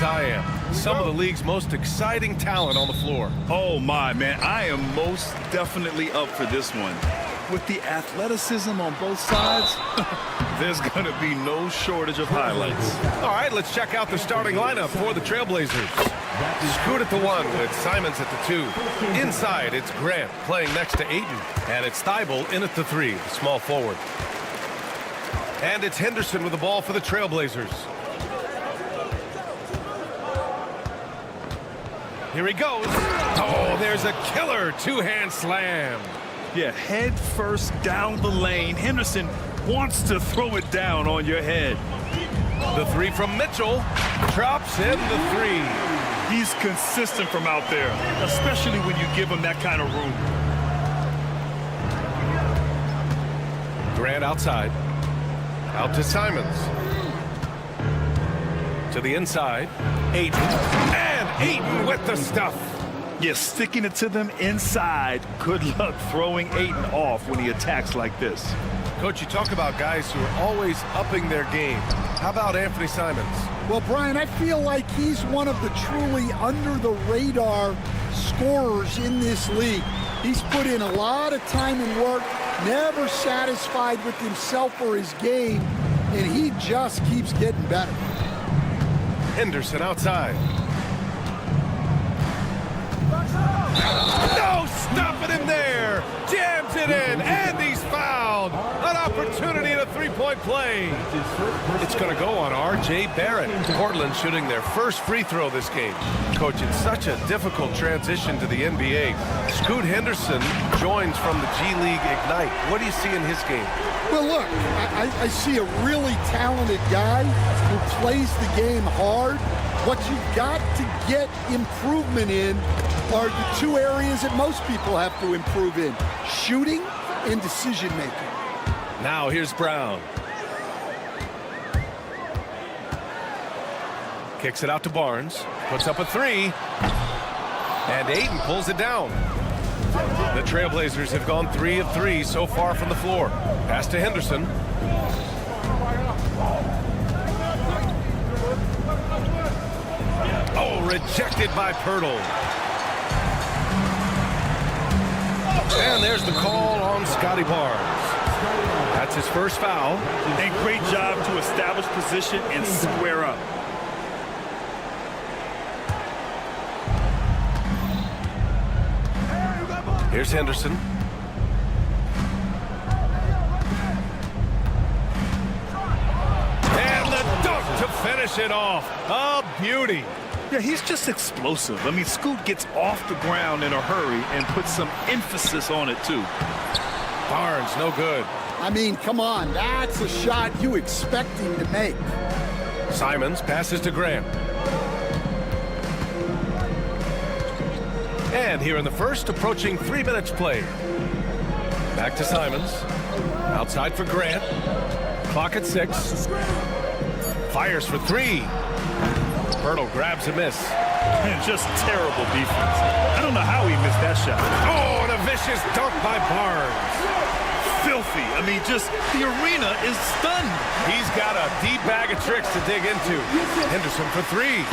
as I am. Some of the league's most exciting talent on the floor. Oh, my, man. I am most definitely up for this one. With the athleticism on both sides, there's going to be no shortage of highlights. All right, let's check out the starting lineup for the Trailblazers. Scoot at the 1 with Simons at the 2. Inside, it's Grant playing next to Ayton. And it's Thibault in at the 3, the small forward. And it's Henderson with the ball for the Trailblazers. Here he goes. Oh, there's a killer two-hand slam. Yeah, head first down the lane. Henderson wants to throw it down on your head. The 3 from Mitchell. Drops in the 3. He's consistent from out there, especially when you give him that kind of room. Grant outside. Out to Simons. To the inside. Ayton. And Ayton with the stuff. Yeah, sticking it to them inside. Good luck throwing Ayton off when he attacks like this. Coach, you talk about guys who are always upping their game. How about Anthony Simons? Well, Brian, I feel like he's one of the truly under-the-radar scorers in this league. He's put in a lot of time and work, never satisfied with himself or his game, and he just keeps getting better. Henderson outside. No, stopping him there. Jams it in, and he's fouled. An opportunity in a three-point play. It's going to go on R.J. Barrett. Portland shooting their first free throw this game. Coach, it's such a difficult transition to the NBA. Scoot Henderson joins from the G League Ignite. What do you see in his game? Well, look, I see a really talented guy who plays the game hard. What you've got to get improvement in are the 2 areas that most people have to improve in: shooting and decision-making. Now here's Brown. Kicks it out to Barnes. Puts up a 3. And Ayton pulls it down. The Trailblazers have gone 3 of 3 so far from the floor. Pass to Henderson. Oh, rejected by Pirtle. And there's the call on Scotty Barnes. That's his first foul. And great job to establish position and square up. Here's Henderson. And the dunk to finish it off. A beauty. Yeah, he's just explosive. I mean, Scoot gets off the ground in a hurry and puts some emphasis on it, too. Barnes, no good. I mean, come on, that's a shot you expect him to make. Simons passes to Grant. And here in the first, approaching 3 minutes played. Back to Simons. Outside for Grant. Clock at 6. Fires for 3. Pirtle grabs a miss. And just terrible defense. I don't know how he missed that shot. Oh, and a vicious dunk by Barnes. Filthy. I mean, just the arena is stunned. He's got a deep bag of tricks to dig into. Henderson for 3.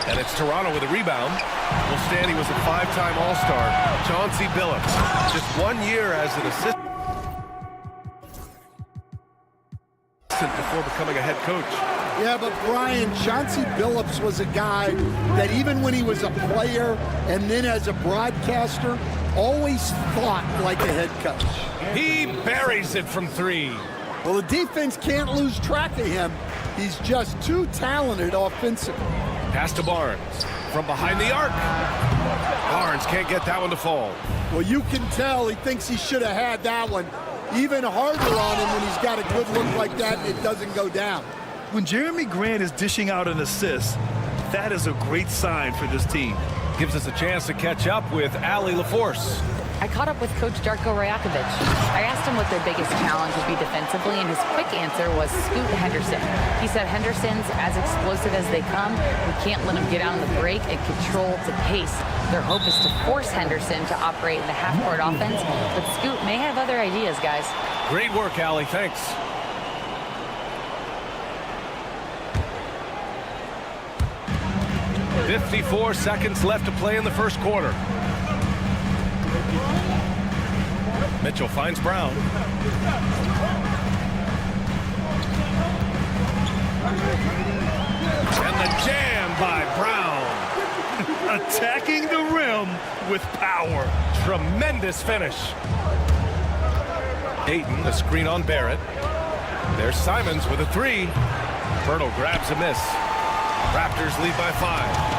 And it's Toronto with a rebound. Well, Stan, he was a 5-time All-Star. Chauncey Billups, just 1 year as an assistant before becoming a head coach. Yeah, but Brian, Chauncey Billups was a guy that even when he was a player and then as a broadcaster, always thought like a head coach. He buries it from 3. Well, the defense can't lose track of him. He's just too talented offensively. Pass to Barnes from behind the arc. Barnes can't get that one to fall. Well, you can tell he thinks he should have had that one. Even harder on him when he's got a good look like that and it doesn't go down. When Jeremy Grant is dishing out an assist, that is a great sign for this team. Gives us a chance to catch up with Allie LaForce. I caught up with Coach Darko Rajakovic. I asked him what their biggest challenge would be defensively, and his quick answer was Scoot Henderson. He said Henderson's as explosive as they come. We can't let him get out on the break and control the pace. Their hope is to force Henderson to operate in the half-court offense, but Scoot may have other ideas, guys. Great work, Allie. Thanks. 54 seconds left to play in the first quarter. Mitchell finds Brown. And the jam by Brown. Attacking the rim with power. Tremendous finish. Ayton, the screen on Barrett. There's Simons with a three. Pirtle grabs a miss. Raptors lead by 5.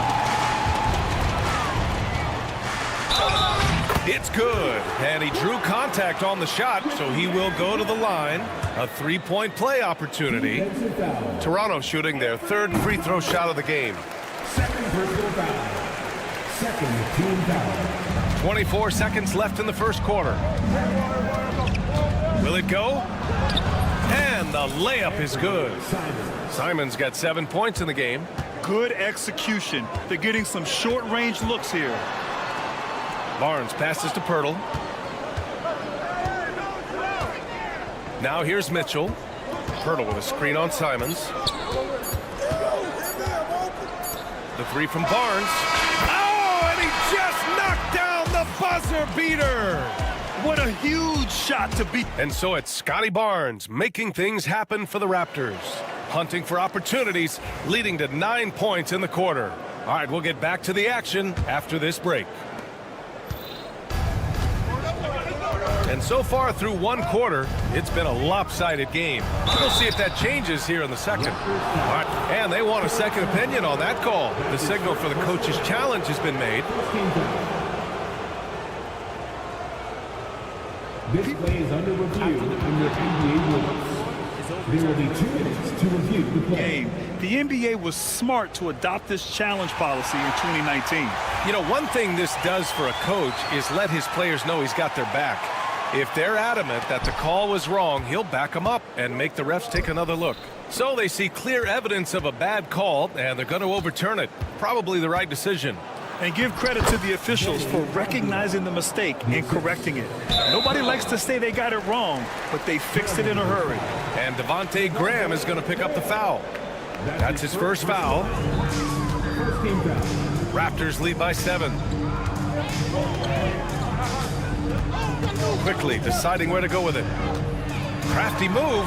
It's good. And he drew contact on the shot, so he will go to the line. A three-point play opportunity. Toronto shooting their third free throw shot of the game. Second personal foul. Second team foul. 24 seconds left in the first quarter. Will it go? And the layup is good. Simons got 7 points in the game. Good execution. They're getting some short-range looks here. Barnes passes to Pirtle. Now here's Mitchell. Pirtle with a screen on Simons. The three from Barnes. Oh, and he just knocked down the buzzer beater. What a huge shot to beat. And so it's Scotty Barnes making things happen for the Raptors. Hunting for opportunities, leading to 9 points in the quarter. All right, we'll get back to the action after this break. And so far through one quarter, it's been a lopsided game. We'll see if that changes here in the second. All right, and they want a second opinion on that call. The signal for the coach's challenge has been made. This play is under review in the NBA rules. There will be 2 minutes to review the play. The NBA was smart to adopt this challenge policy in 2019. You know, one thing this does for a coach is let his players know he's got their back. If they're adamant that the call was wrong, he'll back them up and make the refs take another look. So they see clear evidence of a bad call, and they're going to overturn it. Probably the right decision. And give credit to the officials for recognizing the mistake and correcting it. Nobody likes to say they got it wrong, but they fixed it in a hurry. And Devontae Graham is going to pick up the foul. That's his first foul. Raptors lead by 7. Quickly deciding where to go with it. Crafty move.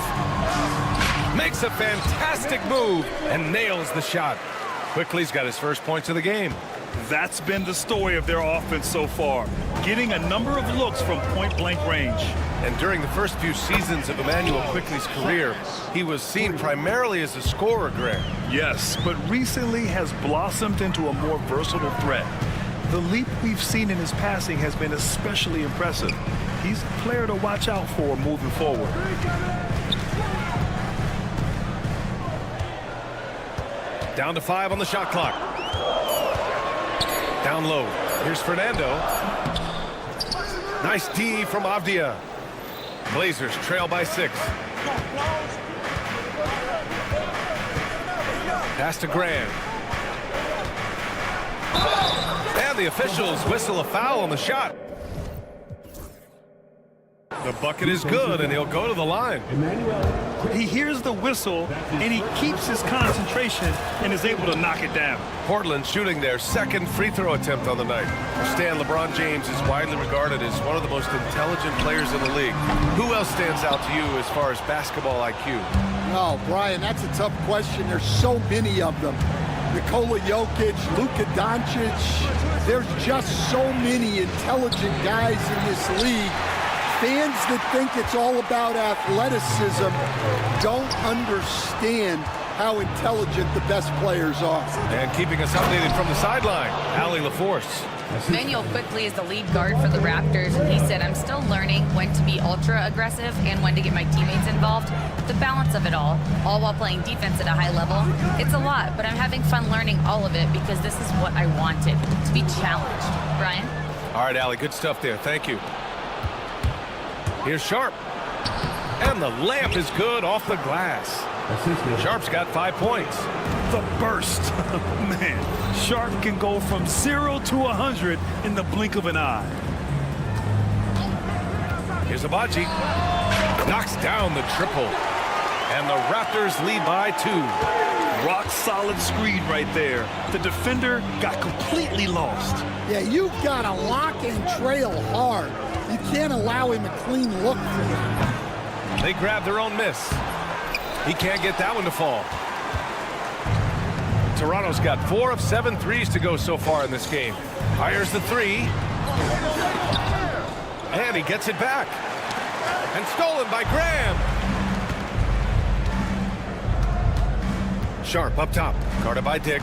Makes a fantastic move and nails the shot. Quickly's got his first points of the game. That's been the story of their offense so far, getting a number of looks from point-blank range. And during the first few seasons of Emmanuel Quickley's career, he was seen primarily as a scorer, Greg. Yes, but recently has blossomed into a more versatile threat. The leap we've seen in his passing has been especially impressive. He's a player to watch out for moving forward. Down to 5 on the shot clock. Down low. Here's Fernando. Nice D from Avdia. Blazers trail by 6. Pass to Graham. And the officials whistle a foul on the shot. The bucket is good, and he'll go to the line. He hears the whistle, and he keeps his concentration and is able to knock it down. Portland shooting their second free throw attempt on the night. Stan, LeBron James is widely regarded as one of the most intelligent players in the league. Who else stands out to you as far as basketball IQ? Oh, Brian, that's a tough question. There's so many of them. Nikola Jokic, Luka Doncic. There's just so many intelligent guys in this league. Fans that think it's all about athleticism don't understand how intelligent the best players are. And keeping us updated from the sideline, Allie LaForce. Emmanuel Quickley is the lead guard for the Raptors, and he said, I'm still learning when to be ultra aggressive and when to get my teammates involved. The balance of it all while playing defense at a high level. It's a lot, but I'm having fun learning all of it because this is what I wanted, to be challenged. Brian? All right, Allie, good stuff there. Thank you. Here's Sharp. And the layup is good off the glass. Sharp's got 5 points. The burst. Man, Sharp can go from 0 to 100 in the blink of an eye. Here's Abaji. Knocks down the triple. And the Raptors lead by 2. Rock-solid screen right there. The defender got completely lost. Yeah, you've got to lock and trail hard. You can't allow him a clean look for that. They grab their own miss. He can't get that one to fall. Toronto's got 4 of 7 threes to go so far in this game. Fires the 3. And he gets it back. And stolen by Graham. Sharp up top. Guarded by Dick.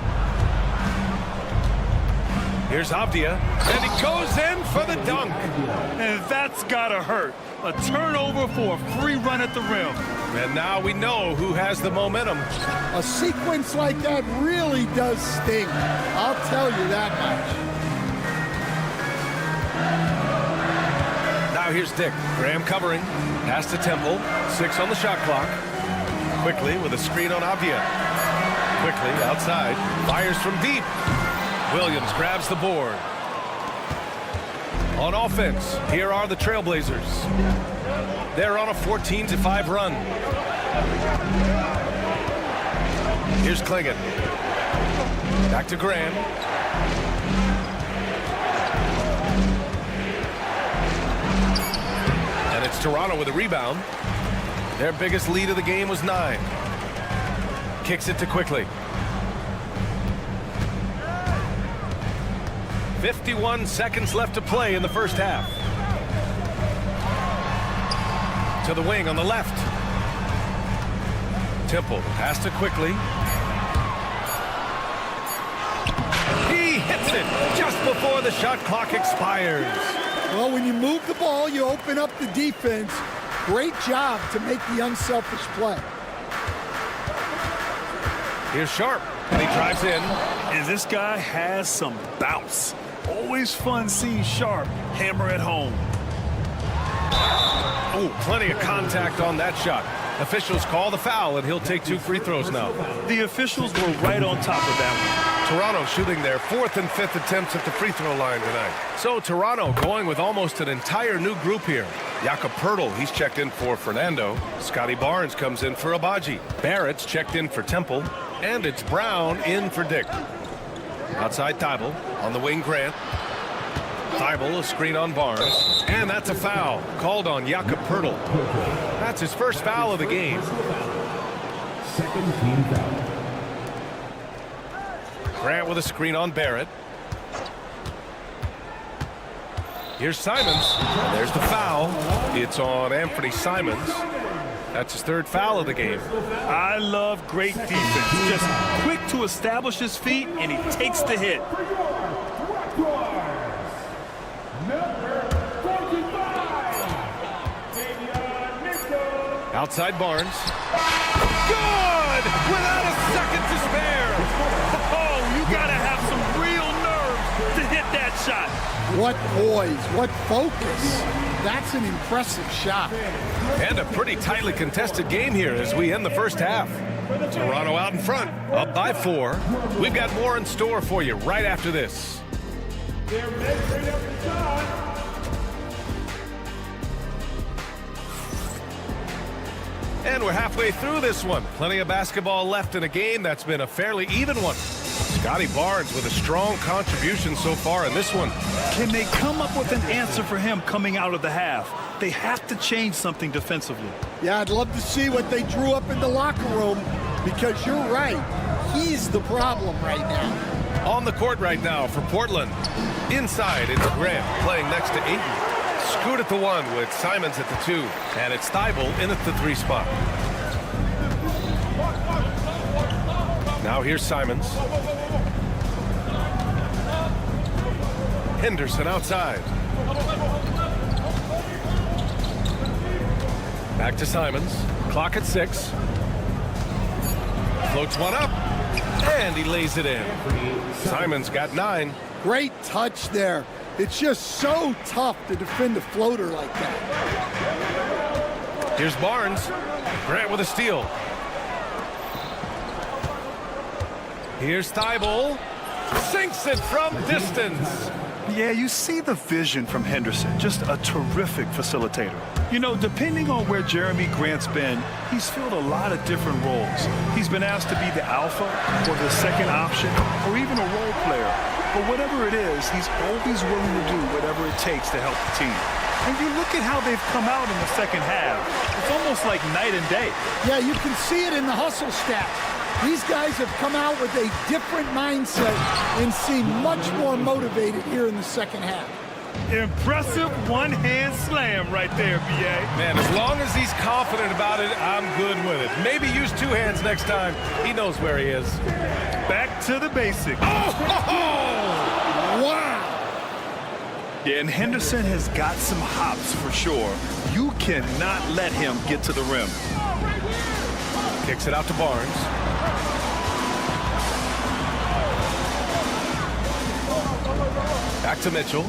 Here's Avdia. And he goes in for the dunk. And that's gotta hurt. A turnover for a free run at the rim. And now we know who has the momentum. A sequence like that really does sting. I'll tell you that much. Now here's Dick. Graham covering. Pass to Temple. 6 on the shot clock. Quickly with a screen on Avdia. Quickly outside. Fires from deep. Williams grabs the board. On offense, here are the Trailblazers. They're on a 14-5 run. Here's Klingon. Back to Graham. And it's Toronto with a rebound. Their biggest lead of the game was 9. Kicks it to Quickly. 51 seconds left to play in the first half. To the wing on the left. Temple pass to Quickly. He hits it just before the shot clock expires. Well, when you move the ball, you open up the defense. Great job to make the unselfish play. Here's Sharp, and he drives in. And this guy has some bounce. Always fun seeing Sharp hammer at home. Oh, plenty of contact on that shot. Officials call the foul, and he'll take 2 free throws now. The officials were right on top of that one. Toronto shooting their 4th and 5th attempts at the free throw line tonight. So Toronto going with almost an entire new group here. Jakob Poeltl, he's checked in for Fernando. Scotty Barnes comes in for Abaji. Barrett's checked in for Temple. And it's Brown in for Dick. Outside Thibault. On the wing, Grant. Thibault, a screen on Barnes. And that's a foul called on Jakob Poeltl. That's his first foul of the game. Second team foul. Grant with a screen on Barrett. Here's Simons. And there's the foul. It's on Anthony Simons. That's his 3rd foul of the game. I love great defense. Just quick to establish his feet, and he takes the hit. Outside Barnes. Good! Without a second to spare. Oh, you got to have some real nerve to hit that shot. What poise, what focus. That's an impressive shot. And a pretty tightly contested game here as we end the first half. Toronto out in front, up by 4. We've got more in store for you right after this. And we're halfway through this one. Plenty of basketball left in a game that's been a fairly even one. Scotty Barnes with a strong contribution so far in this one. Can they come up with an answer for him coming out of the half? They have to change something defensively. Yeah, I'd love to see what they drew up in the locker room, because you're right. He's the problem right now. On the court right now for Portland. Inside, it's Graham playing next to Ayton. Scoot at the 1 with Simons at the 2. And it's Thibault in at the 3 spot. Now here's Simons. Henderson outside. Back to Simons. Clock at 6. Floats one up. And he lays it in. Simons got 9. Great touch there. It's just so tough to defend a floater like that. Here's Barnes. Grant with a steal. Here's Thibault. Sinks it from distance. Yeah, you see the vision from Henderson. Just a terrific facilitator. You know, depending on where Jeremy Grant's been, he's filled a lot of different roles. He's been asked to be the alpha or the second option or even a role player. But whatever it is, he's always willing to do whatever it takes to help the team. And you look at how they've come out in the second half. It's almost like night and day. Yeah, you can see it in the hustle stats. These guys have come out with a different mindset and seem much more motivated here in the second half. Impressive one-hand slam right there, B.A. Man, as long as he's confident about it, I'm good with it. Maybe use two hands next time. He knows where he is. Back to the basics. Oh! Wow! Yeah, and Henderson has got some hops for sure. You cannot let him get to the rim. Kicks it out to Barnes. Back to Mitchell.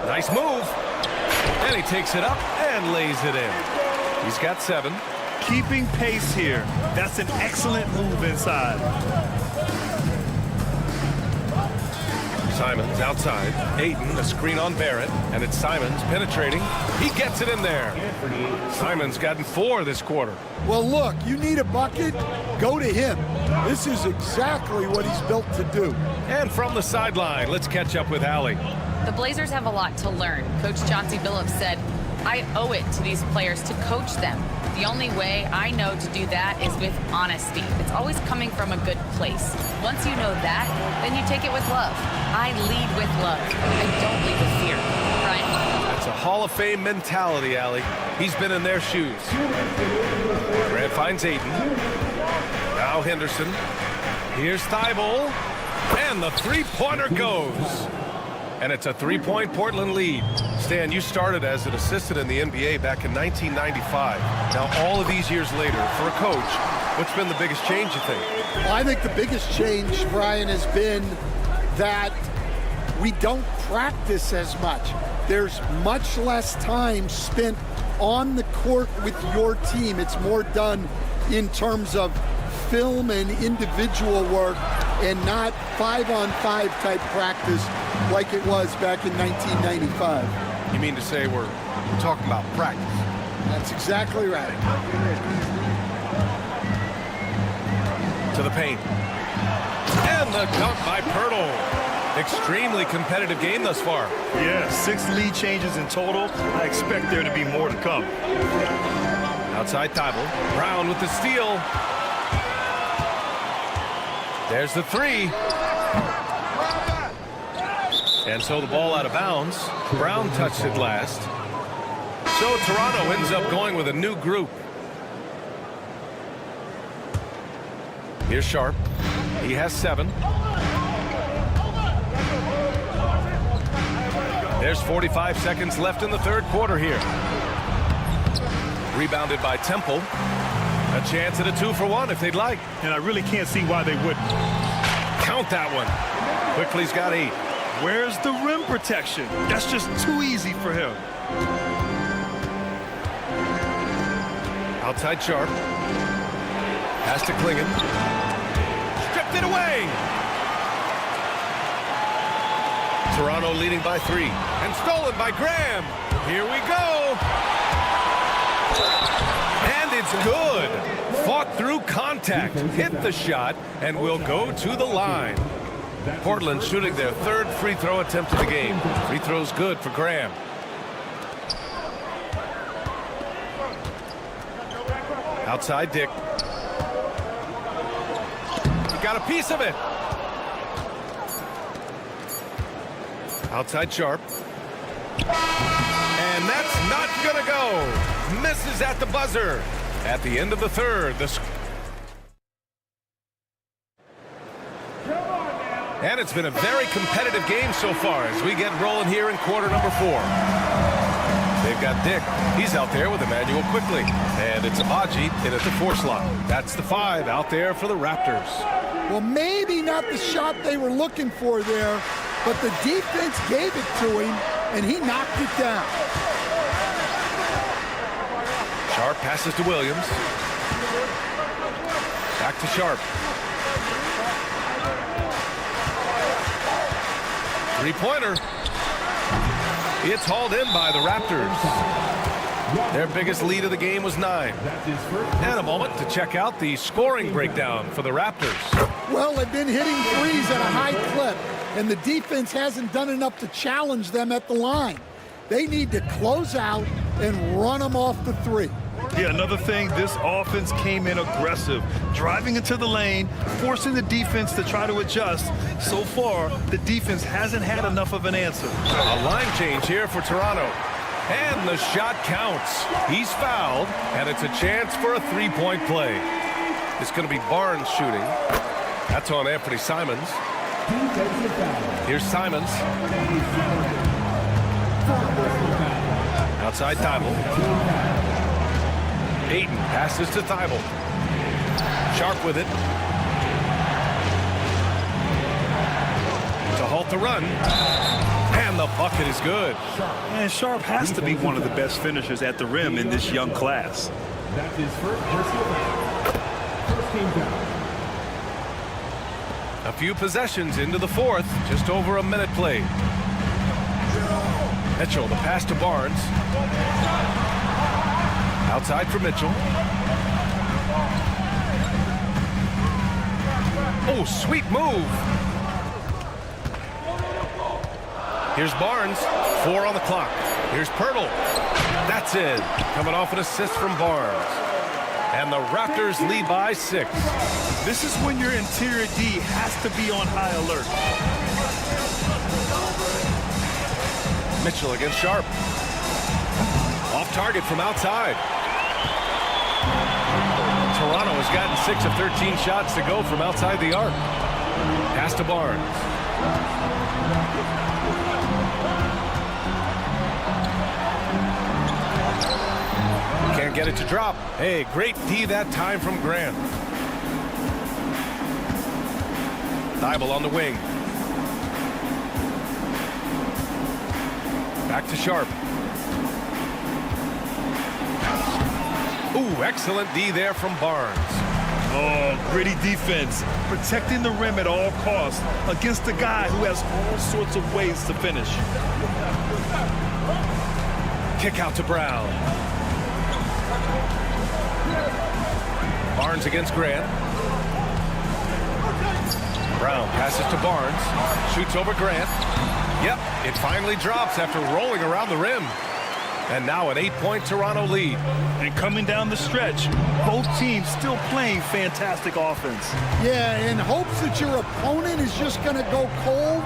Nice move. And he takes it up and lays it in. He's got 7. Keeping pace here. That's an excellent move inside. Simons outside. Ayton, a screen on Barrett. And it's Simons penetrating. He gets it in there. Simons gotten 4 this quarter. Well, look, you need a bucket, go to him. This is exactly what he's built to do. And from the sideline, let's catch up with Allie. The Blazers have a lot to learn. Coach Chauncey Billups said, I owe it to these players to coach them. The only way I know to do that is with honesty. It's always coming from a good place. Once you know that, then you take it with love. I lead with love. I don't lead with fear. Brian. That's a Hall of Fame mentality, Allie. He's been in their shoes. Grant finds Ayton. Now Henderson. Here's Thibault. And the three-pointer goes. And it's a 3-point Portland lead. Stan, you started as an assistant in the NBA back in 1995. Now, all of these years later, for a coach, what's been the biggest change, you think? Well, I think the biggest change, Brian, has been that we don't practice as much. There's much less time spent on the court with your team. It's more done in terms of film and individual work and not 5-on-5 type practice like it was back in 1995. You mean to say we're talking about practice? That's exactly right. To the paint. And the dunk by Pirtle. Extremely competitive game thus far. Yeah, 6 lead changes in total. I expect there to be more to come. Outside Thibault. Brown with the steal. There's the 3. And so the ball out of bounds. Brown touched it last. So Toronto ends up going with a new group. Here's Sharp. He has 7. There's 45 seconds left in the third quarter here. Rebounded by Temple. A chance at a 2-for-1 if they'd like. And I really can't see why they wouldn't. Count that one. Quickly's got 8. Where's the rim protection? That's just too easy for him. Outside Sharp. Pass to Klingon. Stripped it away. Toronto leading by 3. And stolen by Graham. Here we go. And it's good. Fought through contact. Hit the shot and will go to the line. Portland shooting their 3rd free throw attempt of the game. Free throw's good for Graham. Outside Dick. Got a piece of it. Outside Sharp. And that's not gonna go. Misses at the buzzer. At the end of the 3rd, and it's been a very competitive game so far as we get rolling here in quarter number 4. They've got Dick. He's out there with Emmanuel quickly. And it's Aji in at the 4 slot. That's the 5 out there for the Raptors. Well, maybe not the shot they were looking for there, but the defense gave it to him, and he knocked it down. Sharp passes to Williams. Back to Sharp. Three-pointer. It's hauled in by the Raptors. Their biggest lead of the game was 9. And a moment to check out the scoring breakdown for the Raptors. Well, they've been hitting threes at a high clip, and the defense hasn't done enough to challenge them at the line. They need to close out and run them off the three. Yeah, another thing, this offense came in aggressive, driving into the lane, forcing the defense to try to adjust. So far, the defense hasn't had enough of an answer. A line change here for Toronto. And the shot counts. He's fouled, and it's a chance for a three-point play. It's going to be Barnes shooting. That's on Anthony Simons. Here's Simons. Outside Thibault. Ayton passes to Thibault. Sharp with it. To halt the run. And the bucket is good. And Sharp has to be one of the best finishers at the rim in this young class. That's his first personal foul. First team foul. A few possessions into the fourth. Just over a minute played. Mitchell, the pass to Barnes. Outside for Mitchell. Oh, sweet move. Here's Barnes. 4 on the clock. Here's Pirtle. That's in. Coming off an assist from Barnes. And the Raptors lead by 6. This is when your interior D has to be on high alert. Mitchell against Sharp. Off target from outside. Toronto has gotten 6 of 13 shots to go from outside the arc. Pass to Barnes. Can't get it to drop. Hey, great D that time from Grant. Thibault on the wing. Back to Sharp. Ooh, excellent D there from Barnes. Oh, gritty defense. Protecting the rim at all costs against a guy who has all sorts of ways to finish. Kick out to Brown. Barnes against Grant. Brown passes to Barnes. Shoots over Grant. Yep, it finally drops after rolling around the rim. And now an 8-point Toronto lead. And coming down the stretch, both teams still playing fantastic offense. Yeah, in hopes that your opponent is just going to go cold.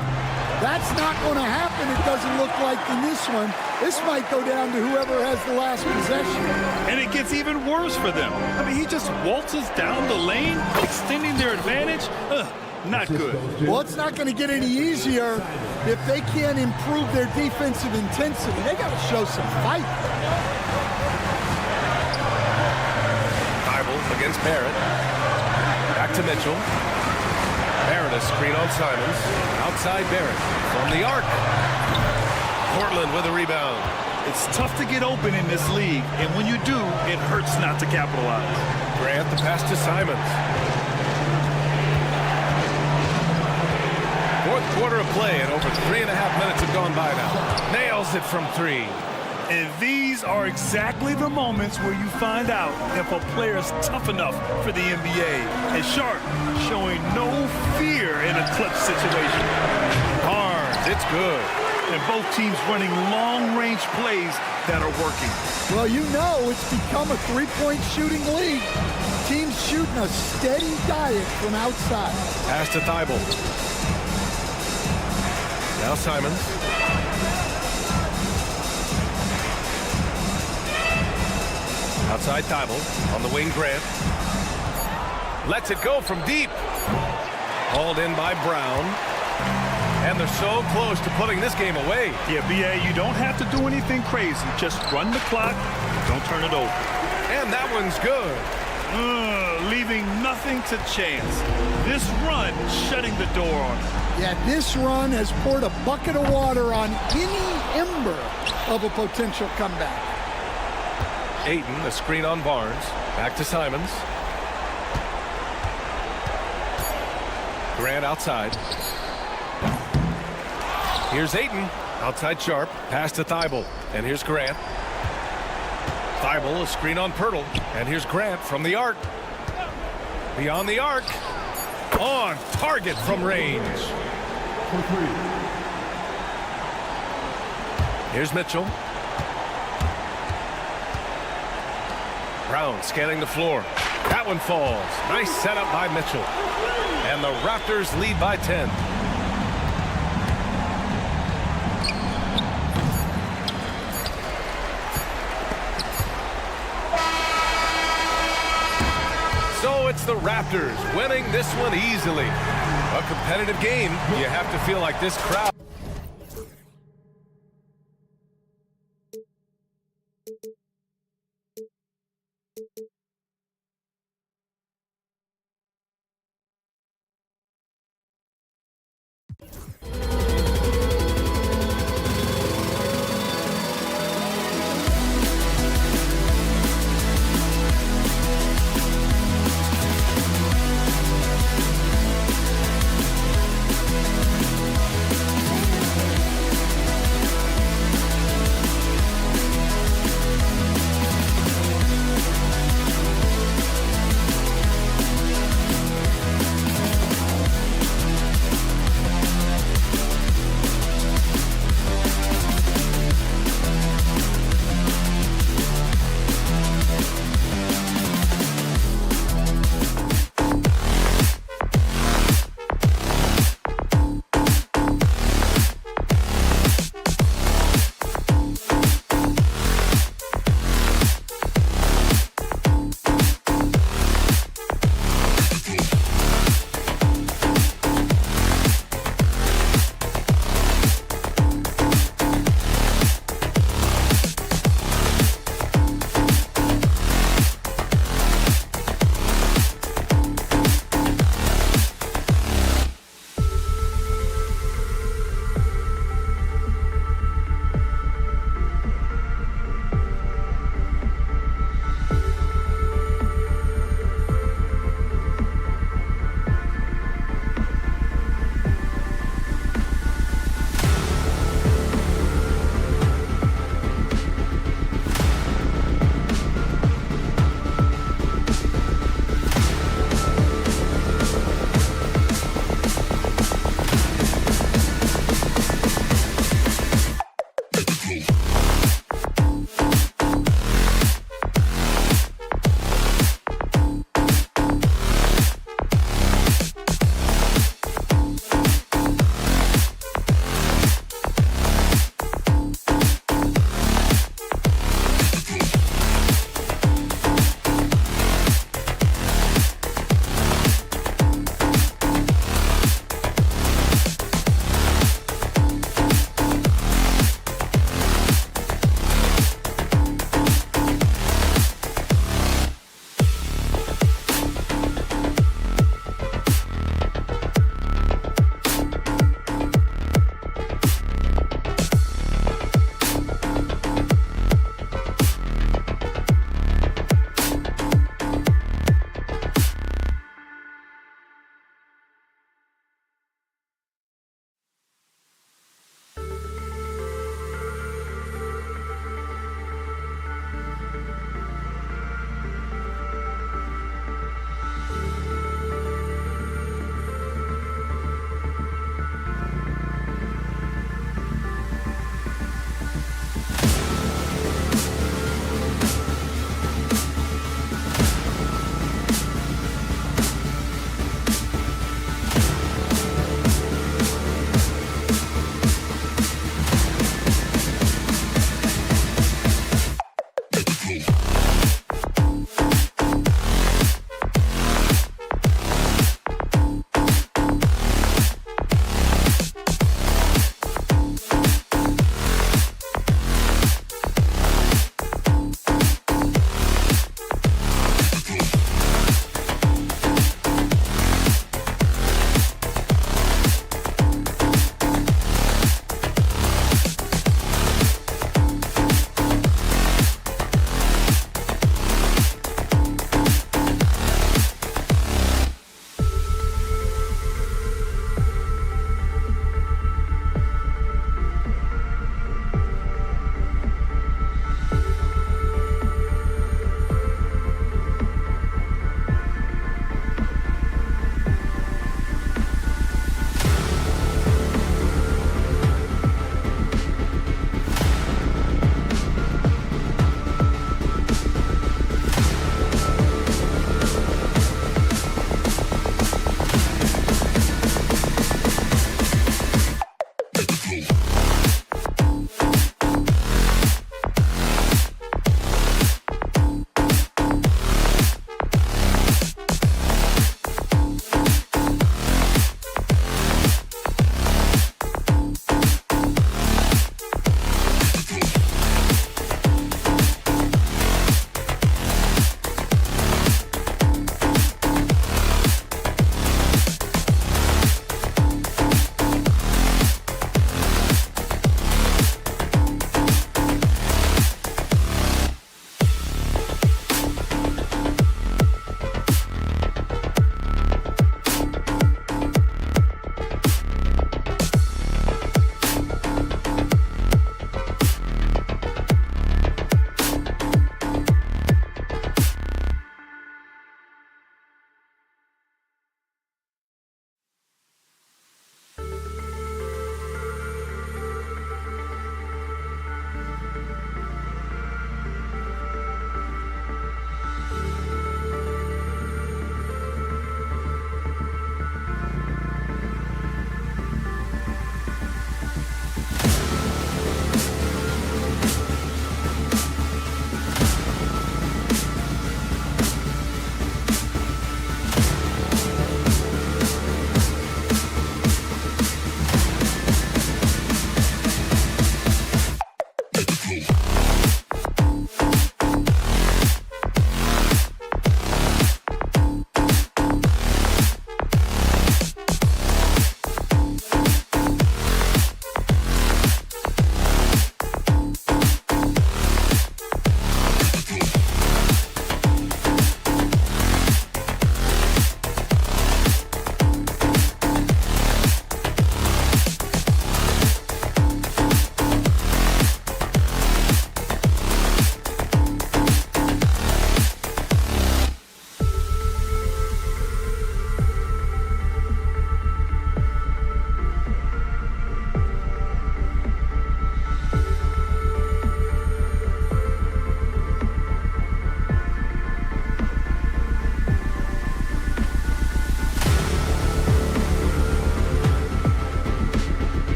That's not going to happen, it doesn't look like in this one. This might go down to whoever has the last possession. And it gets even worse for them. I mean, he just waltzes down the lane, extending their advantage. Not good. Well, it's not going to get any easier if they can't improve their defensive intensity. They got to show some fight. Thibault against Barrett. Back to Mitchell. Barrett a screen on Simons. Outside Barrett from the arc. Portland with a rebound. It's tough to get open in this league, and when you do, it hurts not to capitalize. Grant the pass to Simons. Fourth quarter of play, and over 3.5 minutes have gone by now. Nails it from 3. And these are exactly the moments where you find out if a player is tough enough for the NBA. And Sharp showing no fear in a clutch situation. Barnes, it's good. And both teams running long-range plays that are working. Well, you know it's become a three-point shooting league. Teams shooting a steady diet from outside. Pass to Thibault. Now Simons. Outside Thibault. On the wing, Grant. Lets it go from deep. Hauled in by Brown. And they're so close to putting this game away. Yeah, B.A., you don't have to do anything crazy. Just run the clock. Don't turn it over. And that one's good. Leaving nothing to chance. This run shutting the door on it. Yeah, this run has poured a bucket of water on any ember of a potential comeback. Ayton, a screen on Barnes. Back to Simons. Grant outside. Here's Ayton. Outside Sharp. Pass to Thibault. And here's Grant. Thibault, a screen on Pirtle. And here's Grant from the arc. Beyond the arc. On target from range. Here's Mitchell. Brown scanning the floor. That one falls. Nice setup by Mitchell. And the Raptors lead by 10. So it's the Raptors winning this one easily. A competitive game. You have to feel like this crowd.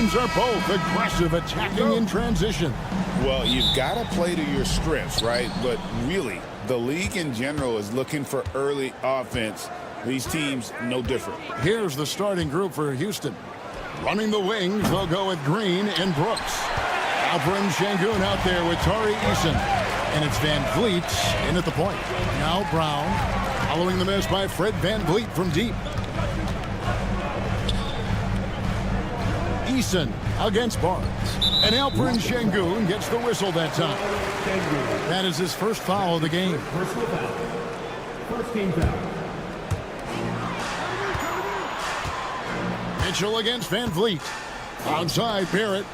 teams are both aggressive, attacking in transition. Well, you've got to play to your strengths, right? But really, the league in general is looking for early offense. These teams, no different. Here's the starting group for Houston. Running the wings, they'll go with Green and Brooks. Alperen Sengun out there with Tari Eason. And it's Van Vliet in at the point. Now Brown, following the miss by Fred Van Vliet from deep. Eason against Barnes. And Alperen Sengun gets the whistle that time. That is his first foul of the game. Personal foul. First team foul. Mitchell against Van Vliet. Outside Barrett.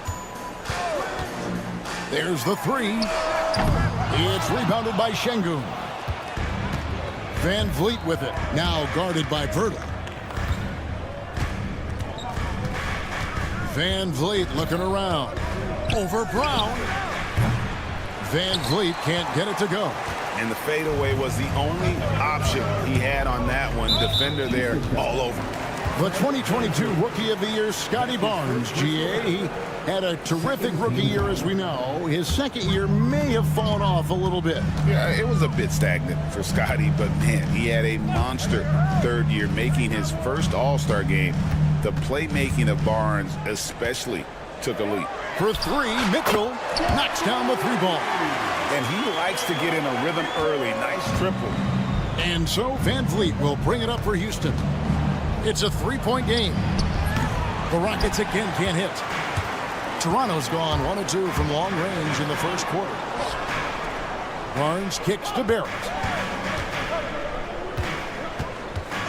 There's the three. It's rebounded by Sengun. Van Vliet with it. Now guarded by Vertle. Van Vliet looking around. Over Brown. Van Vliet can't get it to go. And the fadeaway was the only option he had on that one. Defender there all over. The 2022 Rookie of the Year, Scotty Barnes, GA. He had a terrific rookie year, as we know. His second year may have fallen off a little bit. Yeah, it was a bit stagnant for Scotty, but man, he had a monster third year, making his first All-Star game. The playmaking of Barnes especially took a leap. For three, Mitchell knocks down the three ball. And he likes to get in a rhythm early. Nice triple. And so Van Vliet will bring it up for Houston. It's a three-point game. The Rockets again can't hit. Toronto's gone 1 of 2 from long range in the first quarter. Barnes kicks to Barrett.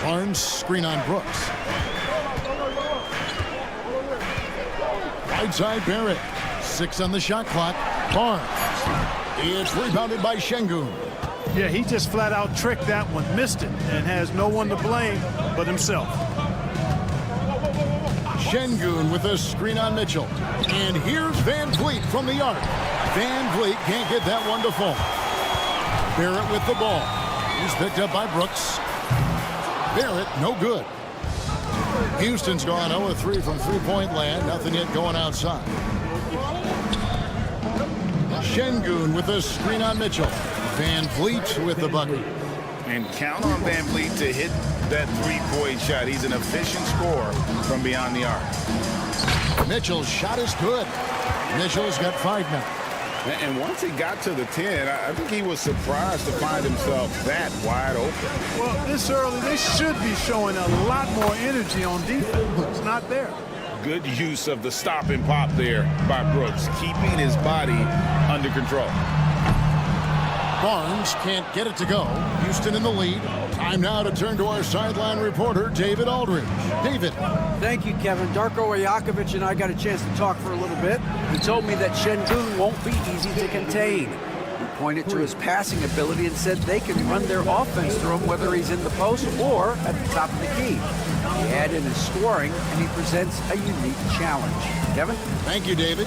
Barnes screen on Brooks. Right side Barrett. 6 on the shot clock. Barnes. It's rebounded by Sengun. Yeah, he just flat out tricked that one, missed it, and has no one to blame but himself. Sengun with a screen on Mitchell. And here's Van Vliet from the arc. Van Vliet can't get that one to fall. Barrett with the ball. He's picked up by Brooks. Barrett, no good. Houston's gone 0 of 3 from three-point land. Nothing yet going outside. Sengun with a screen on Mitchell. Van Vliet with the bucket. And count on Van Vliet to hit that three-point shot. He's an efficient scorer from beyond the arc. Mitchell's shot is good. Mitchell's got 5 now. And once he got to the 10, I think he was surprised to find himself that wide open. Well, this early, they should be showing a lot more energy on defense. It's not there. Good use of the stop and pop there by Brooks, keeping his body under control. Barnes can't get it to go. Houston in the lead. Time now to turn to our sideline reporter, David Aldridge. David. Thank you, Kevin. Darko Rajakovic and I got a chance to talk for a little bit. He told me that Sengun won't be easy to contain. He pointed to his passing ability and said they can run their offense through him whether he's in the post or at the top of the key. He added his scoring, and he presents a unique challenge. Kevin? Thank you, David.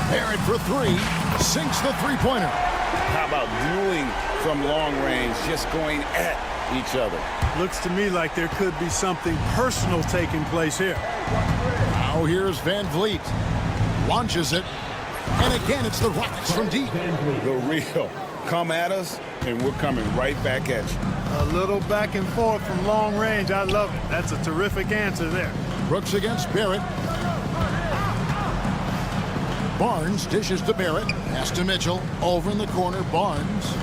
Barrett for 3. Sinks the three-pointer. How about dueling from long range, just going at each other? Looks to me like there could be something personal taking place here. Now here's Van Vliet. Launches it. And again, it's the Rockets from deep. The real. Come at us, and we're coming right back at you. A little back and forth from long range. I love it. That's a terrific answer there. Brooks against Barrett. Barnes dishes to Barrett. Pass to Mitchell. Over in the corner, Barnes.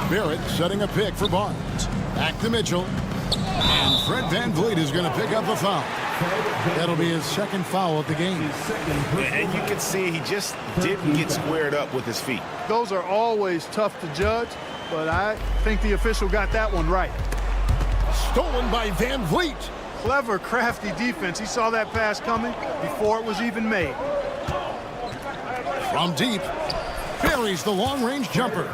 Barrett setting a pick for Barnes. Back to Mitchell. And Fred Van Vliet is going to pick up the foul. That'll be his second foul of the game. And you can see he just didn't get squared up with his feet. Those are always tough to judge, but I think the official got that one right. Stolen by Van Vliet. Clever, crafty defense. He saw that pass coming before it was even made. From deep, buries the long-range jumper.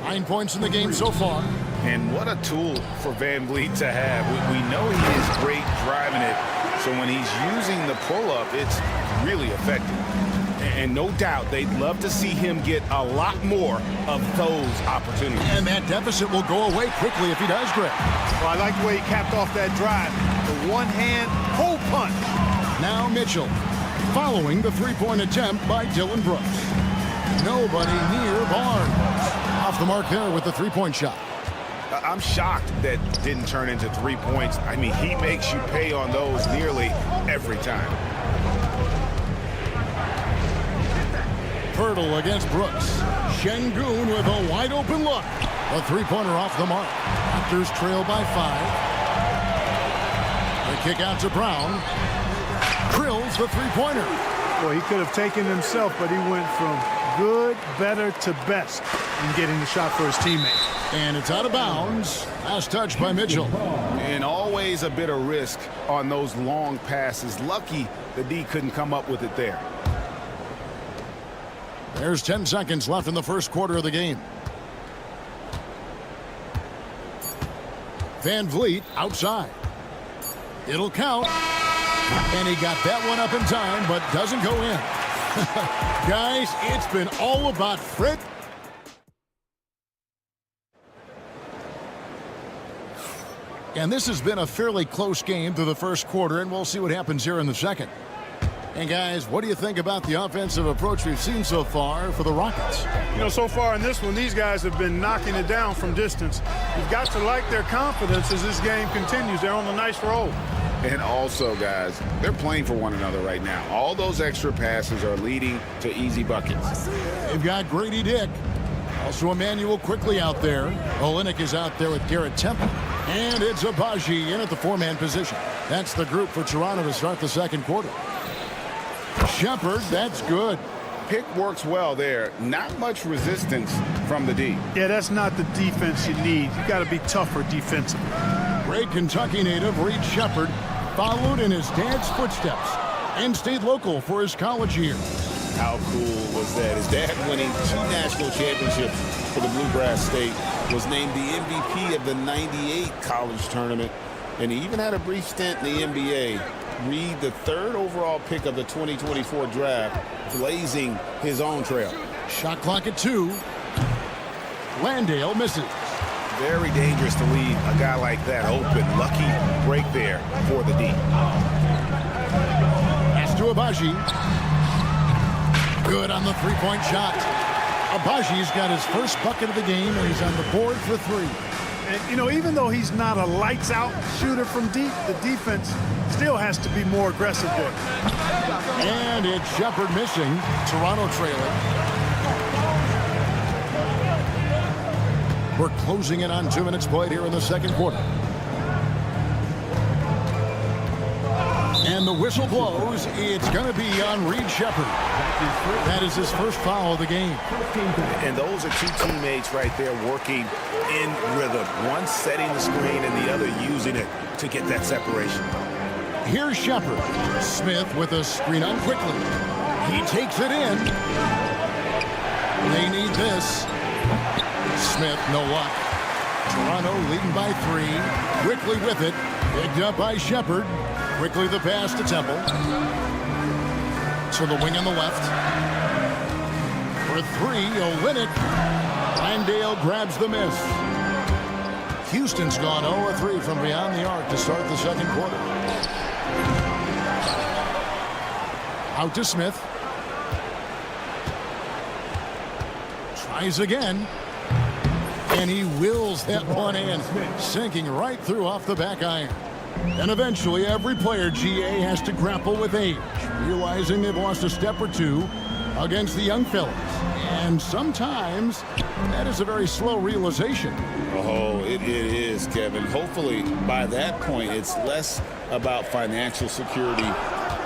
9 points in the game so far. And what a tool for Van Vliet to have. We know he is great driving it, so when he's using the pull-up, it's really effective. And no doubt they'd love to see him get a lot more of those opportunities. And that deficit will go away quickly if he does, Greg. Well, I like the way he capped off that drive. The one-hand pull punch. Now Mitchell. following the three-point attempt by Dylan Brooks. Nobody near Barnes. Off the mark there with the three-point shot. I'm shocked that didn't turn into 3 points. I mean, he makes you pay on those nearly every time. Pirtle against Brooks. Şengün with a wide-open look. A three-pointer off the mark. Raptors trail by 5. The kick out to Brown. Drills the three-pointer. Well, he could have taken himself, but he went from good, better to best in getting the shot for his teammate. And it's out of bounds. Last touch by Mitchell. And always a bit of risk on those long passes. Lucky the D couldn't come up with it there. There's 10 seconds left in the first quarter of the game. Van Vliet outside. It'll count. And he got that one up in time, but doesn't go in. Guys, it's been all about Fred. And this has been a fairly close game through the first quarter, and we'll see what happens here in the second. And guys, what do you think about the offensive approach we've seen so far for the Rockets? You know, so far in this one, these guys have been knocking it down from distance. You've got to like their confidence as this game continues. They're on a nice roll. And also, guys, they're playing for one another right now. All those extra passes are leading to easy buckets. They've got Grady Dick. Also Emmanuel quickly out there. Olynyk is out there with Garrett Temple. And it's Abaji in at the four-man position. That's the group for Toronto to start the second quarter. Shepard, that's good. Pick works well there. Not much resistance from the D. Yeah, that's not the defense you need. You got to be tougher defensively. Great Kentucky native Reed Shepard followed in his dad's footsteps and stayed local for his college years. How cool was that? His dad winning 2 national championships for the Bluegrass State, was named the MVP of the '98 college tournament, and he even had a brief stint in the NBA. Reed, the 3rd overall pick of the 2024 draft, blazing his own trail. Shot clock at 2. Landale misses. Very dangerous to leave a guy like that open. Lucky break there for the D. Pass to Abaji. Good on the three-point shot. Abaji's got his first bucket of the game, and he's on the board for 3. And, you know, even though he's not a lights-out shooter from deep, the defense still has to be more aggressive there. And it's Shepard missing. Toronto trailing. We're closing in on 2 minutes played here in the second quarter. And the whistle blows. It's going to be on Reed Shepard. That is his first foul of the game. And those are 2 teammates right there working in rhythm. One setting the screen and the other using it to get that separation. Here's Shepard. Smith with a screen on quickly. He takes it in. They need this. Smith, no luck. Toronto leading by 3. Quickly with it. Picked up by Shepard. Quickly the pass to Temple. To the wing on the left. For 3, Olynyk. Landale grabs the miss. Houston's gone 0-3 from beyond the arc to start the second quarter. Out to Smith. Tries again. And he wills that one in, sinking right through off the back iron. And eventually, every player, GA, has to grapple with age, realizing they've lost a step or 2 against the young fellas. And sometimes, that is a very slow realization. Oh, it is, Kevin. Hopefully, by that point, it's less about financial security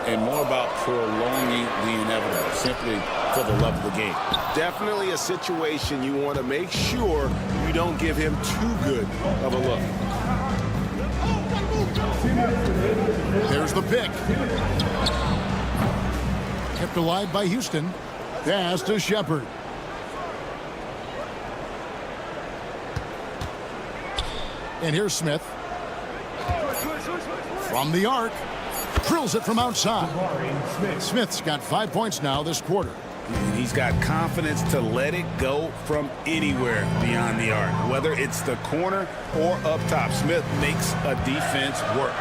and more about prolonging the inevitable, simply for the love of the game. Definitely a situation you want to make sure you don't give him too good of a look. There's the pick. Kept alive by Houston. Pass to Shepard. And here's Smith. From the arc. Drills it from outside. Smith's got 5 points now this quarter. And he's got confidence to let it go from anywhere beyond the arc, whether it's the corner or up top. Smith makes a defense work.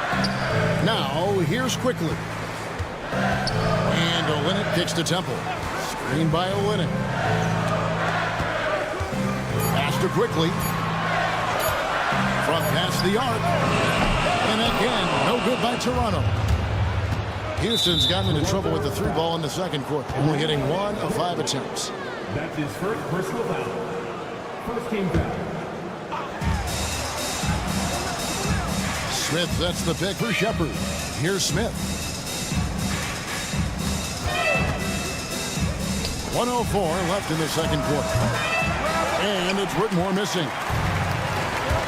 Now, here's Quickly. And And Olynyk kicks to Temple. Screen by Olynyk. Pass to Quickly. Front past the arc. And again, no good by Toronto. Houston's gotten into trouble with the 3 ball in the second quarter, only hitting 1 of 5 attempts. That's his first personal foul. First team foul. Smith sets the pick for Shepherd. Here's Smith. 1:04 left in the second quarter. And it's Whitmore missing.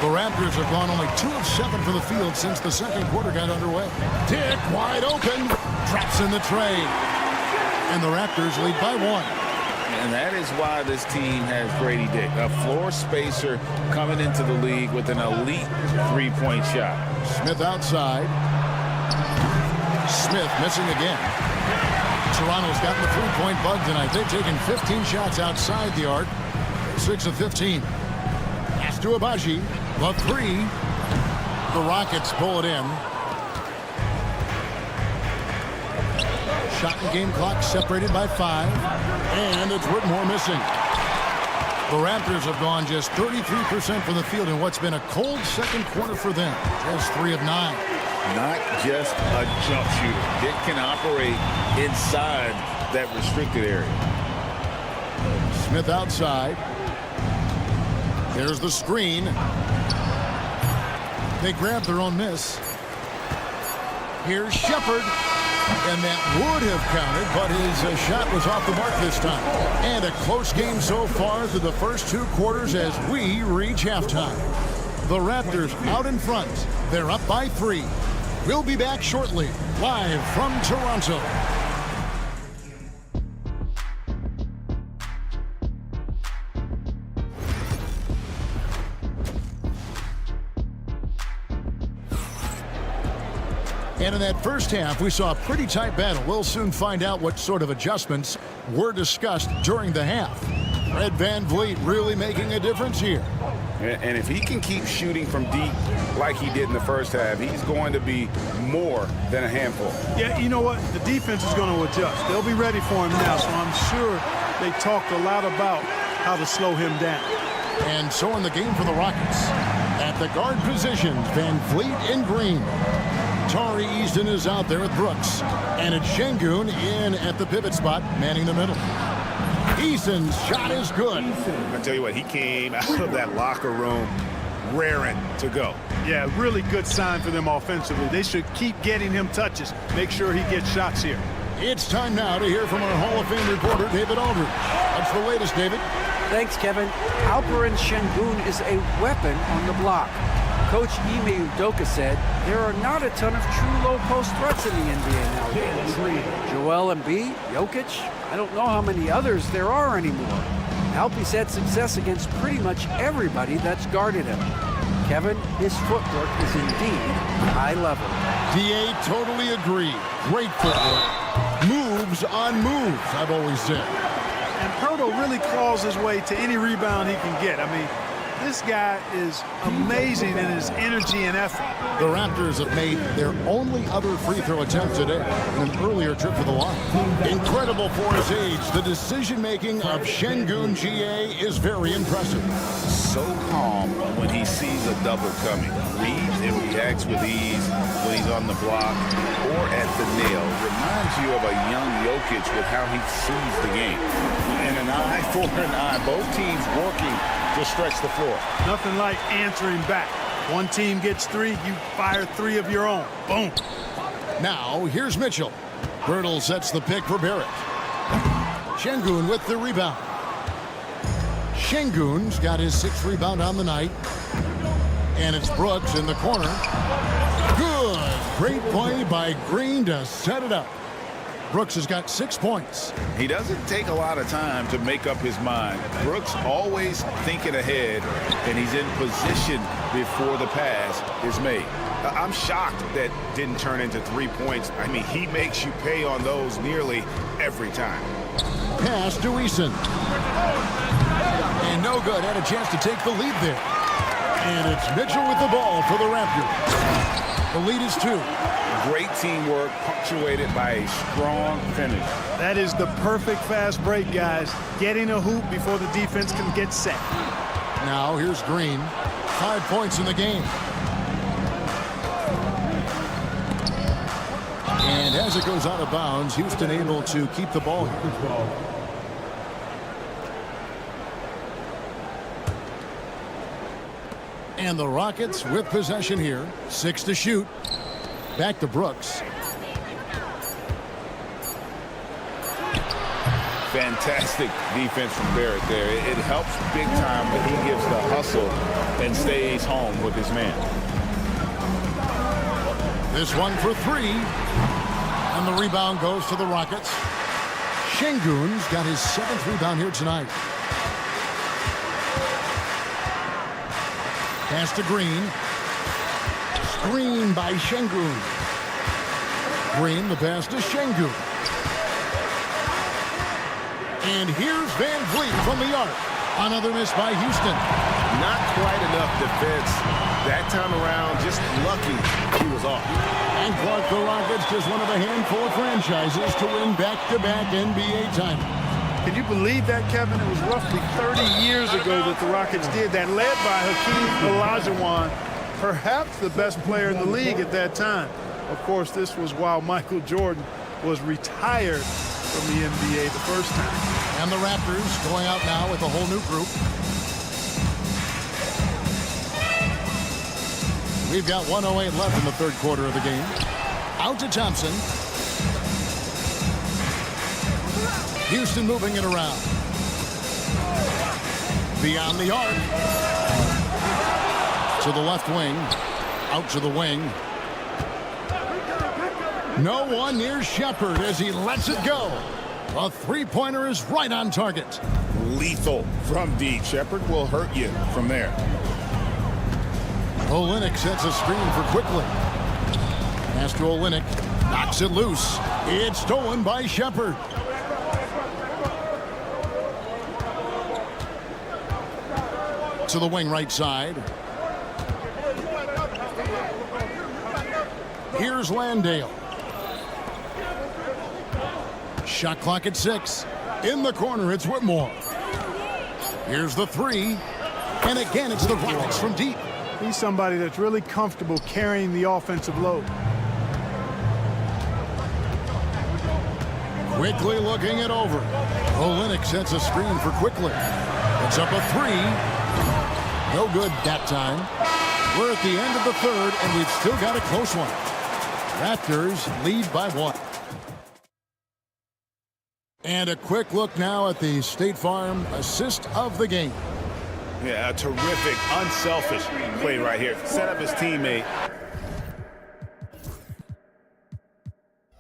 The Raptors have gone only 2 of 7 from the field since the second quarter got underway. Dick wide open. Traps in the tray. And the Raptors lead by 1. And that is why this team has Grady Dick, a floor spacer coming into the league with an elite 3-point shot. Smith outside. Smith missing again. Toronto's gotten the 3-point bug tonight. They've taken 15 shots outside the arc. 6 of 15. Pass to Abaji. The 3. The Rockets pull it in. Shot and game clock separated by 5. And it's Whitmore missing. The Raptors have gone just 33% from the field in what's been a cold second quarter for them. Just 3 of 9. Not just a jump shooter. Dick can operate inside that restricted area. Smith outside. There's the screen. They grab their own miss. Here's Shepherd. And that would have counted, but his shot was off the mark this time. And a close game so far through the first 2 quarters as we reach halftime. The Raptors out in front. They're up by 3. We'll be back shortly, live from Toronto. And in that first half, we saw a pretty tight battle. We'll soon find out what sort of adjustments were discussed during the half. Fred VanVleet really making a difference here. And if he can keep shooting from deep like he did in the first half, he's going to be more than a handful. Yeah, you know what? The defense is going to adjust. They'll be ready for him now, so I'm sure they talked a lot about how to slow him down. And so in the game for the Rockets, at the guard position, VanVleet in green. Tari Easton is out there with Brooks. And it's Şengün in at the pivot spot, manning the middle. Easton's shot is good. I tell you what, he came out of that locker room raring to go. Yeah, really good sign for them offensively. They should keep getting him touches. Make sure he gets shots here. It's time now to hear from our Hall of Fame reporter, David Aldridge. What's the latest, David? Thanks, Kevin. Alperen Şengün is a weapon on the block. Coach Ime Udoka said there are not a ton of true low-post threats in the NBA nowadays. Joel Embiid, Jokic, I don't know how many others there are anymore. Alpe's had success against pretty much everybody that's guarded him. Kevin, his footwork is indeed high level. DA totally agree. Great footwork. Moves on moves, I've always said. And Hurdle really claws his way to any rebound he can get. I mean, this guy is amazing in his energy and effort. The Raptors have made their only other free throw attempt today in an earlier trip to the line. Incredible for his age. The decision-making of Şengün GA is very impressive. So calm when he sees a double coming. Reads and reacts with ease when he's on the block or at the nail. Reminds you of a young Jokic with how he sees the game. And an eye for an eye. Both teams working to stretch the floor. Nothing like answering back. One team gets 3, you fire 3 of your own. Boom. Now, here's Mitchell. Birtle sets the pick for Barrett. Şengün with the rebound. Şengün's got his 6th rebound on the night. And it's Brooks in the corner. Good. Great play by Green to set it up. Brooks has got 6 points. He doesn't take a lot of time to make up his mind. Brooks always thinking ahead, and he's in position before the pass is made. I'm shocked that didn't turn into 3 points. I mean, he makes you pay on those nearly every time. Pass to Eason. And no good. Had a chance to take the lead there. And it's Mitchell with the ball for the Raptors. The lead is 2. Great teamwork punctuated by a strong finish. That is the perfect fast break, guys. Getting a hoop before the defense can get set. Now here's Green. 5 points in the game. And as it goes out of bounds, Houston able to keep the ball here. And the Rockets with possession here. 6 to shoot. Back to Brooks. Fantastic defense from Barrett there. It helps big time when he gives the hustle and stays home with his man. This one for 3. And the rebound goes to the Rockets. Şengün's got his 7th rebound here tonight. Pass to Green. Screen by Şengün. Green, the pass to Şengün. And here's Van Vliet from the arc. Another miss by Houston. Not quite enough defense that time around. Just lucky he was off. And Clark, the Rockets, just one of a handful of franchises to win back-to-back NBA titles. Can you believe that, Kevin? It was roughly 30 years ago that the Rockets did that, led by Hakeem Olajuwon, perhaps the best player in the league at that time. Of course, this was while Michael Jordan was retired from the NBA the first time. And the Raptors going out now with a whole new group. We've got 1:08 left in the third quarter of the game. Out to Thompson. Houston moving it around. Beyond the arc. To the left wing. Out to the wing. No one near Shepard as he lets it go. A three-pointer is right on target. Lethal from deep. Shepard will hurt you from there. Olynyk sets a screen for Quickly. Pass to Olynyk. Knocks it loose. It's stolen by Shepard. To the wing right side. Here's Landale. Shot clock at 6. In the corner, it's Whitmore. Here's the 3. And again, it's the Rockets from deep. He's somebody that's really comfortable carrying the offensive load. Quickly looking it over. Olynyk sets a screen for Quickly. It's up a 3. No good that time. We're at the end of the third, and we've still got a close one. Raptors lead by 1. And a quick look now at the State Farm assist of the game. Yeah, a terrific, unselfish play right here. Set up his teammate.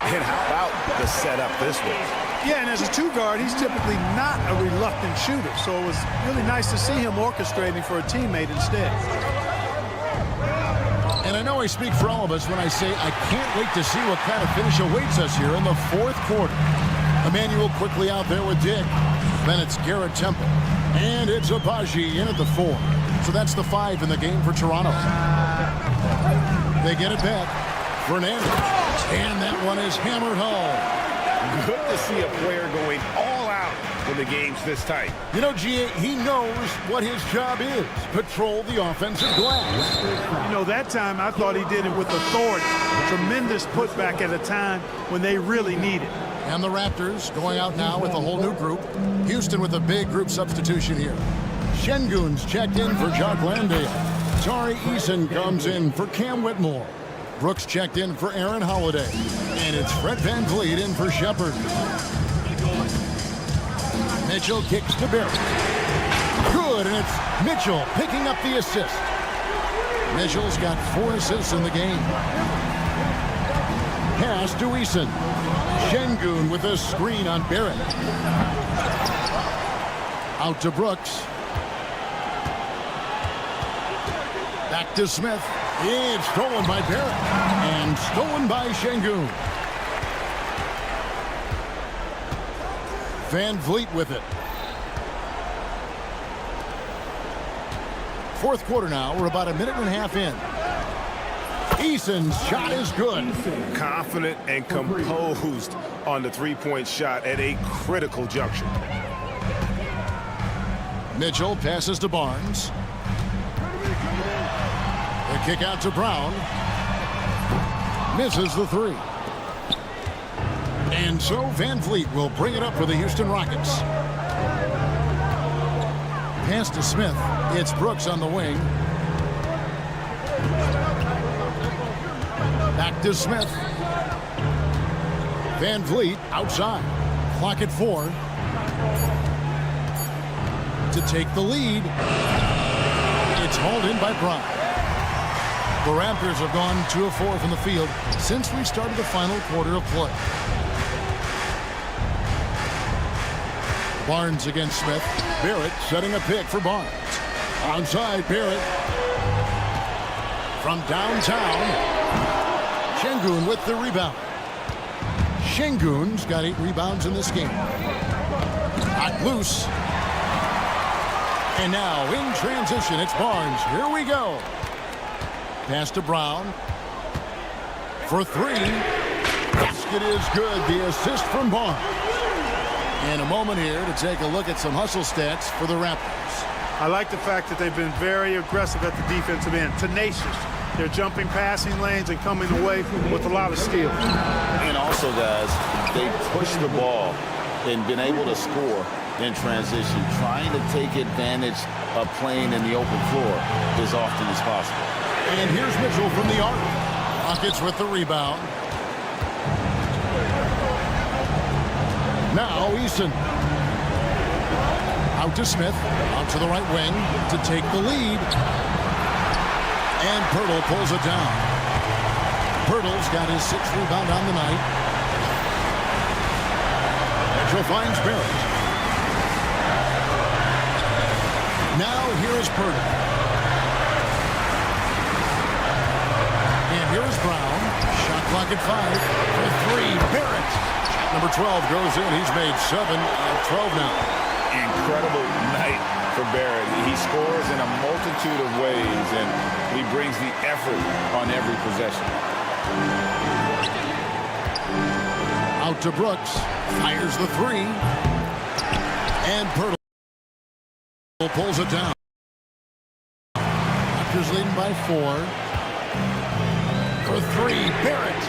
And how about the setup this way? Yeah, and as a two-guard, he's typically not a reluctant shooter, so it was really nice to see him orchestrating for a teammate instead. And I know I speak for all of us when I say I can't wait to see what kind of finish awaits us here in the fourth quarter. Emmanuel Quickly out there with Dick. Then it's Garrett Temple. And it's Abaji in at the 4. So that's the 5 in the game for Toronto. They get it back. Fernandez. And that one is hammered home. Good to see a player going all out when the game's this tight. You know, G.A., he knows what his job is. Patrol the offensive glass. You know, that time I thought he did it with authority. Tremendous putback at a time when they really need it. And the Raptors going out now with a whole new group. Houston with a big group substitution here. Şengün's checked in for Jock Landale. Tari Eason comes in for Cam Whitmore. Brooks checked in for Aaron Holiday. And it's Fred Van Vliet in for Shepard. Mitchell kicks to Barrett. Good, and it's Mitchell picking up the assist. Mitchell's got 4 assists in the game. Pass to Eason. Şengün with a screen on Barrett. Out to Brooks. Back to Smith. It's stolen by Barrett. And stolen by Şengün. Van Vliet with it. fourth quarter now. We're about a minute and a half in. Eason's shot is good. Confident and composed on the three-point shot at a critical juncture. Mitchell passes to Barnes. The kick out to Brown. Misses the three. And so Van Vliet will bring it up for the Houston Rockets. Pass to Smith. It's Brooks on the wing. Back to Smith. Van Vliet outside. Clock at 4. To take the lead. It's hauled in by Brown. The Raptors have gone 2 of 4 from the field since we started the final quarter of play. Barnes against Smith. Barrett setting a pick for Barnes. Onside Barrett. From downtown. Şengün with the rebound. Şengün's got 8 rebounds in this game. Hot loose. And now in transition, it's Barnes. Here we go. Pass to Brown. For 3. Basket is good. The assist from Barnes. And a moment here to take a look at some hustle stats for the Raptors. I like the fact that they've been very aggressive at the defensive end. Tenacious. They're jumping passing lanes and coming away with a lot of steal. And also, guys, they push the ball and been able to score in transition, trying to take advantage of playing in the open floor as often as possible. And here's Mitchell from the arc. Rockets with the rebound. Now Eason. Out to Smith. Out to the right wing to take the lead. And Pirtle pulls it down. Pirtle's got his 6th rebound on the night. Mitchell finds Barrett. Now here is Pirtle. And here is Brown. Shot clock at 5 for 3. Barrett. Shot number 12 goes in. He's made 7 of 12 now. Incredible night for Barrett. He scores in a multitude of ways, and he brings the effort on every possession. Out to Brooks. Fires the 3. And Pirtle pulls it down. Raptors leading by 4. For 3, Barrett.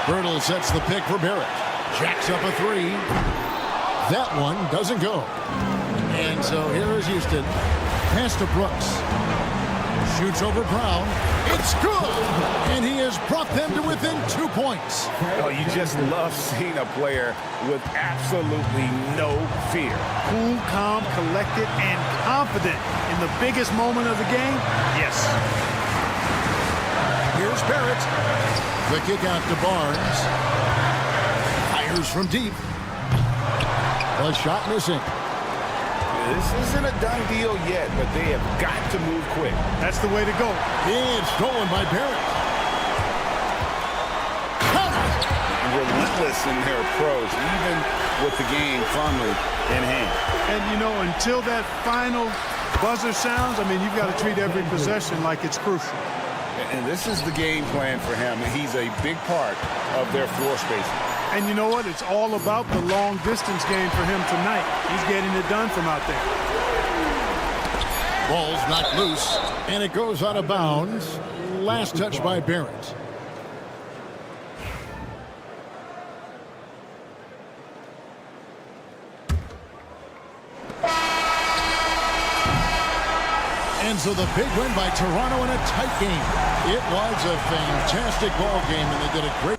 Pirtle sets the pick for Barrett. Jacks up a 3. That one doesn't go. And so here is Houston. Pass to Brooks. Shoots over Brown. It's good! And he has brought them to within 2 points. Oh, you just love seeing a player with absolutely no fear. Cool, calm, collected, and confident in the biggest moment of the game. Yes. Here's Barrett. The kick out to Barnes. Fires from deep. The shot missing. This isn't a done deal yet, but they have got to move quick. That's the way to go. It's stolen by Barrett. Relentless in their approach, even with the game firmly in hand. And, you know, until that final buzzer sounds, I mean, you've got to treat every possession like it's crucial. And this is the game plan for him. He's a big part of their floor spacing. And you know what? It's all about the long distance game for him tonight. He's getting it done from out there. Ball's knocked loose, and it goes out of bounds. Last touch by Barrett. And so the big win by Toronto in a tight game. It was a fantastic ball game, and they did a great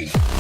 Go.